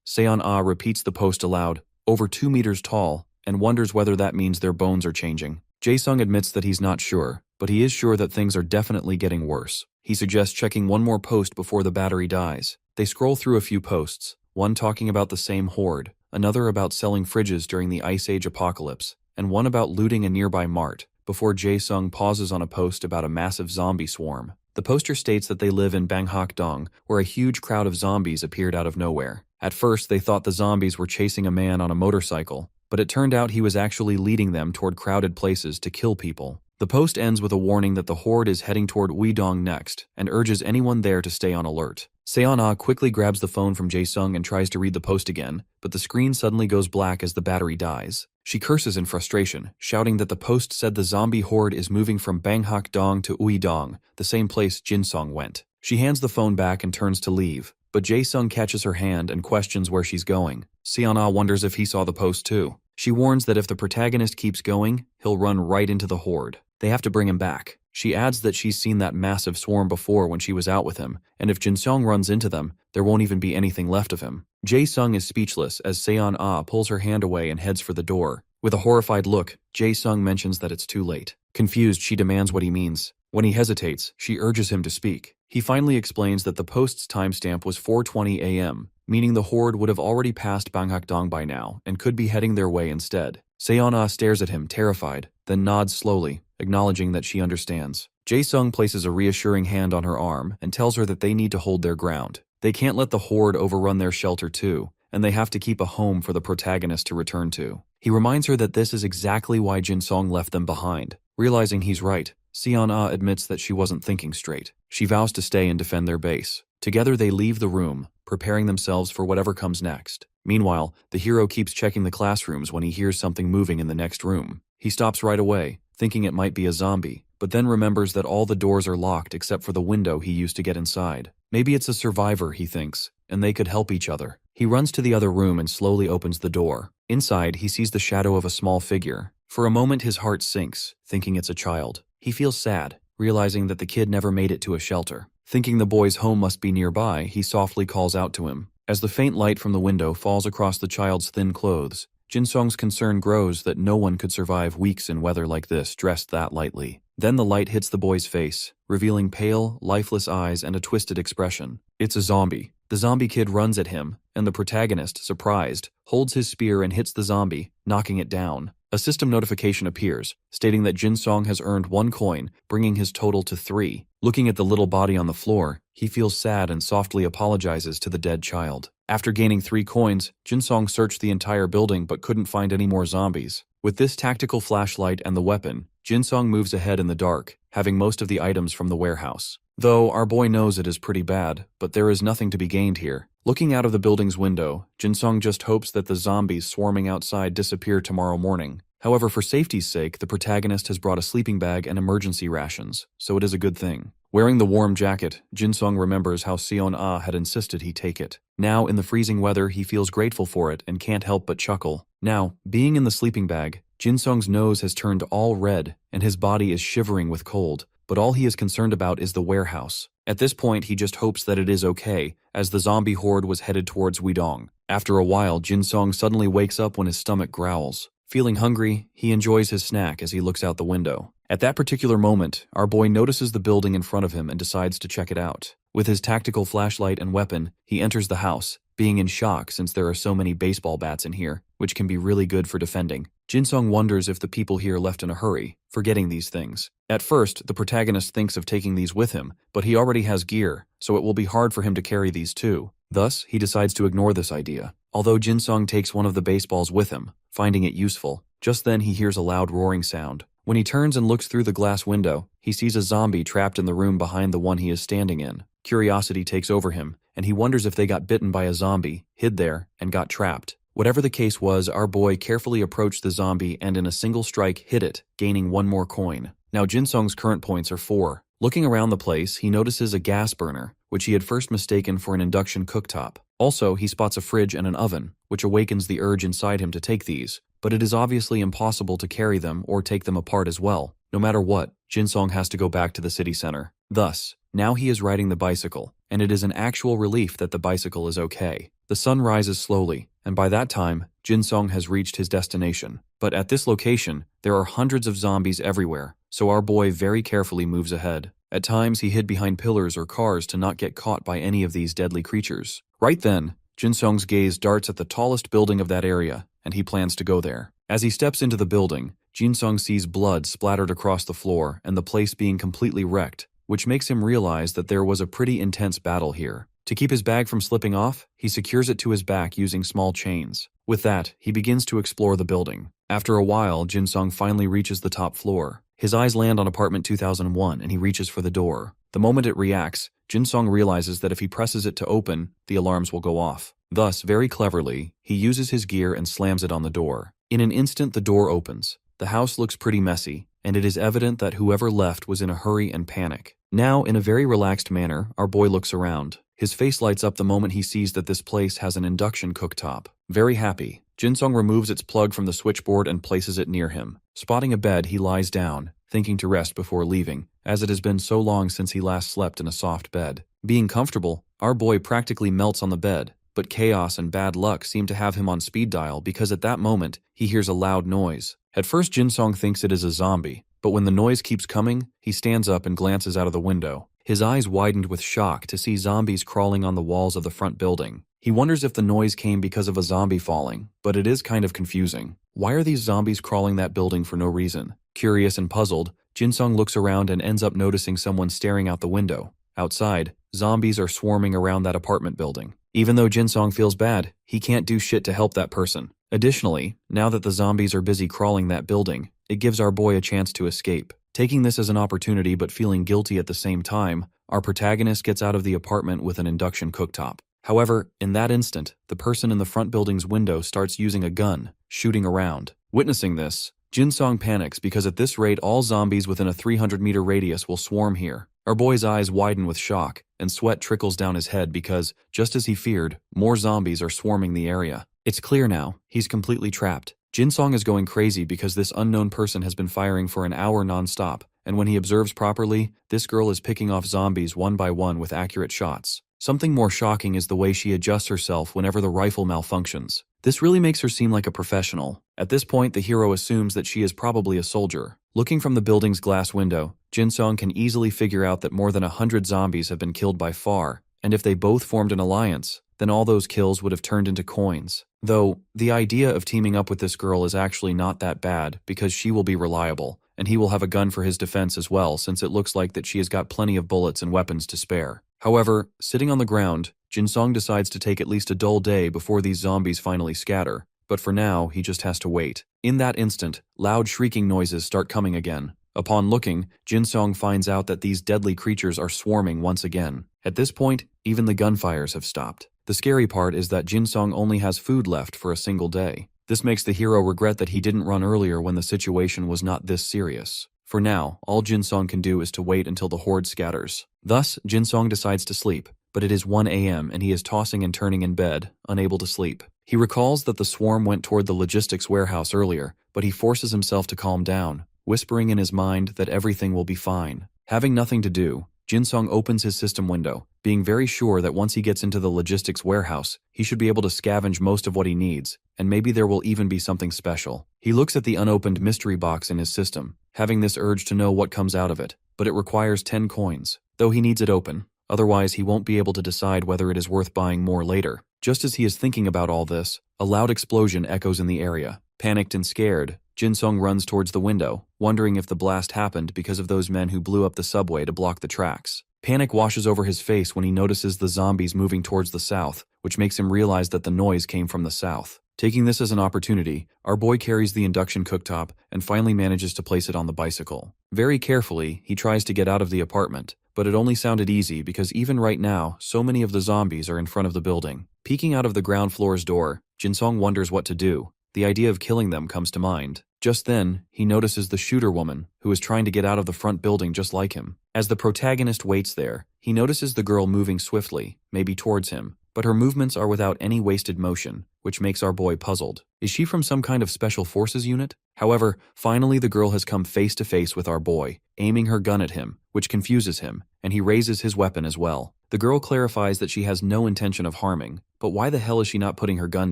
Seon-ah repeats the post aloud, over 2 meters tall, and wonders whether that means their bones are changing. Jae-sung admits that he's not sure, but he is sure that things are definitely getting worse. He suggests checking one more post before the battery dies. They scroll through a few posts, one talking about the same horde, another about selling fridges during the Ice Age apocalypse, and one about looting a nearby mart, before Jae-sung pauses on a post about a massive zombie swarm. The poster states that they live in Banghak-dong, where a huge crowd of zombies appeared out of nowhere. At first, they thought the zombies were chasing a man on a motorcycle, but it turned out he was actually leading them toward crowded places to kill people. The post ends with a warning that the horde is heading toward Uidong next, and urges anyone there to stay on alert. Seon-ah quickly grabs the phone from Jae-sung and tries to read the post again, but the screen suddenly goes black as the battery dies. She curses in frustration, shouting that the post said the zombie horde is moving from Banghak-dong to Uidong, the same place Jin-sung went. She hands the phone back and turns to leave, but Jae-sung catches her hand and questions where she's going. Seon-ah wonders if he saw the post too. She warns that if the protagonist keeps going, he'll run right into the horde. They have to bring him back. She adds that she's seen that massive swarm before when she was out with him, and if Jin-sung runs into them, there won't even be anything left of him. Jae-sung is speechless as Seon-ah pulls her hand away and heads for the door. With a horrified look, Jae-sung mentions that it's too late. Confused, she demands what he means. When he hesitates, she urges him to speak. He finally explains that the post's timestamp was 4:20 a.m., meaning the horde would have already passed Banghak-dong by now and could be heading their way instead. Seon-ah stares at him, terrified, then nods slowly, acknowledging that she understands. Jae-sung places a reassuring hand on her arm and tells her that they need to hold their ground. They can't let the horde overrun their shelter too, and they have to keep a home for the protagonist to return to. He reminds her that this is exactly why Jin-sung left them behind. Realizing he's right, Seon-ah admits that she wasn't thinking straight. She vows to stay and defend their base. Together they leave the room, preparing themselves for whatever comes next. Meanwhile, the hero keeps checking the classrooms when he hears something moving in the next room. He stops right away, thinking it might be a zombie, but then remembers that all the doors are locked except for the window he used to get inside. Maybe it's a survivor, he thinks, and they could help each other. He runs to the other room and slowly opens the door. Inside, he sees the shadow of a small figure. For a moment, his heart sinks, thinking it's a child. He feels sad, realizing that the kid never made it to a shelter. Thinking the boy's home must be nearby, he softly calls out to him. As the faint light from the window falls across the child's thin clothes, Jin-sung's concern grows that no one could survive weeks in weather like this dressed that lightly. Then the light hits the boy's face, revealing pale, lifeless eyes and a twisted expression. It's a zombie. The zombie kid runs at him, and the protagonist, surprised, holds his spear and hits the zombie, knocking it down. A system notification appears, stating that Jin-sung has earned 1 coin, bringing his total to 3. Looking at the little body on the floor, he feels sad and softly apologizes to the dead child. After gaining 3 coins, Jin-sung searched the entire building but couldn't find any more zombies. With this tactical flashlight and the weapon, Jin-sung moves ahead in the dark, having most of the items from the warehouse. Though our boy knows it is pretty bad, but there is nothing to be gained here. Looking out of the building's window, Jin-sung just hopes that the zombies swarming outside disappear tomorrow morning. However, for safety's sake, the protagonist has brought a sleeping bag and emergency rations, so it is a good thing. Wearing the warm jacket, Jin-sung remembers how Seon-ah had insisted he take it. Now, in the freezing weather, he feels grateful for it and can't help but chuckle. Now, being in the sleeping bag, Jin-sung's nose has turned all red and his body is shivering with cold, but all he is concerned about is the warehouse. At this point, he just hopes that it is okay, as the zombie horde was headed towards Uidong. After a while, Jin-sung suddenly wakes up when his stomach growls. Feeling hungry, he enjoys his snack as he looks out the window. At that particular moment, our boy notices the building in front of him and decides to check it out. With his tactical flashlight and weapon, he enters the house, being in shock since there are so many baseball bats in here, which can be really good for defending. Jin-sung wonders if the people here left in a hurry, forgetting these things. At first, the protagonist thinks of taking these with him, but he already has gear, so it will be hard for him to carry these too. Thus, he decides to ignore this idea. Although Jin-sung takes one of the baseballs with him, finding it useful, just then he hears a loud roaring sound. When he turns and looks through the glass window, he sees a zombie trapped in the room behind the one he is standing in. Curiosity takes over him, and he wonders if they got bitten by a zombie, hid there, and got trapped. Whatever the case was, our boy carefully approached the zombie and in a single strike hit it, gaining 1 more coin. Now Jin-sung's current points are 4. Looking around the place, he notices a gas burner, which he had first mistaken for an induction cooktop. Also, he spots a fridge and an oven, which awakens the urge inside him to take these, but it is obviously impossible to carry them or take them apart as well. No matter what, Jin-sung has to go back to the city center. Thus, now he is riding the bicycle, and it is an actual relief that the bicycle is okay. The sun rises slowly, and by that time, Jin-sung has reached his destination. But at this location, there are hundreds of zombies everywhere, so our boy very carefully moves ahead. At times, he hid behind pillars or cars to not get caught by any of these deadly creatures. Right then, Jin-sung's gaze darts at the tallest building of that area, and he plans to go there. As he steps into the building, Jin-sung sees blood splattered across the floor and the place being completely wrecked, which makes him realize that there was a pretty intense battle here. To keep his bag from slipping off, he secures it to his back using small chains. With that, he begins to explore the building. After a while, Jin-sung finally reaches the top floor. His eyes land on apartment 2001 and he reaches for the door. The moment it reacts, Jin-sung realizes that if he presses it to open, the alarms will go off. Thus, very cleverly, he uses his gear and slams it on the door. In an instant, the door opens. The house looks pretty messy, and it is evident that whoever left was in a hurry and panic. Now, in a very relaxed manner, our boy looks around. His face lights up the moment he sees that this place has an induction cooktop. Very happy, Jin-sung removes its plug from the switchboard and places it near him. Spotting a bed, he lies down, thinking to rest before leaving, as it has been so long since he last slept in a soft bed. Being comfortable, our boy practically melts on the bed, but chaos and bad luck seem to have him on speed dial because at that moment, he hears a loud noise. At first, Jin-sung thinks it is a zombie, but when the noise keeps coming, he stands up and glances out of the window. His eyes widened with shock to see zombies crawling on the walls of the front building. He wonders if the noise came because of a zombie falling, but it is kind of confusing. Why are these zombies crawling that building for no reason? Curious and puzzled, Jin-sung looks around and ends up noticing someone staring out the window. Outside, zombies are swarming around that apartment building. Even though Jin-sung feels bad, he can't do shit to help that person. Additionally, now that the zombies are busy crawling that building, it gives our boy a chance to escape. Taking this as an opportunity but feeling guilty at the same time, our protagonist gets out of the apartment with an induction cooktop. However, in that instant, the person in the front building's window starts using a gun, shooting around. Witnessing this, Jin-sung panics because at this rate all zombies within a 300-meter radius will swarm here. Our boy's eyes widen with shock, and sweat trickles down his head because, just as he feared, more zombies are swarming the area. It's clear now, he's completely trapped. Jin-sung is going crazy because this unknown person has been firing for an hour non-stop, and when he observes properly, this girl is picking off zombies one by one with accurate shots. Something more shocking is the way she adjusts herself whenever the rifle malfunctions. This really makes her seem like a professional. At this point, the hero assumes that she is probably a soldier. Looking from the building's glass window, Jin-sung can easily figure out that more than 100 zombies have been killed by far, and if they both formed an alliance, then all those kills would have turned into coins. Though, the idea of teaming up with this girl is actually not that bad because she will be reliable, and he will have a gun for his defense as well since it looks like that she has got plenty of bullets and weapons to spare. However, sitting on the ground, Jin-sung decides to take at least a dull day before these zombies finally scatter, but for now, he just has to wait. In that instant, loud shrieking noises start coming again. Upon looking, Jin-sung finds out that these deadly creatures are swarming once again. At this point, even the gunfires have stopped. The scary part is that Jin-sung only has food left for a single day. This makes the hero regret that he didn't run earlier when the situation was not this serious. For now, all Jin-sung can do is to wait until the horde scatters. Thus, Jin-sung decides to sleep, but it is 1 a.m. and he is tossing and turning in bed, unable to sleep. He recalls that the swarm went toward the logistics warehouse earlier, but he forces himself to calm down, whispering in his mind that everything will be fine. Having nothing to do, Jin-sung opens his system window, being very sure that once he gets into the logistics warehouse, he should be able to scavenge most of what he needs, and maybe there will even be something special. He looks at the unopened mystery box in his system, having this urge to know what comes out of it, but it requires 10 coins, though he needs it open. Otherwise, he won't be able to decide whether it is worth buying more later. Just as he is thinking about all this, a loud explosion echoes in the area. Panicked and scared, Jin-sung runs towards the window, wondering if the blast happened because of those men who blew up the subway to block the tracks. Panic washes over his face when he notices the zombies moving towards the south, which makes him realize that the noise came from the south. Taking this as an opportunity, our boy carries the induction cooktop and finally manages to place it on the bicycle. Very carefully, he tries to get out of the apartment, but it only sounded easy because even right now, so many of the zombies are in front of the building. Peeking out of the ground floor's door, Jin-sung wonders what to do. The idea of killing them comes to mind. Just then, he notices the shooter woman, who is trying to get out of the front building just like him. As the protagonist waits there, he notices the girl moving swiftly, maybe towards him, but her movements are without any wasted motion, which makes our boy puzzled. Is she from some kind of special forces unit? However, finally the girl has come face to face with our boy, aiming her gun at him, which confuses him, and he raises his weapon as well. The girl clarifies that she has no intention of harming, but why the hell is she not putting her gun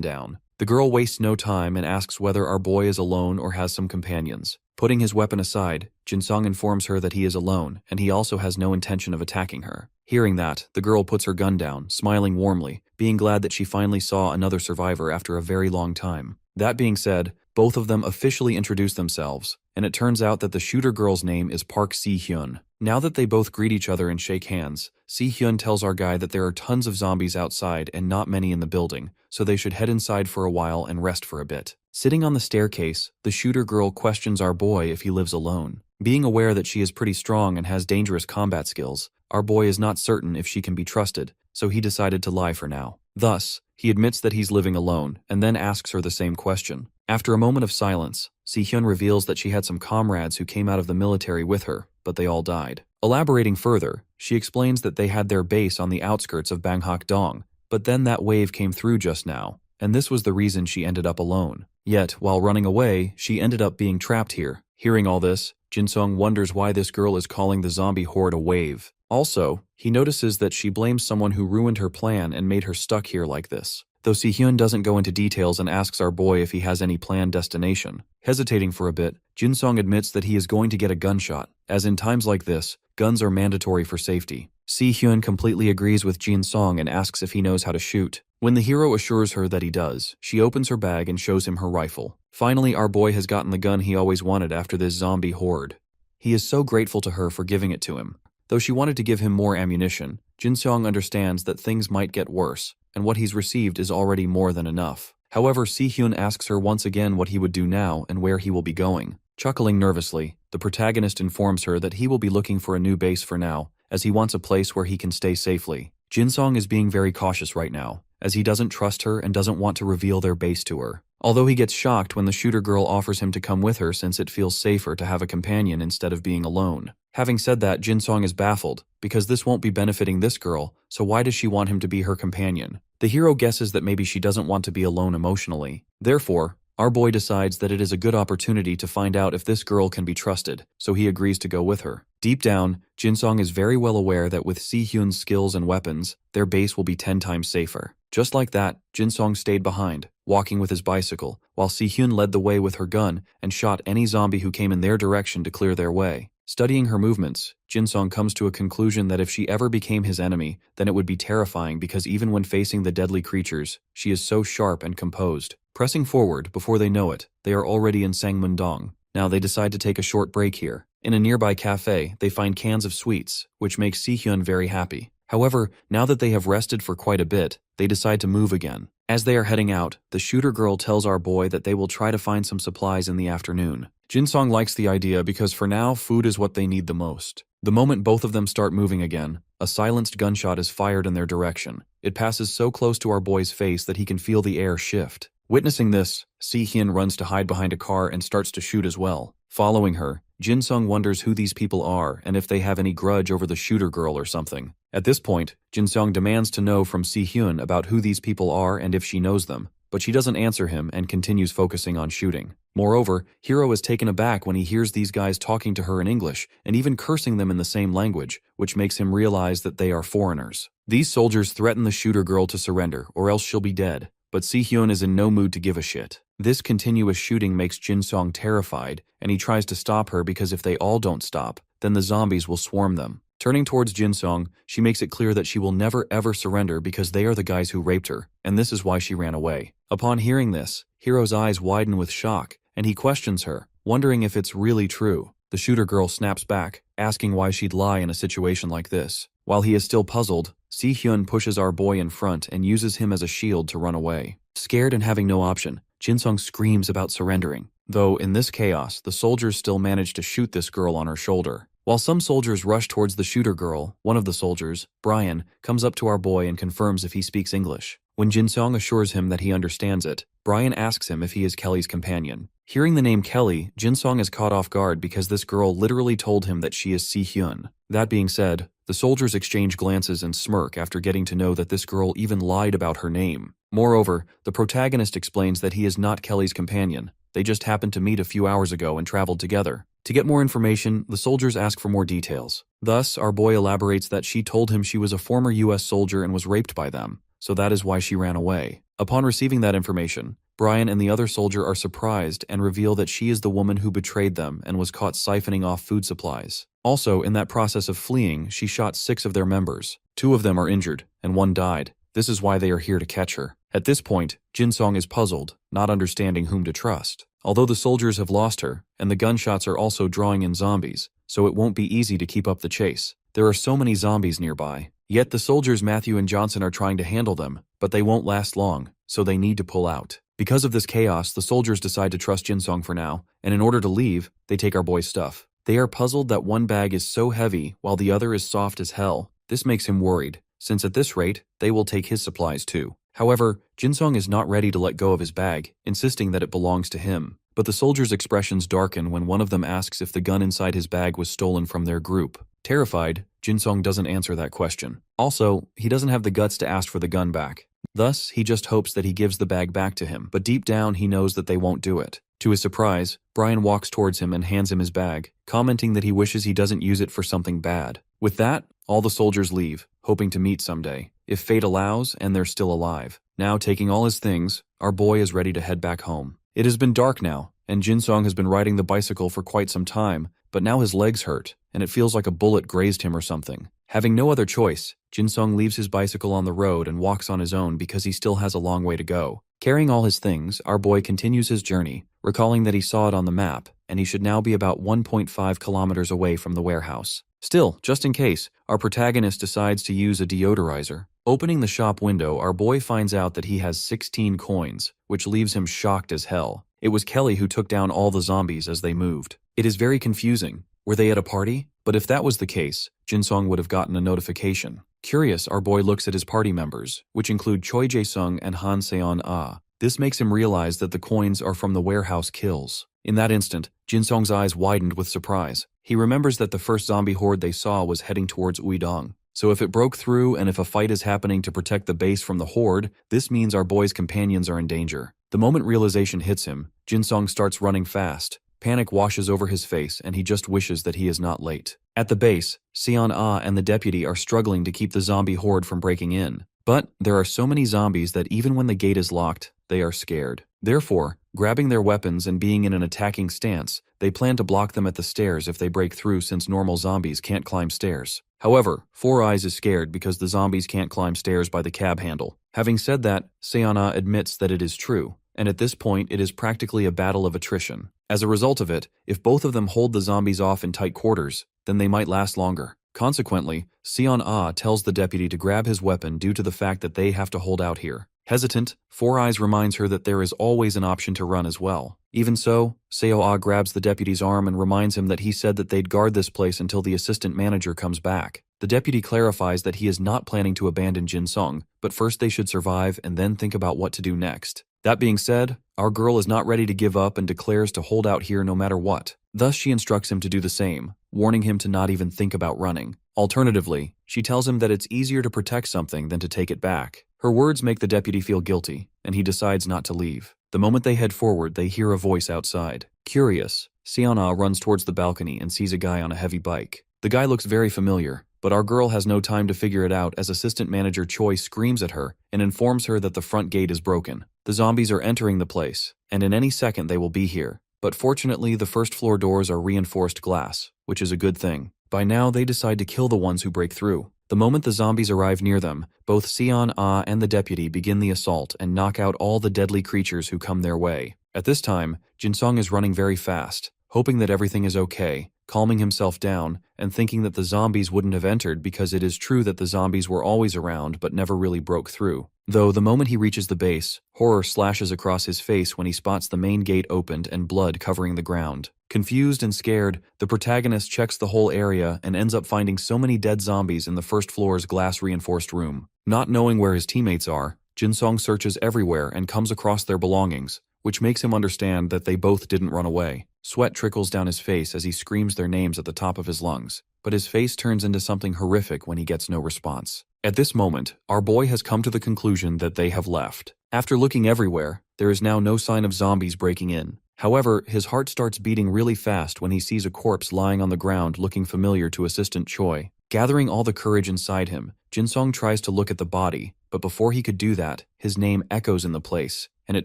down? The girl wastes no time and asks whether our boy is alone or has some companions. Putting his weapon aside, Jin-sung informs her that he is alone and he also has no intention of attacking her. Hearing that, the girl puts her gun down, smiling warmly, being glad that she finally saw another survivor after a very long time. That being said, both of them officially introduce themselves, and it turns out that the shooter girl's name is Park Si-hyun. Now that they both greet each other and shake hands, Si-hyun tells our guy that there are tons of zombies outside and not many in the building, so they should head inside for a while and rest for a bit. Sitting on the staircase, the shooter girl questions our boy if he lives alone. Being aware that she is pretty strong and has dangerous combat skills, our boy is not certain if she can be trusted, so he decided to lie for now. Thus, he admits that he's living alone, and then asks her the same question. After a moment of silence, Si-hyun reveals that she had some comrades who came out of the military with her, but they all died. Elaborating further, she explains that they had their base on the outskirts of Banghak-dong, but then that wave came through just now, and this was the reason she ended up alone. Yet, while running away, she ended up being trapped here. Hearing all this, Jin-sung wonders why this girl is calling the zombie horde a wave. Also, he notices that she blames someone who ruined her plan and made her stuck here like this. Though Si-hyun doesn't go into details and asks our boy if he has any planned destination. Hesitating for a bit, Jin-sung admits that he is going to get a gunshot, as in times like this, guns are mandatory for safety. Si-hyun completely agrees with Jin-sung and asks if he knows how to shoot. When the hero assures her that he does, she opens her bag and shows him her rifle. Finally, our boy has gotten the gun he always wanted after this zombie horde. He is so grateful to her for giving it to him. Though she wanted to give him more ammunition, Jin-sung understands that things might get worse, and what he's received is already more than enough. However, Si-hyun asks her once again what he would do now and where he will be going. Chuckling nervously, the protagonist informs her that he will be looking for a new base for now, as he wants a place where he can stay safely. Jin-sung is being very cautious right now, as he doesn't trust her and doesn't want to reveal their base to her. Although he gets shocked when the shooter girl offers him to come with her since it feels safer to have a companion instead of being alone. Having said that, Jin-sung is baffled, because this won't be benefiting this girl, so why does she want him to be her companion? The hero guesses that maybe she doesn't want to be alone emotionally. Therefore, our boy decides that it is a good opportunity to find out if this girl can be trusted, so he agrees to go with her. Deep down, Jin-sung is very well aware that with Si-hyun's skills and weapons, their base will be 10 times safer. Just like that, Jin-sung stayed behind, walking with his bicycle, while Si-hyun led the way with her gun and shot any zombie who came in their direction to clear their way. Studying her movements, Jin-sung comes to a conclusion that if she ever became his enemy, then it would be terrifying because even when facing the deadly creatures, she is so sharp and composed. Pressing forward, before they know it, they are already in Sangmun-dong. Now they decide to take a short break here. In a nearby cafe, they find cans of sweets, which makes Si-hyun very happy. However, now that they have rested for quite a bit, they decide to move again. As they are heading out, the shooter girl tells our boy that they will try to find some supplies in the afternoon. Jin-sung likes the idea because for now, food is what they need the most. The moment both of them start moving again, a silenced gunshot is fired in their direction. It passes so close to our boy's face that he can feel the air shift. Witnessing this, Si-hyun runs to hide behind a car and starts to shoot as well. Following her, Jin-sung wonders who these people are and if they have any grudge over the shooter girl or something. At this point, Jin-sung demands to know from Si-hyun about who these people are and if she knows them, but she doesn't answer him and continues focusing on shooting. Moreover, Hiro is taken aback when he hears these guys talking to her in English and even cursing them in the same language, which makes him realize that they are foreigners. These soldiers threaten the shooter girl to surrender or else she'll be dead, but Si-hyun is in no mood to give a shit. This continuous shooting makes Jin-sung terrified, and he tries to stop her because if they all don't stop, then the zombies will swarm them. Turning towards Jinsong, she makes it clear that she will never ever surrender because they are the guys who raped her, and this is why she ran away. Upon hearing this, Hiro's eyes widen with shock, and he questions her, wondering if it's really true. The shooter girl snaps back, asking why she'd lie in a situation like this. While he is still puzzled, Si-hyun pushes our boy in front and uses him as a shield to run away. Scared and having no option, Jinsong screams about surrendering. Though, in this chaos, the soldiers still manage to shoot this girl on her shoulder. While some soldiers rush towards the shooter girl, one of the soldiers, Brian, comes up to our boy and confirms if he speaks English. When Jinsong assures him that he understands it, Brian asks him if he is Kelly's companion. Hearing the name Kelly, Jinsong is caught off guard because this girl literally told him that she is Si-hyun. That being said, the soldiers exchange glances and smirk after getting to know that this girl even lied about her name. Moreover, the protagonist explains that he is not Kelly's companion. They just happened to meet a few hours ago and traveled together. To get more information, the soldiers ask for more details. Thus, our boy elaborates that she told him she was a former US soldier and was raped by them, so that is why she ran away. Upon receiving that information, Brian and the other soldier are surprised and reveal that she is the woman who betrayed them and was caught siphoning off food supplies. Also, in that process of fleeing, she shot 6 of their members. 2 of them are injured, and 1 died. This is why they are here to catch her. At this point, Jinsong is puzzled, not understanding whom to trust. Although the soldiers have lost her, and the gunshots are also drawing in zombies, so it won't be easy to keep up the chase. There are so many zombies nearby. Yet the soldiers Matthew and Johnson are trying to handle them, but they won't last long, so they need to pull out. Because of this chaos, the soldiers decide to trust Jinsong for now, and in order to leave, they take our boy's stuff. They are puzzled that one bag is so heavy while the other is soft as hell. This makes him worried, since at this rate, they will take his supplies too. However, Jinsong is not ready to let go of his bag, insisting that it belongs to him. But the soldiers' expressions darken when one of them asks if the gun inside his bag was stolen from their group. Terrified, Jinsong doesn't answer that question. Also, he doesn't have the guts to ask for the gun back. Thus, he just hopes that he gives the bag back to him, but deep down he knows that they won't do it. To his surprise, Brian walks towards him and hands him his bag, commenting that he wishes he doesn't use it for something bad. With that, all the soldiers leave, hoping to meet someday, if fate allows and they're still alive. Now taking all his things, our boy is ready to head back home. It has been dark now, and Jinsong has been riding the bicycle for quite some time, but now his legs hurt, and it feels like a bullet grazed him or something. Having no other choice, Jinsong leaves his bicycle on the road and walks on his own because he still has a long way to go. Carrying all his things, our boy continues his journey, recalling that he saw it on the map, and he should now be about 1.5 kilometers away from the warehouse. Still, just in case, our protagonist decides to use a deodorizer. Opening the shop window, our boy finds out that he has 16 coins, which leaves him shocked as hell. It was Kelly who took down all the zombies as they moved. It is very confusing. Were they at a party? But if that was the case, Jinsong would have gotten a notification. Curious, our boy looks at his party members, which include Choi Jae-sung and Han Seon-ah. This makes him realize that the coins are from the warehouse kills. In that instant, Jinsong's eyes widened with surprise. He remembers that the first zombie horde they saw was heading towards Uidong. So if it broke through and if a fight is happening to protect the base from the horde, this means our boy's companions are in danger. The moment realization hits him, Jinsong starts running fast. Panic washes over his face and he just wishes that he is not late. At the base, Seon-ah and the deputy are struggling to keep the zombie horde from breaking in. But there are so many zombies that even when the gate is locked, they are scared. Therefore, grabbing their weapons and being in an attacking stance, they plan to block them at the stairs if they break through since normal zombies can't climb stairs. However, Four Eyes is scared because the zombies can't climb stairs by the cab handle. Having said that, Seon-ah admits that it is true, and at this point it is practically a battle of attrition. As a result of it, if both of them hold the zombies off in tight quarters, then they might last longer. Consequently, Seon-ah tells the deputy to grab his weapon due to the fact that they have to hold out here. Hesitant, Four Eyes reminds her that there is always an option to run as well. Even so, Seo-ah grabs the deputy's arm and reminds him that he said that they'd guard this place until the assistant manager comes back. The deputy clarifies that he is not planning to abandon Jinsong, but first they should survive and then think about what to do next. That being said, our girl is not ready to give up and declares to hold out here no matter what. Thus she instructs him to do the same, warning him to not even think about running. Alternatively, she tells him that it's easier to protect something than to take it back. Her words make the deputy feel guilty, and he decides not to leave. The moment they head forward, they hear a voice outside. Curious, Seon-ah runs towards the balcony and sees a guy on a heavy bike. The guy looks very familiar, but our girl has no time to figure it out as assistant manager Choi screams at her and informs her that the front gate is broken. The zombies are entering the place, and in any second they will be here. But fortunately, the first floor doors are reinforced glass, which is a good thing. By now, they decide to kill the ones who break through. The moment the zombies arrive near them, both Seon Ah and the deputy begin the assault and knock out all the deadly creatures who come their way. At this time, Jinsung is running very fast, hoping that everything is okay, calming himself down, and thinking that the zombies wouldn't have entered because it is true that the zombies were always around but never really broke through. Though the moment he reaches the base, horror slashes across his face when he spots the main gate opened and blood covering the ground. Confused and scared, the protagonist checks the whole area and ends up finding so many dead zombies in the first floor's glass-reinforced room. Not knowing where his teammates are, Jinsung searches everywhere and comes across their belongings, which makes him understand that they both didn't run away. Sweat trickles down his face as he screams their names at the top of his lungs, but his face turns into something horrific when he gets no response. At this moment, our boy has come to the conclusion that they have left. After looking everywhere, there is now no sign of zombies breaking in. However, his heart starts beating really fast when he sees a corpse lying on the ground looking familiar to Assistant Choi. Gathering all the courage inside him, Jinsung tries to look at the body, but before he could do that, his name echoes in the place, and it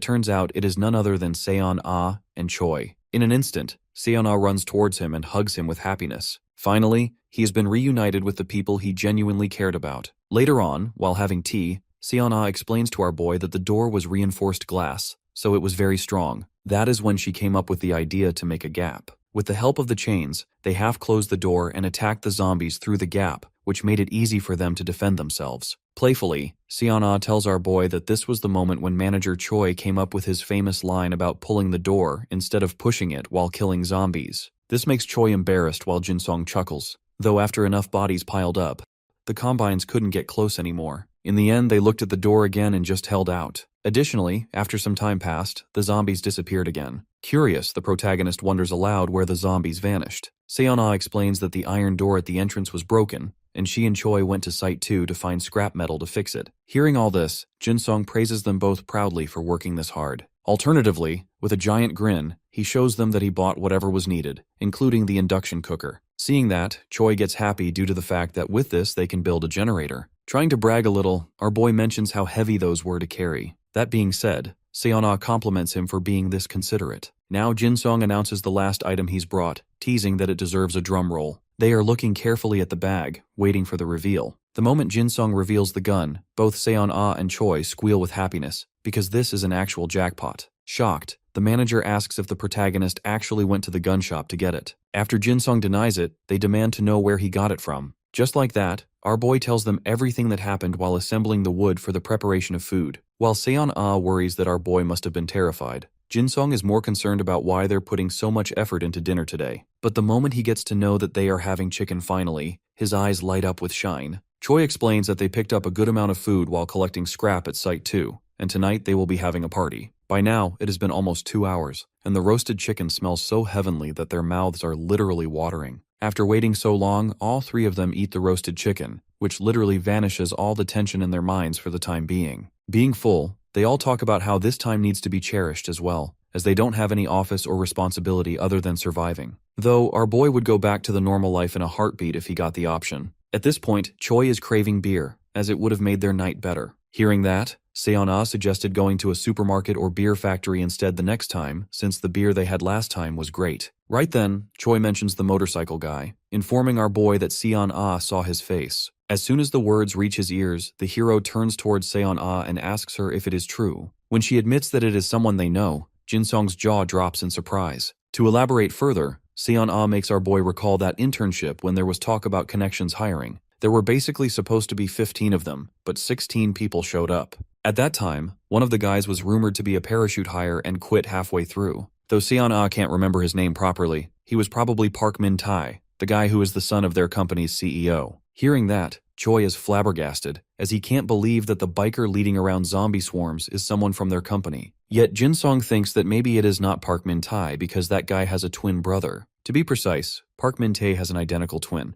turns out it is none other than Seon Ah and Choi. In an instant, Seon Ah runs towards him and hugs him with happiness. Finally, he has been reunited with the people he genuinely cared about. Later on, while having tea, Seon Ah explains to our boy that the door was reinforced glass, so it was very strong. That is when she came up with the idea to make a gap. With the help of the chains, they half-closed the door and attacked the zombies through the gap, which made it easy for them to defend themselves. Playfully, Seon Ah tells our boy that this was the moment when manager Choi came up with his famous line about pulling the door instead of pushing it while killing zombies. This makes Choi embarrassed while Jinsung chuckles. Though after enough bodies piled up, the combines couldn't get close anymore. In the end, they looked at the door again and just held out. Additionally, after some time passed, the zombies disappeared again. Curious, the protagonist wonders aloud where the zombies vanished. Seon Ah explains that the iron door at the entrance was broken, and she and Choi went to Site 2 to find scrap metal to fix it. Hearing all this, Jinsung praises them both proudly for working this hard. Alternatively, with a giant grin, he shows them that he bought whatever was needed, including the induction cooker. Seeing that, Choi gets happy due to the fact that with this they can build a generator. Trying to brag a little, our boy mentions how heavy those were to carry. That being said, Seon Ah compliments him for being this considerate. Now Jinsung announces the last item he's brought, teasing that it deserves a drum roll. They are looking carefully at the bag, waiting for the reveal. The moment Jinsung reveals the gun, both Seon Ah and Choi squeal with happiness, because this is an actual jackpot. Shocked, the manager asks if the protagonist actually went to the gun shop to get it. After Jinsung denies it, they demand to know where he got it from. Just like that, our boy tells them everything that happened while assembling the wood for the preparation of food. While Seon Ah worries that our boy must have been terrified, Jinsung is more concerned about why they're putting so much effort into dinner today. But the moment he gets to know that they are having chicken finally, his eyes light up with shine. Choi explains that they picked up a good amount of food while collecting scrap at Site 2, and tonight they will be having a party. By now, it has been almost 2 hours, and the roasted chicken smells so heavenly that their mouths are literally watering. After waiting so long, all three of them eat the roasted chicken, which literally vanishes all the tension in their minds for the time being. Being full, they all talk about how this time needs to be cherished as well, as they don't have any office or responsibility other than surviving. Though, our boy would go back to the normal life in a heartbeat if he got the option. At this point, Choi is craving beer, as it would have made their night better. Hearing that, Seon Ah suggested going to a supermarket or beer factory instead the next time, since the beer they had last time was great. Right then, Choi mentions the motorcycle guy, informing our boy that Seon Ah saw his face. As soon as the words reach his ears, the hero turns towards Seon Ah and asks her if it is true. When she admits that it is someone they know, Jinsung's jaw drops in surprise. To elaborate further, Seon Ah makes our boy recall that internship when there was talk about connections hiring. There were basically supposed to be 15 of them, but 16 people showed up. At that time, one of the guys was rumored to be a parachute hire and quit halfway through. Though Seon Ah can't remember his name properly, he was probably Park Min Tae, the guy who is the son of their company's CEO. Hearing that, Choi is flabbergasted, as he can't believe that the biker leading around zombie swarms is someone from their company. Yet Jinsung thinks that maybe it is not Park Min Tae because that guy has a twin brother. To be precise, Park Min Tae has an identical twin.